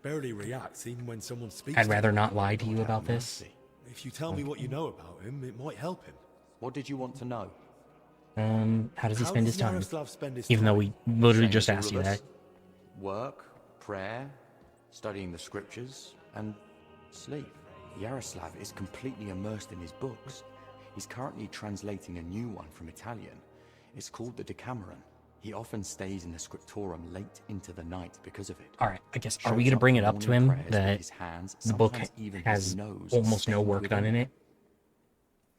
Barely reacts even when someone speaks I'd to rather him. not lie to you about this. If you tell me what you know about him, it might help him. What did you want to know? How does he spend his time? Yaroslav spend his Even though we literally Same just as all asked of you us. that. Work, prayer, studying the scriptures, and sleep. Yaroslav is completely immersed in his books. He's currently translating a new one from Italian. It's called the Decameron. He often stays in the scriptorum late into the night because of it. All right, I guess, are we Shows going to up bring for it up to morning him prayers with that his hands, the book sometimes even his has nose almost no stained work with done in ink.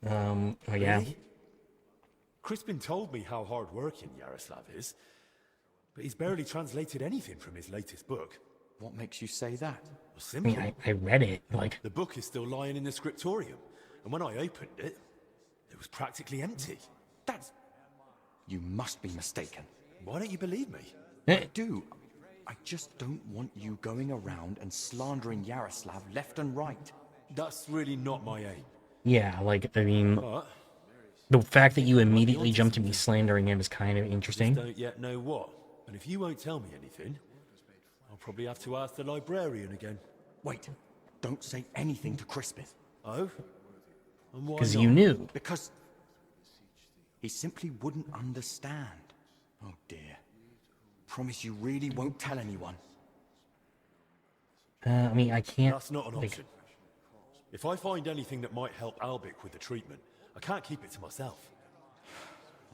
it? Oh yeah. Really? Crispin told me how hard-working Yaroslav is, but he's barely translated anything from his latest book. What makes you say that? Well, I simple. mean, I read it, like... The book is still lying in the scriptorium, and when I opened it, it was practically empty. That's... You must be mistaken. Why don't you believe me? I do. I just don't want you going around and slandering Yaroslav left and right. That's really not my aim. Yeah, like, I mean... But The fact that you immediately jumped to me slandering him is kind of I interesting. just don't yet know what. And if you won't tell me anything, I'll probably have to ask the librarian again. Wait, don't say anything to Crispin. Oh? And why Because not? you knew. Because he simply wouldn't understand. Oh dear. Promise you really won't tell anyone. I mean, I can't... That's not an like, option. If I find anything that might help Albic with the treatment, I can't keep it to myself.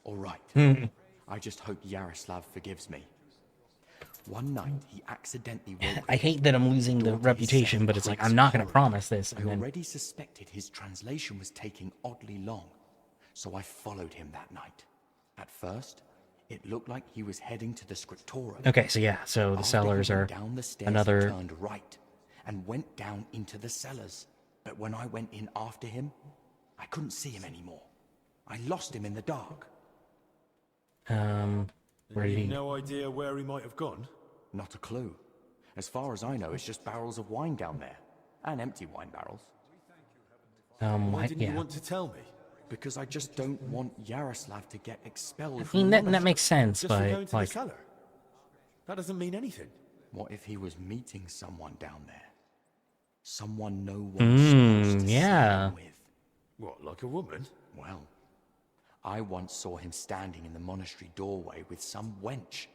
All right. Hmm. I just hope Yaroslav forgives me. One night, he accidentally woke I hate that I'm losing the reputation, but it's like, I'm not going to promise this. I And then, already suspected his translation was taking oddly long, so I followed him that night. At first, it looked like he was heading to the scriptorium. okay, so yeah, so the After he cellars went are down the stairs, another... he turned right and went down into the cellars. But when I went in after him, I couldn't see him anymore. I lost him in the dark. Where did You've he... no idea where he might have gone? Not a clue. As far as I know, it's just barrels of wine down there. And empty wine barrels. Why didn't yeah. you want to tell me? Because I just don't want Yaroslav to get expelled I from mean, the that makes sense, Just for going but, to like... the cellar? That doesn't mean anything. What if he was meeting someone down there? Someone no one's supposed to yeah. see him with. What, like a woman? Well, I once saw him standing in the monastery doorway with some wench,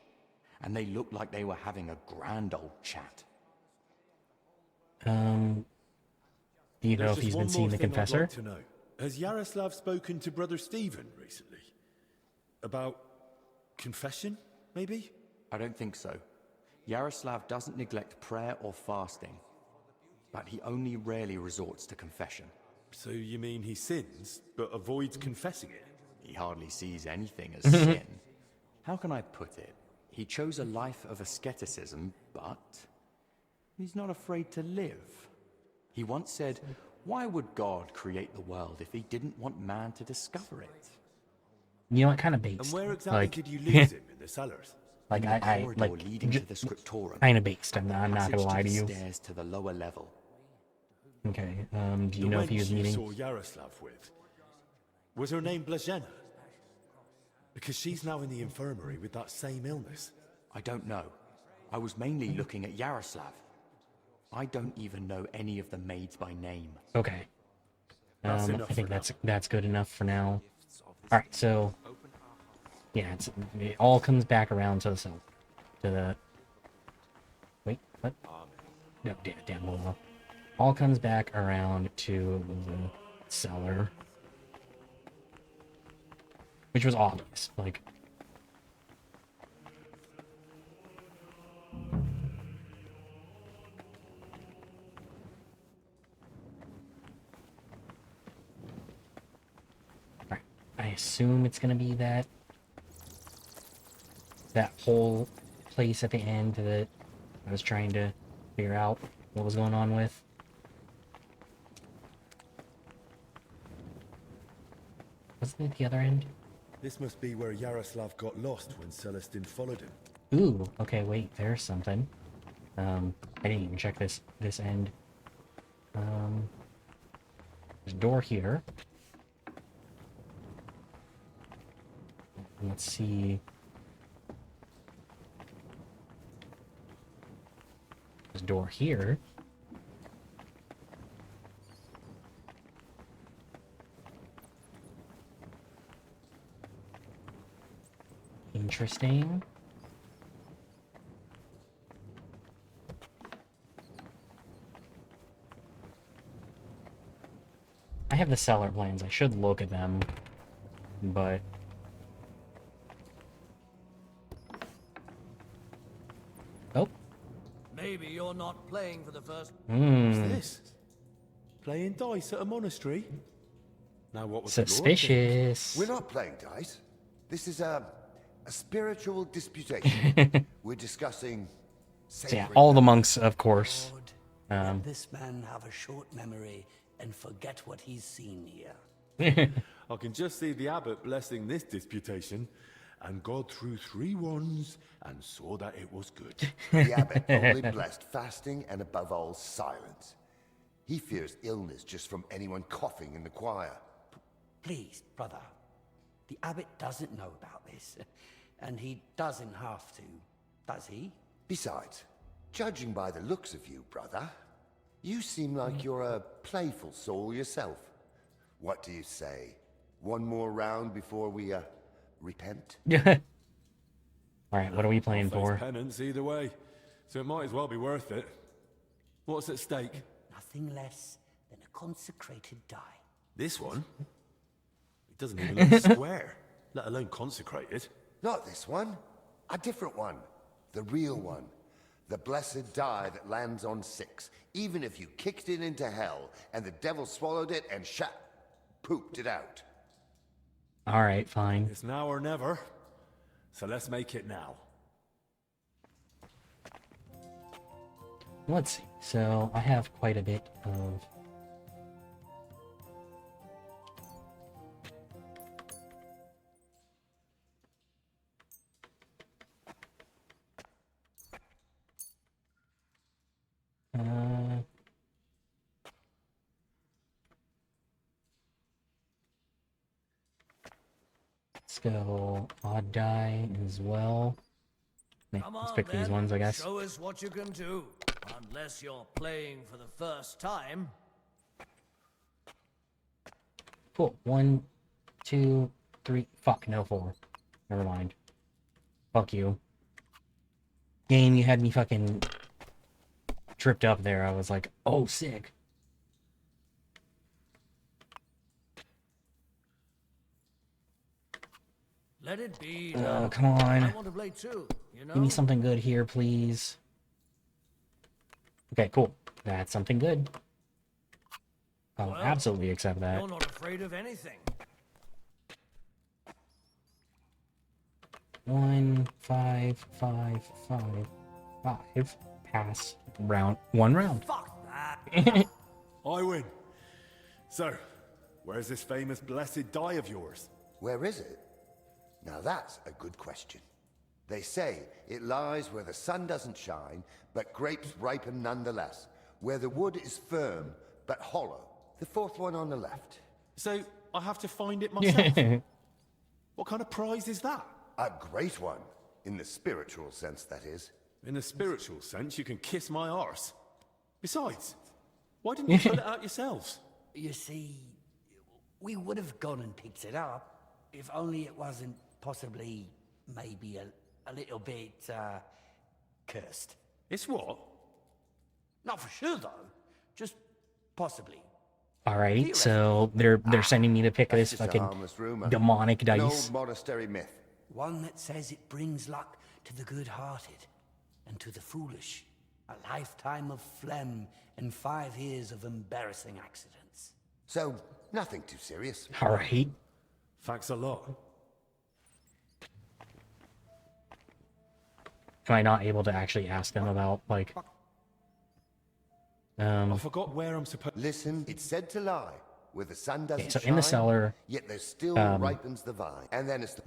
and they looked like they were having a grand old chat. Do you know There's if just he's one been seeing more the thing I'd confessor? like to know. Has Yaroslav spoken to Brother Stephen recently? About confession, maybe? I don't think so. Yaroslav doesn't neglect prayer or fasting, but he only rarely resorts to confession. So you mean he sins, but avoids confessing it? He hardly sees anything as sin. How can I put it? He chose a life of asceticism, but he's not afraid to live. He once said, "Why would God create the world if he didn't want man to discover it?" You know what, kind of based. And where exactly like, did you lose him in the cellars? Like, In the I corridor like, leading to the scriptorium. kind of based. I'm not Passage going to lie to you. The stairs to the lower level. Okay, do you know if he was The wench meeting... you saw Yaroslav with, was her name Blazhena? Because she's now in the infirmary with that same illness. I don't know. I was mainly looking at Yaroslav. I don't even know any of the maids by name. Okay. That's I enough think for that's good enough for now. Alright, so... Yeah, it all comes back around to the... Wait, what? No, damn, hold on. All comes back around to the cellar. Which was obvious, like... Alright, I assume it's gonna be that whole place at the end that I was trying to figure out what was going on with. Wasn't it the other end? This must be where Yaroslav got lost when Celestin followed him. Ooh, okay, wait, there's something. I didn't even check this end. There's a door here. Let's see. There's a door here. Interesting. I have the cellar plans. I should look at them, but oh, Maybe you're not playing for the first. What's this? Playing dice at a monastery? Now what was suspicious. We're not playing dice. This is a spiritual disputation. We're discussing. So yeah, all the monks, of course. Let this man have a short memory and forget what he's seen here. I can just see the abbot blessing this disputation, and God threw 3 wands and saw that it was good. The abbot only blessed fasting and above all silence. He fears illness just from anyone coughing in the choir. Please, brother. The abbot doesn't know about this, and he doesn't have to, does he? Besides, judging by the looks of you, brother, you seem like you're a playful soul yourself. What do you say? One more round before we, repent? Alright, what are we playing I'll for? face penance either way, so it might as well be worth it. What's at stake? Nothing less than a consecrated die. This one? It doesn't even look square, let alone consecrated. Not this one. A different one. The real one. The blessed die that lands on 6. Even if you kicked it into hell, and the devil swallowed it and pooped it out. Alright, fine. It's now or never, so let's make it now. Let's see. So, I have quite a bit of... let's go odd die as well. Let's pick these ones, I guess. Show us what you can do. Unless you're playing for the first time. Cool. 1, 2, 3. Fuck, no 4. Never mind. Fuck you. Game, you had me fucking tripped up there. I was like, oh, sick. Let it be. Come on. I want to play too, you know? Give me something good here, please. Okay, cool. That's something good. I'll absolutely accept that. You're not afraid of anything. 1, 5, 5, 5, 5. Pass. Round. 1 round. Fuck that. I win. So, where's this famous blessed die of yours? Where is it? Now that's a good question. They say it lies where the sun doesn't shine, but grapes ripen nonetheless. Where the wood is firm, but hollow. The 4th one on the left. So, I have to find it myself? What kind of prize is that? A great one. In the spiritual sense, that is. In the spiritual sense, you can kiss my arse. Besides, why didn't you pull it out yourselves? You see, we would have gone and picked it up, if only it wasn't possibly, maybe a little bit, cursed. It's what? Not for sure, though. Just possibly. Alright, so they're sending me to pick this just a fucking harmless rumor. demonic An dice. old monastery myth. One that says it brings luck to the good-hearted and to the foolish. A lifetime of phlegm and 5 years of embarrassing accidents. So, nothing too serious. Alright. Thanks a lot. Am I not able to actually ask them about, like... I forgot where I'm supposed... Listen, it's said to lie, where the sun doesn't so shine, in the cellar, yet there still ripens the vine. And then it's the...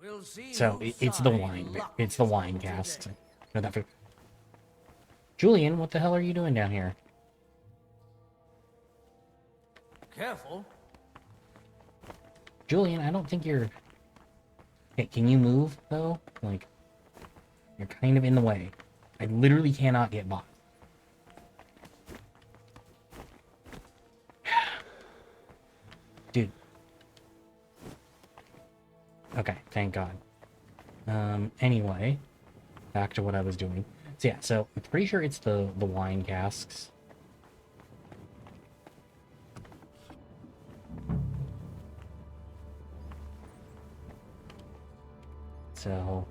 We'll see So it's the wine. It's the wine cast. No, that. Julian, what the hell are you doing down here? Careful. Julian, I don't think you're... Hey, can you move, though? Like, you're kind of in the way. I literally cannot get by. Dude. Okay, thank God. Anyway, back to what I was doing. So yeah, so I'm pretty sure it's the wine casks. So...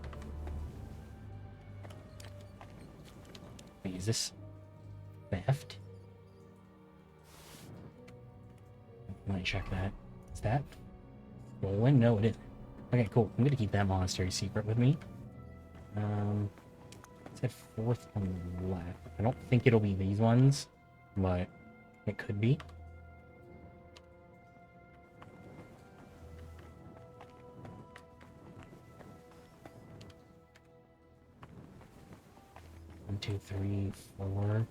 Wait, is this theft? Let me check that. Is that stolen? No, it isn't. Okay, cool. I'm gonna keep that monastery secret with me. It said 4th on the left. I don't think it'll be these ones, but it could be. One, two, three, 4.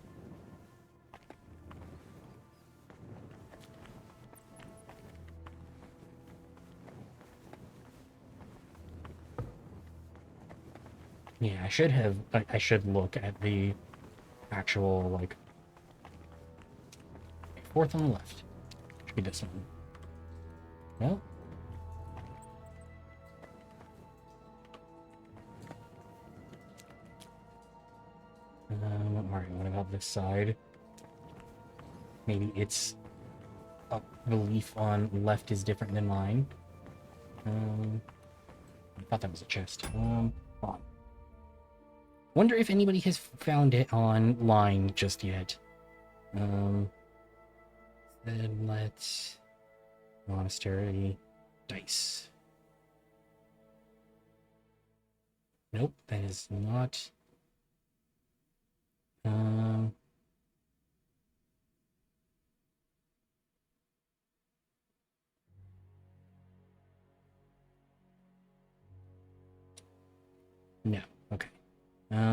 Yeah, I should have. I should look at the actual, like, 4th on the left. Should be this one. No? Alright, what about this side? Maybe its belief on left is different than mine. I thought that was a chest. Hold on. Wonder if anybody has found it online just yet. Then let's... Monastery... Dice. Nope, that is not... No, okay. Yeah.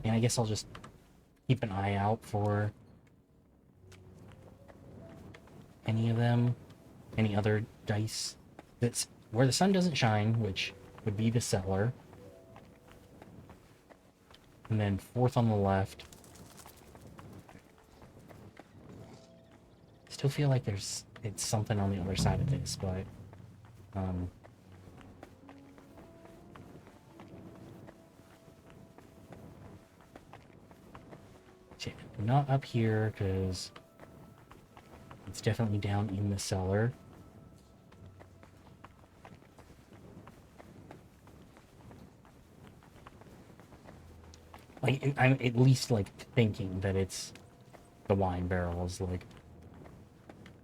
And I guess I'll just keep an eye out for any of them, any other dice that's where the sun doesn't shine, which would be the cellar. And then 4th on the left. Still feel like it's something on the other side of this, but yeah, not up here because it's definitely down in the cellar. Like, I'm at least, like, thinking that it's the wine barrels, like,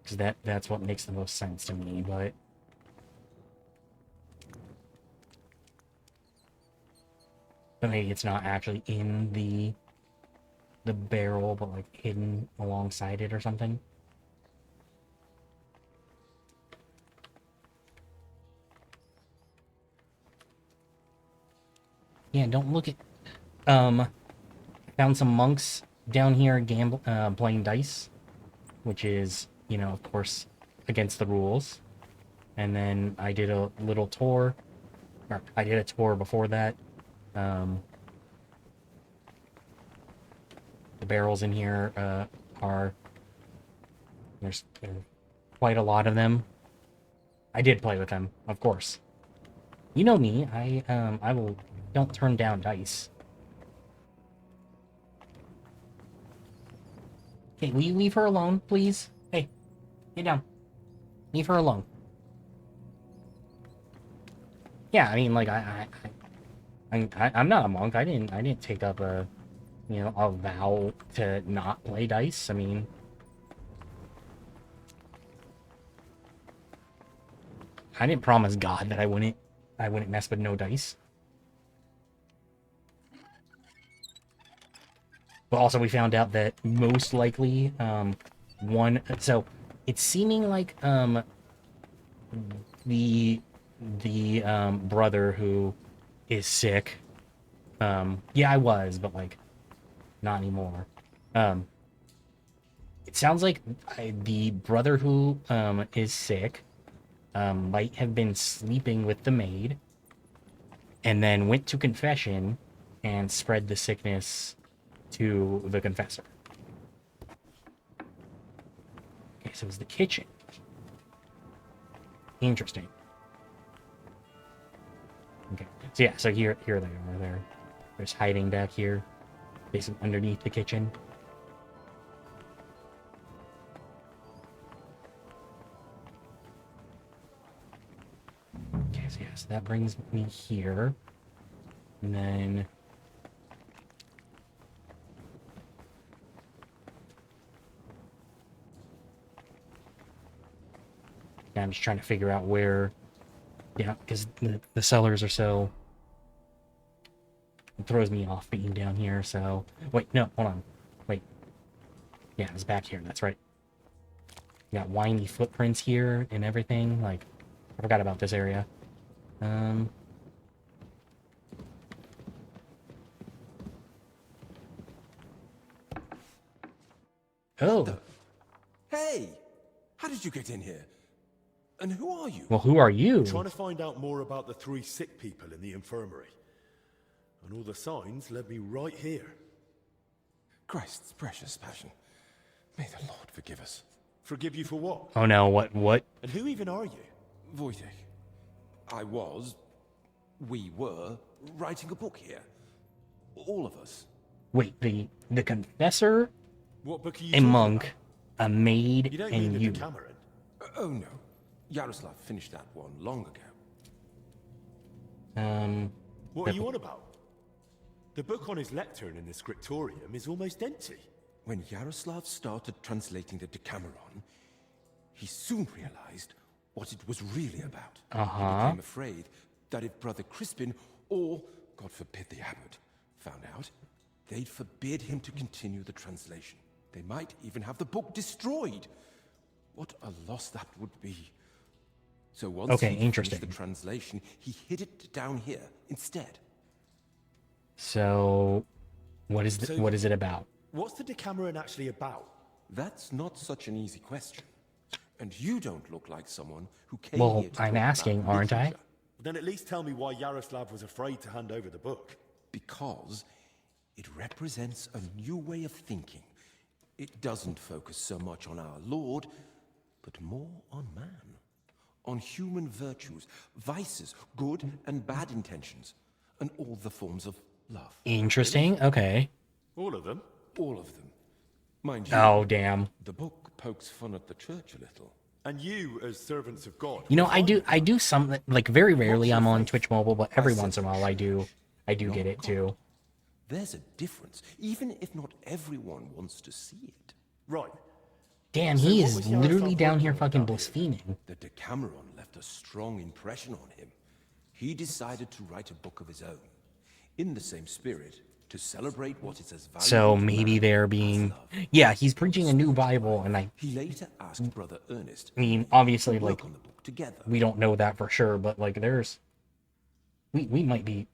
because that's what makes the most sense to me, but... But maybe it's not actually in the barrel, but, like, hidden alongside it or something. Yeah, don't look at... I found some monks down here playing dice, which is, you know, of course, against the rules. And then I did a little tour, or I did a tour before that. The barrels in here there's quite a lot of them. I did play with them, of course. You know me, I don't turn down dice. Okay, will you leave her alone, please? Hey, get down. Leave her alone. Yeah, I mean, like, I'm not a monk. I didn't take up a vow to not play dice. I mean, I didn't promise God that I wouldn't mess with no dice. But also, we found out that most likely, so it's seeming like the the brother who is sick. Yeah, I was, but like not anymore. It sounds like the brother who is sick might have been sleeping with the maid and then went to confession and spread the sickness to the confessor. Okay, so it was the kitchen. Interesting. Okay, so yeah, so here they are. There's hiding back here, basically underneath the kitchen. Okay, so yeah, so that brings me here, and then yeah, I'm just trying to figure out where, yeah, because the cellars are so, it throws me off being down here. So wait, no, hold on, wait, yeah, it's back here. That's right. You got whiny footprints here and everything. Like, I forgot about this area. Oh. Hey! How did you get in here? And who are you? Well, who are you? Trying to find out more about the 3 sick people in the infirmary. And all the signs led me right here. Christ's precious passion. May the Lord forgive us. Forgive you for what? Oh no, what? And who even are you? Wojtek. We were, writing a book here. All of us. Wait, the confessor, What book are you a talking monk, a maid, You don't and mean the you. Decameron? Oh no. Yaroslav finished that one long ago. What are you on about? The book on his lectern in the scriptorium is almost empty. When Yaroslav started translating the Decameron, he soon realized what it was really about. He became afraid that if Brother Crispin, or, God forbid, the abbot, found out, they'd forbid him to continue the translation. They might even have the book destroyed. What a loss that would be. So once he finished the translation, he hid it down here instead. So, what is it about? What's the Decameron actually about? That's not such an easy question. And you don't look like someone who came Well, here to I'm talk asking, about aren't I? literature. Then at least tell me why Yaroslav was afraid to hand over the book. Because it represents a new way of thinking. It doesn't focus so much on our Lord, but more on man. On human virtues, vices, good and bad intentions, and all the forms of love. Interesting. Okay. All of them? All of them. Mind you, Oh, damn. the book pokes fun at the church a little. And you, as servants of God... You know, I do some, like, very rarely I'm on Twitch Mobile, but every once in a while I do get it too. There's a difference, even if not everyone wants to see it. Right. Damn, he is literally down here fucking blaspheming. The Decameron left a strong impression on him. He decided to write a book of his own, in the same spirit, to celebrate what is as valuable. So maybe they're being, yeah, he's preaching a new Bible, and He later asked Brother Ernest. I mean, obviously, like, on the book together. we don't know that for sure, but like, we might be.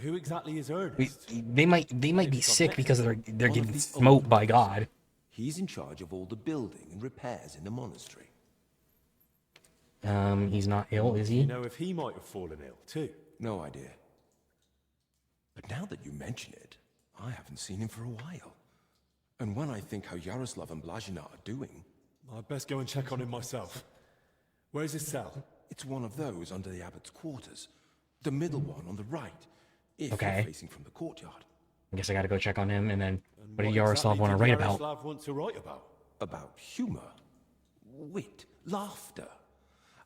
Who exactly is Ernest? They might be sick because they're getting smoked by God. He's in charge of all the building and repairs in the monastery. He's not ill, is he? You know if he might have fallen ill too? No idea. But now that you mention it, I haven't seen him for a while. And when I think how Yaroslav and Blazina are doing... I'd best go and check on him myself. Where's his cell? It's one of those under the abbot's quarters. The middle one on the right, if you're facing from the courtyard. I guess I gotta go check on him, and then what did Yaroslav want to write about? Yaroslav want to write about? About humor, wit, laughter.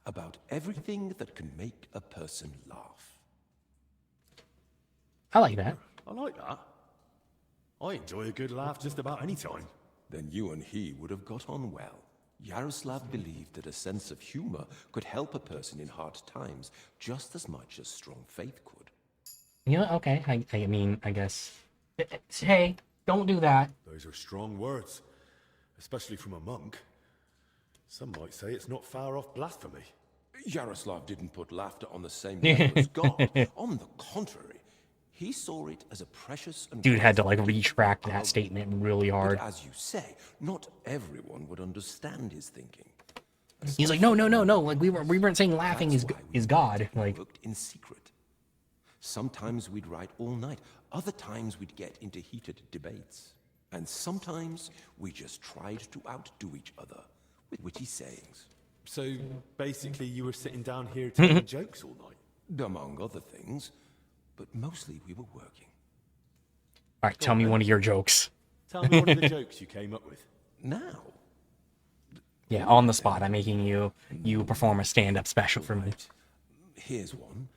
About everything that can make a person laugh. I like that. I like that. I enjoy a good laugh just about any time. Then you and he would have got on well. Yaroslav believed that a sense of humor could help a person in hard times just as much as strong faith could. Yeah, okay. I mean, I guess. Hey, don't do that. Those are strong words, especially from a monk. Some might say it's not far off blasphemy. Yaroslav didn't put laughter on the same level as God. On the contrary, he saw it as a precious and Dude had to like grateful gift retract from that our statement really hard. But as you say, not everyone would understand his thinking. He's like, no, no, no, no. Like we weren't saying laughing is God. Like Worked in secret. Sometimes we'd write all night. Other times we'd get into heated debates. And sometimes we just tried to outdo each other with witty sayings. So basically, you were sitting down here telling jokes all night, among other things, but mostly we were working. all right, tell me one of your jokes. Tell me one of the jokes you came up with. Now. Yeah, on the spot. I'm making you perform a stand-up special for me. Here's one.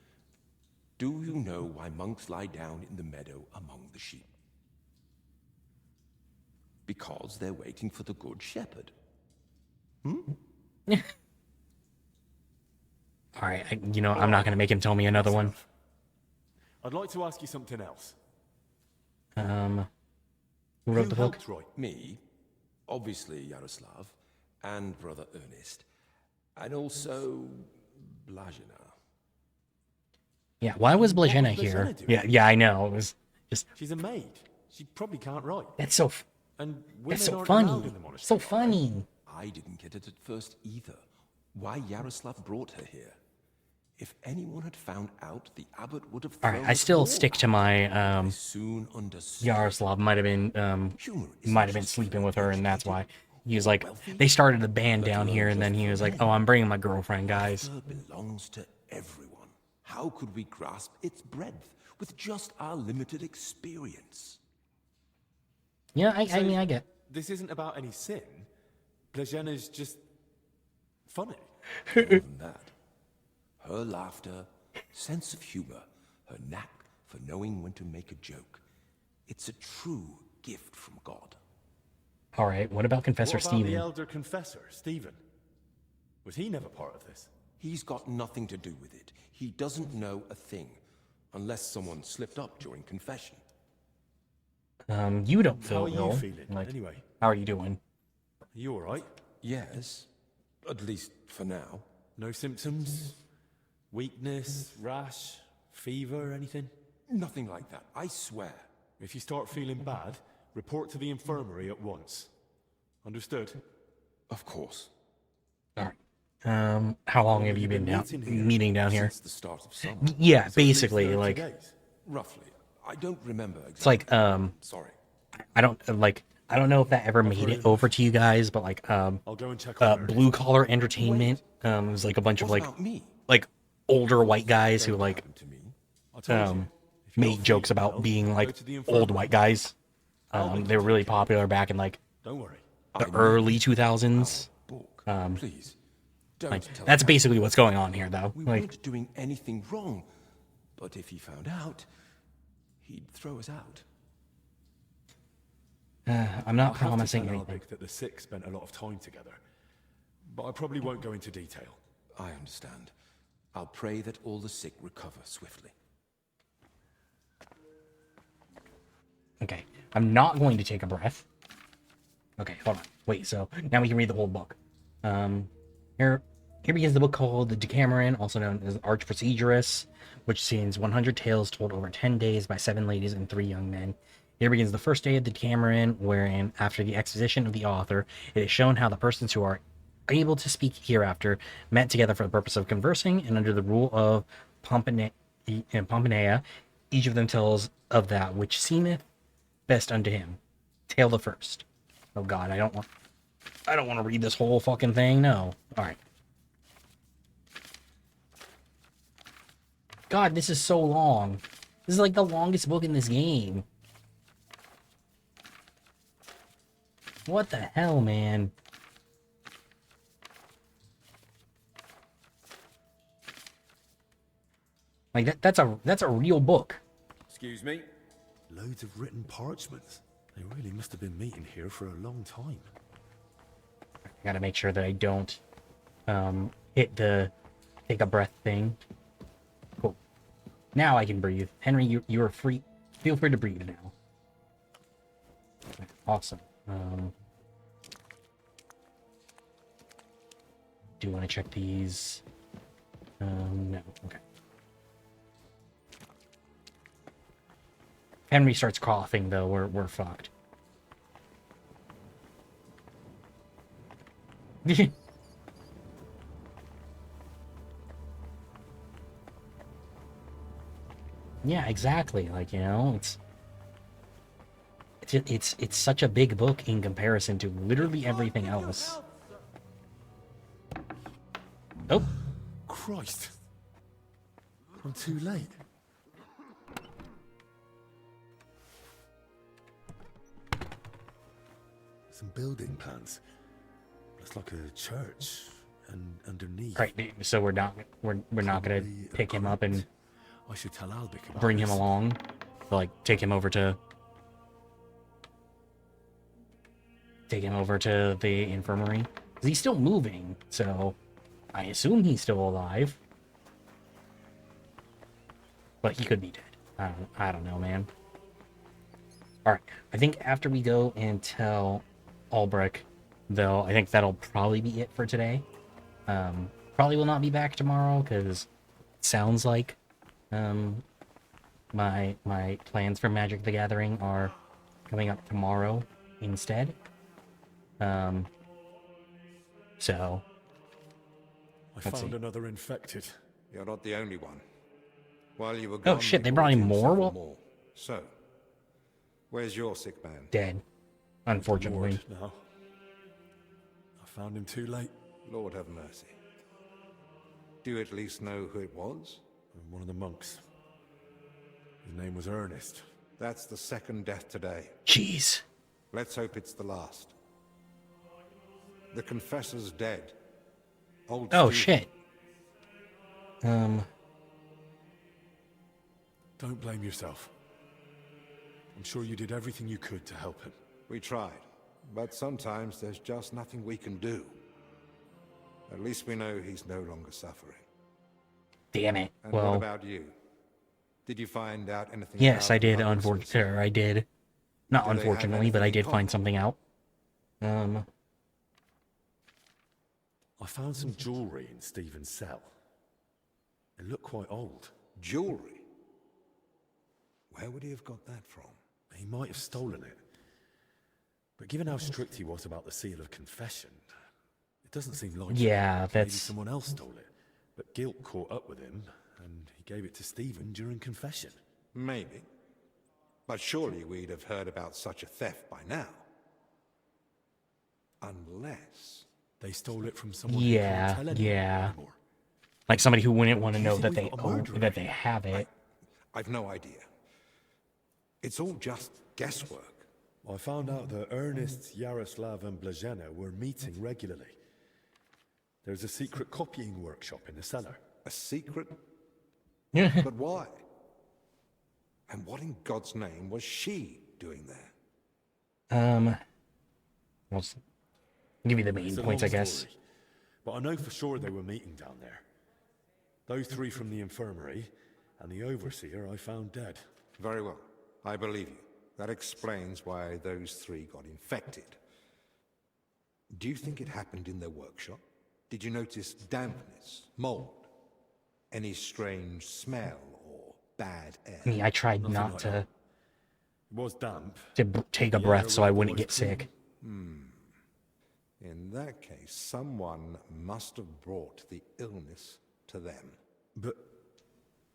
Do you know why monks lie down in the meadow among the sheep? Because they're waiting for the good shepherd. All right, I'm not gonna make him tell me another one. I'd like to ask you something else. Who wrote the book? helped write? Me, obviously Yaroslav, and brother Ernest, and also Blazina. Yeah, why was Blazina What was here? Blazina doing? Yeah, I know. It was just She's a maid. She probably can't write. that's so And that's so women aren't allowed funny. in the monastery. So funny. I didn't get it at first either. Why Yaroslav brought her here. If anyone had found out, the abbot would have All thrown right, I us still all stick to out. my I soon understood. Yaroslav might have been sleeping with her, and that's why he was like they started a band down here, and then he was like, oh, I'm bringing my girlfriend, guys. Laughter belongs to everyone. How could we grasp its breadth with just our limited experience? Yeah, I mean, I get. This isn't about any sin. Blazina's just funny. More than that. Her laughter, sense of humor, her knack for knowing when to make a joke. It's a true gift from God. All right, what about Confessor What about Stephen? the elder confessor, Stephen? Was he never part of this? He's got nothing to do with it. He doesn't know a thing, unless someone slipped up during confession. You don't How feel are you ill. feeling, Like, anyway? how are you doing? Are you alright? Yes, at least for now. No symptoms? Weakness, rash, fever, anything? Nothing like that, I swear. If you start feeling bad, report to the infirmary at once. Understood? Of course. All right. How long have you been meeting down here? Since the start of summer. Yeah, So at least basically, 30 like days. Roughly. I don't remember exactly. it's like Sorry. I don't know if that ever made it over to you guys, but like I'll go and check on her. Blue Collar Entertainment was like a bunch of What like about me? older white guys who like I told you. made jokes about being like old white guys. They were really popular back in like Don't worry. the early 2000s. Please. Don't Like tell that's Harry. basically what's going on here, though. We Like, weren't doing anything wrong. But if he found out, he'd throw us out. I'm not I have to promising tell anything. Albig that the sick spent a lot of time together. But I probably won't go into detail. I understand. I'll pray that all the sick recover swiftly. Okay, I'm not going to take a breath. Okay, hold on. Wait, so now we can read the whole book. Here begins the book called The Decameron, also known as Arch Procedurus, which contains 100 tales told over 10 days by 7 ladies and 3 young men. Here begins the first day of the Decameron, wherein, after the exposition of the author, it is shown how the persons who are able to speak hereafter met together for the purpose of conversing, and under the rule of Pomponea, each of them tells of that which seemeth best unto him. Tale the first. Oh God, I don't want to read this whole fucking thing. No. All right. God, this is so long. This is like the longest book in this game. What the hell, man? Like that's a real book. Excuse me? Loads of written parchments. They really must have been meeting here for a long time. I gotta make sure that I don't hit the take a breath thing. Cool. Now I can breathe. Henry, you are free. Feel free to breathe now. Awesome. Do want to check these No. Okay. Henry starts coughing, though. We're fucked. Yeah, exactly. Like, you know, it's such a big book in comparison to literally everything else. Oh. Christ. I'm too late. Some building plans. Looks like a church, and underneath. Right. So we're not gonna pick him up and I should tell Albic about bring him this. along, like take him over to the infirmary. 'Cause he's still moving, so I assume he's still alive. But he could be dead. I don't know, man. Alright, I think after we go and tell Albrecht, though, I think that'll probably be it for today. Probably will not be back tomorrow, because it sounds like my plans for Magic the Gathering are coming up tomorrow instead. So I let's found see. another infected. You're not the only one. While you were gone, Oh shit, they brought him in more? several Well, So, where's your sick man? dead. Unfortunately. Lord, now. I found him too late. Lord have mercy. Do you at least know who it was? One of the monks. His name was Ernest. That's the second death today. Jeez. Let's hope it's the last. The confessor's dead. Old Oh Stephen. shit. Don't blame yourself. I'm sure you did everything you could to help him. We tried, but sometimes there's just nothing we can do. At least we know he's no longer suffering. Damn it. And Well, what about you? Did you find out anything? yes, about I did. the Unfortunately, I did. Not Do they have unfortunately, but I anything in did find common? something out. I found some jewelry in Stephen's cell. It looked quite old. Jewelry? Where would he have got that from? He might have stolen it. But given how strict he was about the seal of confession, it doesn't seem likely. Yeah, Maybe that's- someone else stole it. But guilt caught up with him, and he gave it to Stephen during confession. Maybe. But surely we'd have heard about such a theft by now. Unless... They stole it from someone Yeah, who can't tell anyone yeah. anymore. Like somebody who wouldn't want to Do you know think that we've they got a own, murderer that they here? have it. I've no idea. It's all just guesswork. I found out that Ernest, Yaroslav, and Blazena were meeting regularly. There's a secret copying workshop in the cellar. A secret? Yeah. But why? And what in God's name was she doing there? I'll give you the main It's a points, I long guess. story, but I know for sure they were meeting down there. Those three from the infirmary, and the overseer I found dead. Very well. I believe you. That explains why those three got infected. Do you think it happened in their workshop? Did you notice dampness, mold, any strange smell or bad air? I mean, I tried Nothing not like to that. It was damp. take a The breath air so I was wouldn't always get clean. sick. In that case, someone must have brought the illness to them. But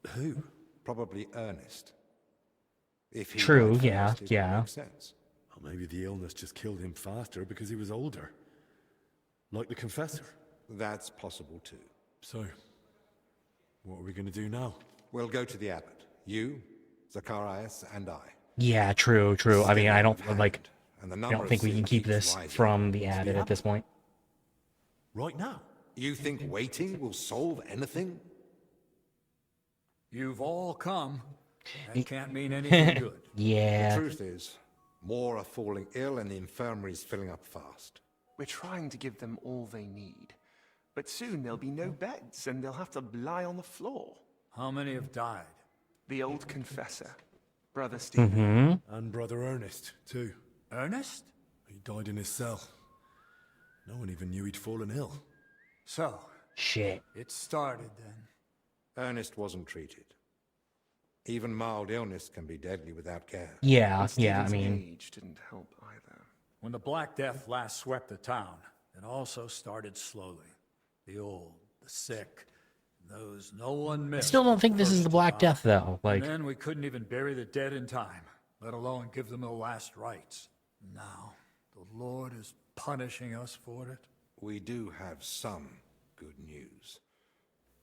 who? Probably Ernest. If he True, died yeah, first, it would yeah. make sense. Or maybe the illness just killed him faster because he was older. Like the confessor. That's possible too. So, what are we going to do now? We'll go to the abbot. You, Zacharias, and I. Yeah, true. I mean, I don't like. And the I number don't of think we can sins keep keeps this rising. from the abbot at this point. Right now? You think waiting will solve anything? You've all come. That can't mean anything good. Yeah. The truth is, more are falling ill and the infirmary's filling up fast. We're trying to give them all they need. But soon there'll be no beds and they'll have to lie on the floor. How many have died? The old confessor, Brother Stephen. Mm-hmm. And Brother Ernest, too. Ernest? He died in his cell. No one even knew he'd fallen ill. So, Shit. It started then. Ernest wasn't treated. Even mild illness can be deadly without care. Yeah, And yeah, I Stephen's mean... age didn't help either. When the Black Death last swept the town, it also started slowly. The old, the sick, those no one I missed. still don't think were this is first the to Black die. Death, though. Like, And then we couldn't even bury the dead in time, let alone give them the last rites. Now, the Lord is punishing us for it. We do have some good news.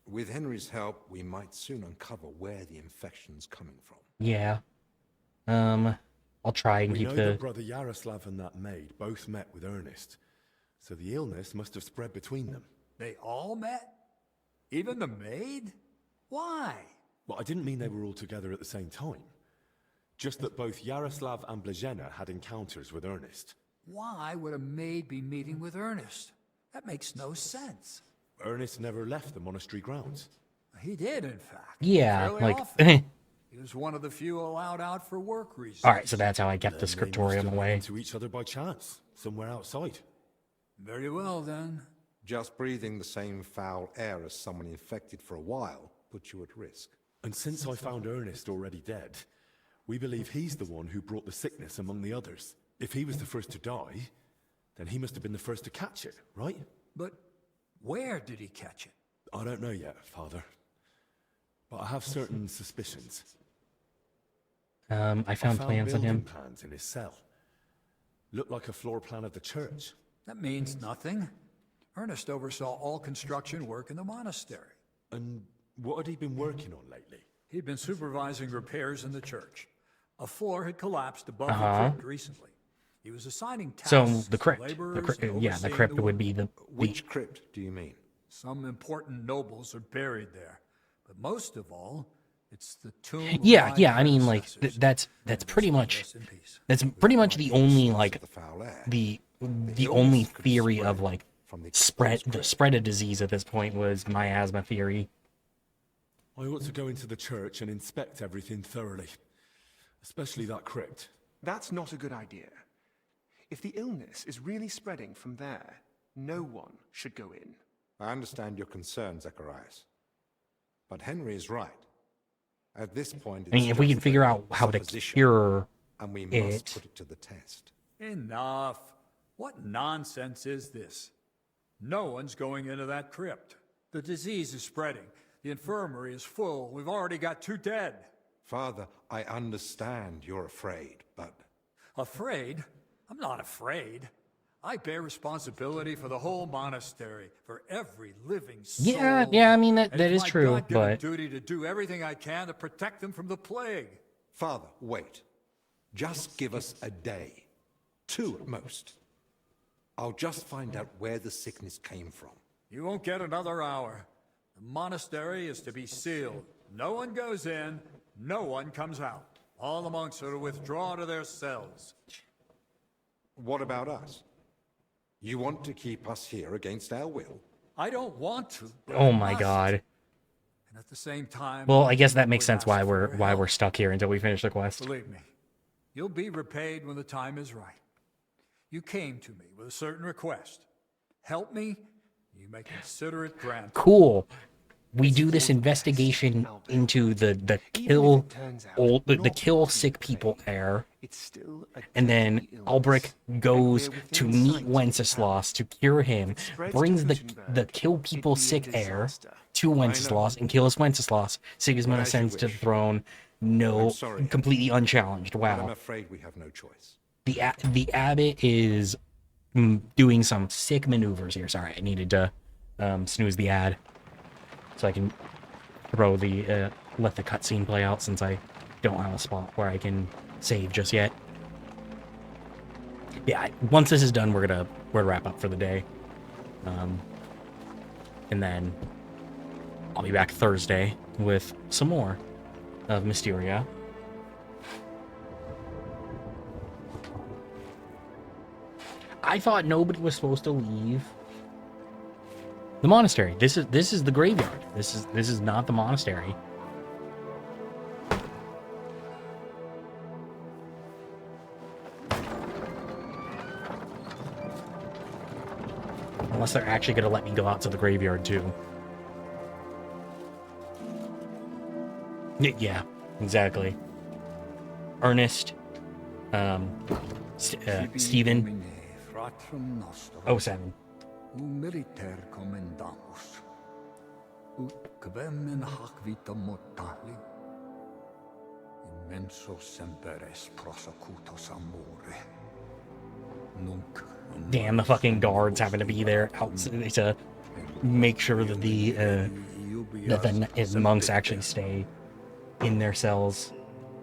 With Henry's help, we might soon uncover where the infection's coming from. yeah. I'll try and We keep know the... that Brother Yaroslav and that maid both met with Ernest, so the illness must have spread between them. They all met? Even the maid? Why? Well, I didn't mean they were all together at the same time. Just that both Yaroslav and Blazena had encounters with Ernest. Why would a maid be meeting with Ernest? That makes no sense. Ernest never left the monastery grounds. He did, in fact. Yeah, Fairly like... often. He was one of the few allowed out for work reasons. Alright, so that's how I kept the Then they must scriptorium have away. run into each other by chance, somewhere outside. Very well, then. Just breathing the same foul air as someone infected for a while puts you at risk. And since I found Ernest already dead, we believe he's the one who brought the sickness among the others. If he was the first to die, then he must have been the first to catch it, right? But where did he catch it? I don't know yet, Father. But I have certain suspicions. I found plans on him. building plans in his cell. Looked like a floor plan of the church. That means nothing. Ernest oversaw all construction work in the monastery. And what had he been working on lately? He'd been supervising repairs in the church. A floor had collapsed above Uh-huh. the crypt recently. He was assigning tasks So the to crypt, laborers and yeah, the overseeing crypt the would work. be the Which crypt do you mean? Some important nobles are buried there, but most of all, it's the tomb. of Yeah, my yeah. I mean, like predecessors. that's pretty much Rest in peace. that's pretty much the only like the only theory of like the spread of disease at this point was miasma theory. I ought to go into the church and inspect everything thoroughly, especially that crypt. That's not a good idea. If the illness is really spreading from there, no one should go in. I understand your concern, Zacharias. But Henry is right. At this point, I mean, if we can figure out how to cure and we it, must put it to the test. Enough. What nonsense is this? No one's going into that crypt. The disease is spreading. The infirmary is full. We've already got 2 dead. Father, I understand you're afraid, but... Afraid? I'm not afraid. I bear responsibility for the whole monastery, for every living soul. yeah. I mean that And that it's is my true, God-given but duty to do everything I can to protect them from the plague. Father, wait. Just give us a day. 2 at most. I'll just find out where the sickness came from. You won't get another hour. The monastery is to be sealed. No one goes in, no one comes out. All the monks are to withdraw to their cells. What about us? You want to keep us here against our will? I don't want to. but oh I my must. god. And at the same time, Well, I guess that makes we sense why ask for we're your why help. we're stuck here until we finish the quest. Believe me, you'll be repaid when the time is right. You came to me with a certain request. Help me, you may consider it granted. Cool. We do this investigation into the kill the kill sick people heir, and then Albrecht goes to meet Wenceslas to cure him, brings the kill people sick heir to Wenceslas and kills Wenceslas. Sigismund ascends to the throne, completely unchallenged. But I'm Wow. afraid we have no choice. The abbot is doing some sick maneuvers here. Sorry, I needed to snooze the ad so I can throw the let the cutscene play out since I don't have a spot where I can save just yet. Yeah, once this is done, we're gonna wrap up for the day, and then I'll be back Thursday with some more of Mysteria. I thought nobody was supposed to leave the monastery. This is the graveyard. This is not the monastery. Unless they're actually going to let me go out to the graveyard, too. Yeah, exactly. Ernest, Stephen, 07. Militer commendamus. Ut quem in hac vita mortali. Immenso semper es prosecutus amore. Nunc. Damn, the fucking guards having to be there to make sure that the monks actually stay in their cells.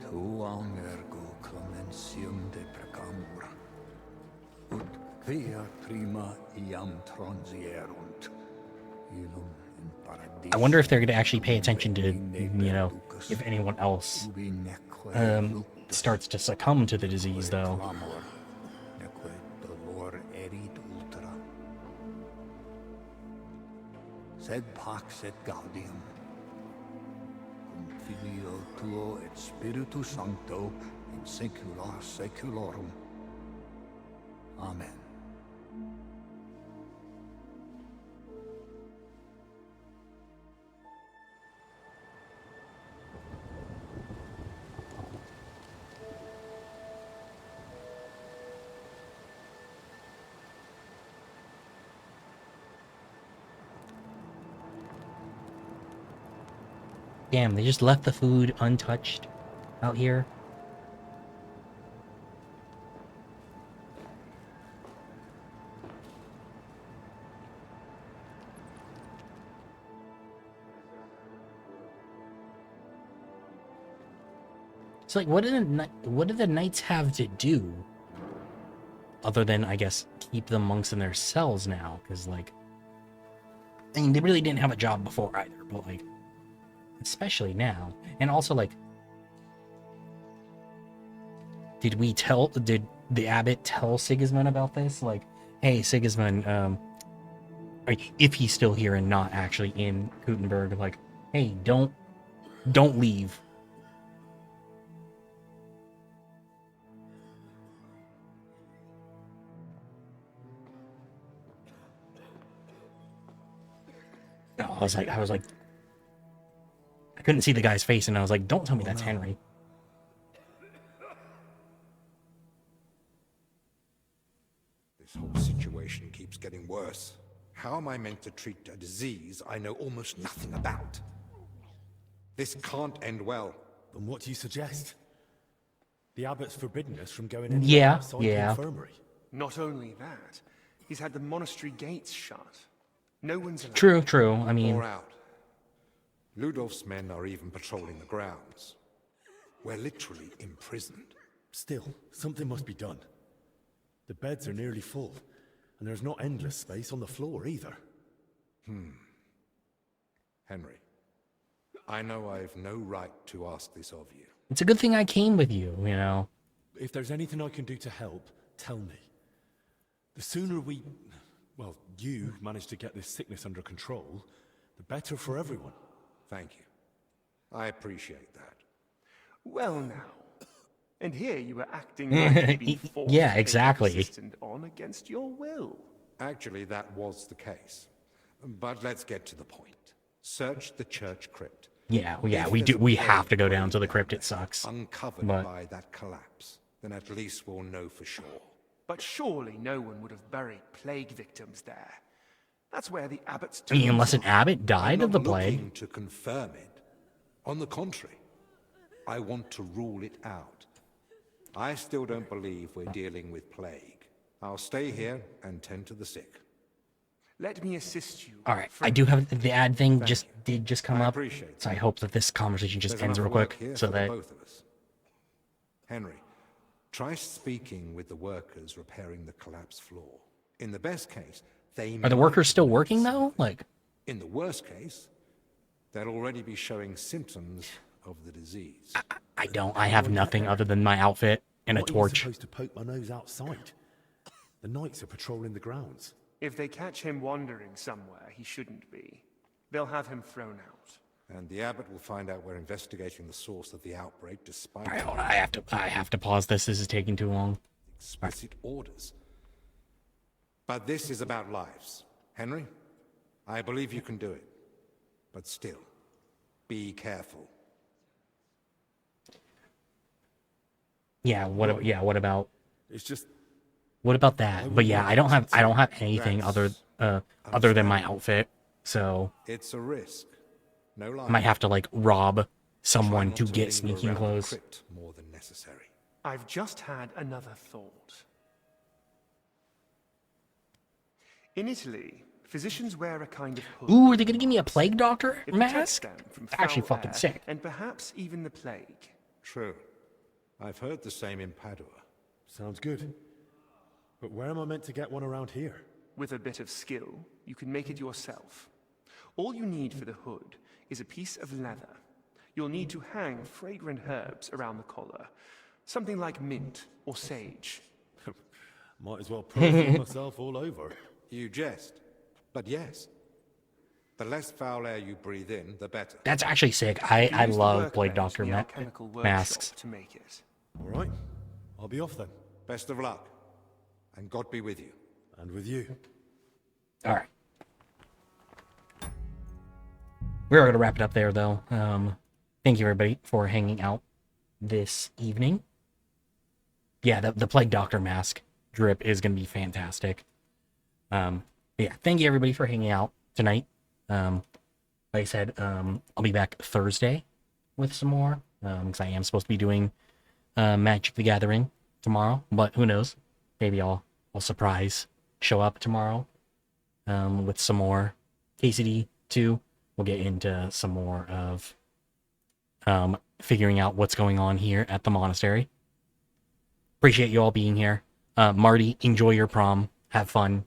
Tuam ergo clementium deprecamur. Ut quia prima iam transierunt. Illum in paradis. I wonder if they're going to actually pay attention to, you know, if anyone else starts to succumb to the disease, though. Sed pax et gaudium. Cum filio tuo et spiritus sancto in saecula saeculorum. Amen. Damn, they just left the food untouched out here. It's like, what do the knights have to do other than, I guess, keep the monks in their cells now? Because, like, I mean, they really didn't have a job before either, but, like, especially now. And also, like, did the abbot tell Sigismund about this? Like, hey, Sigismund, if he's still here and not actually in Gutenberg, like, hey, don't leave. I was like, I couldn't see the guy's face, and I was like, don't tell me that's Henry. This whole situation keeps getting worse. How am I meant to treat a disease I know almost nothing about? This can't end well. Then what do you suggest? The abbot's forbidden us from going anywhere Yeah, outside the yeah. infirmary. Not only that, he's had the monastery gates shut. No one's allowed. True. I mean, Or out. Ludolf's men are even patrolling the grounds. We're literally imprisoned. Still, something must be done. The beds are nearly full, and there's not endless space on the floor either. Henry, I know I've no right to ask this of you. it's a good thing I came with you, you know. If there's anything I can do to help, tell me. The sooner you manage to get this sickness under control, the better for everyone. Thank you. I appreciate that. Well now. And here you were acting like you'd been forced Yeah, to take exactly. the assistant on against your will. Actually, that was the case. But let's get to the point. Search the church crypt. Yeah, If we there's do. a We have to go plague down to the down crypt. there, It sucks. Uncovered But by that collapse, then at least we'll know for sure. But surely no one would have buried plague victims there. That's where the abbot's I mean, unless an tombs are. abbot died I'm of the not plague. looking to confirm it. On the contrary, I want to rule it out. I still don't believe we're dealing with plague. I'll stay here and tend to the sick. Let me assist you. All right, I do have the ad thing. Thank Did just come I up, appreciate so I that. hope that this conversation just There's ends real enough work quick, here so for the that both of us. Henry, try speaking with the workers repairing the collapsed floor. In the best case, they are the might workers still be working safe. though? Like, In the worst case, they'll already be showing symptoms of the disease. I don't. I have nothing other than my outfit and a What are you torch. supposed to poke my nose outside? The knights are patrolling the grounds. If they catch him wandering somewhere he shouldn't be, they'll have him thrown out. And the abbot will find out we're investigating the source of the outbreak despite All right, hold on. I have to pause this. This is taking too long. explicit orders. But this is about lives. Henry, I believe you can do it. But still, be careful. Yeah, what about It's just what about that? But yeah, I don't have anything That's other than my outfit. So It's a risk. No lie. I might have to like rob someone Try to not get linger sneaking around the clothes. crypt more than necessary. I've just had another thought. In Italy, physicians wear a kind of hood. Ooh, are they gonna give me a plague doctor It protects mask? them from Actually foul fucking air sick. and perhaps even the plague. True. I've heard the same in Padua. sounds good. But where am I meant to get one around here? With a bit of skill, you can make it yourself. All you need for the hood is a piece of leather. You'll need to hang fragrant herbs around the collar. Something like mint or sage. Might as well perfume myself all over. You jest. But yes. The less foul air you breathe in, the better. That's actually sick. I Use the love plague workbench doctor in the alchemical workshop masks. to make it. All right. I'll be off then. Best of luck. And God be with you. And with you. All right. We're going to wrap it up there, though. Thank you, everybody, for hanging out this evening. Yeah, the Plague Doctor mask drip is going to be fantastic. Yeah, thank you, everybody, for hanging out tonight. Like I said, I'll be back Thursday with some more, because I am supposed to be doing Magic the Gathering tomorrow, but who knows? Maybe I'll show up tomorrow with some more KCD 2. We'll get into some more of figuring out what's going on here at the monastery. Appreciate you all being here. Marty, enjoy your prom. Have fun.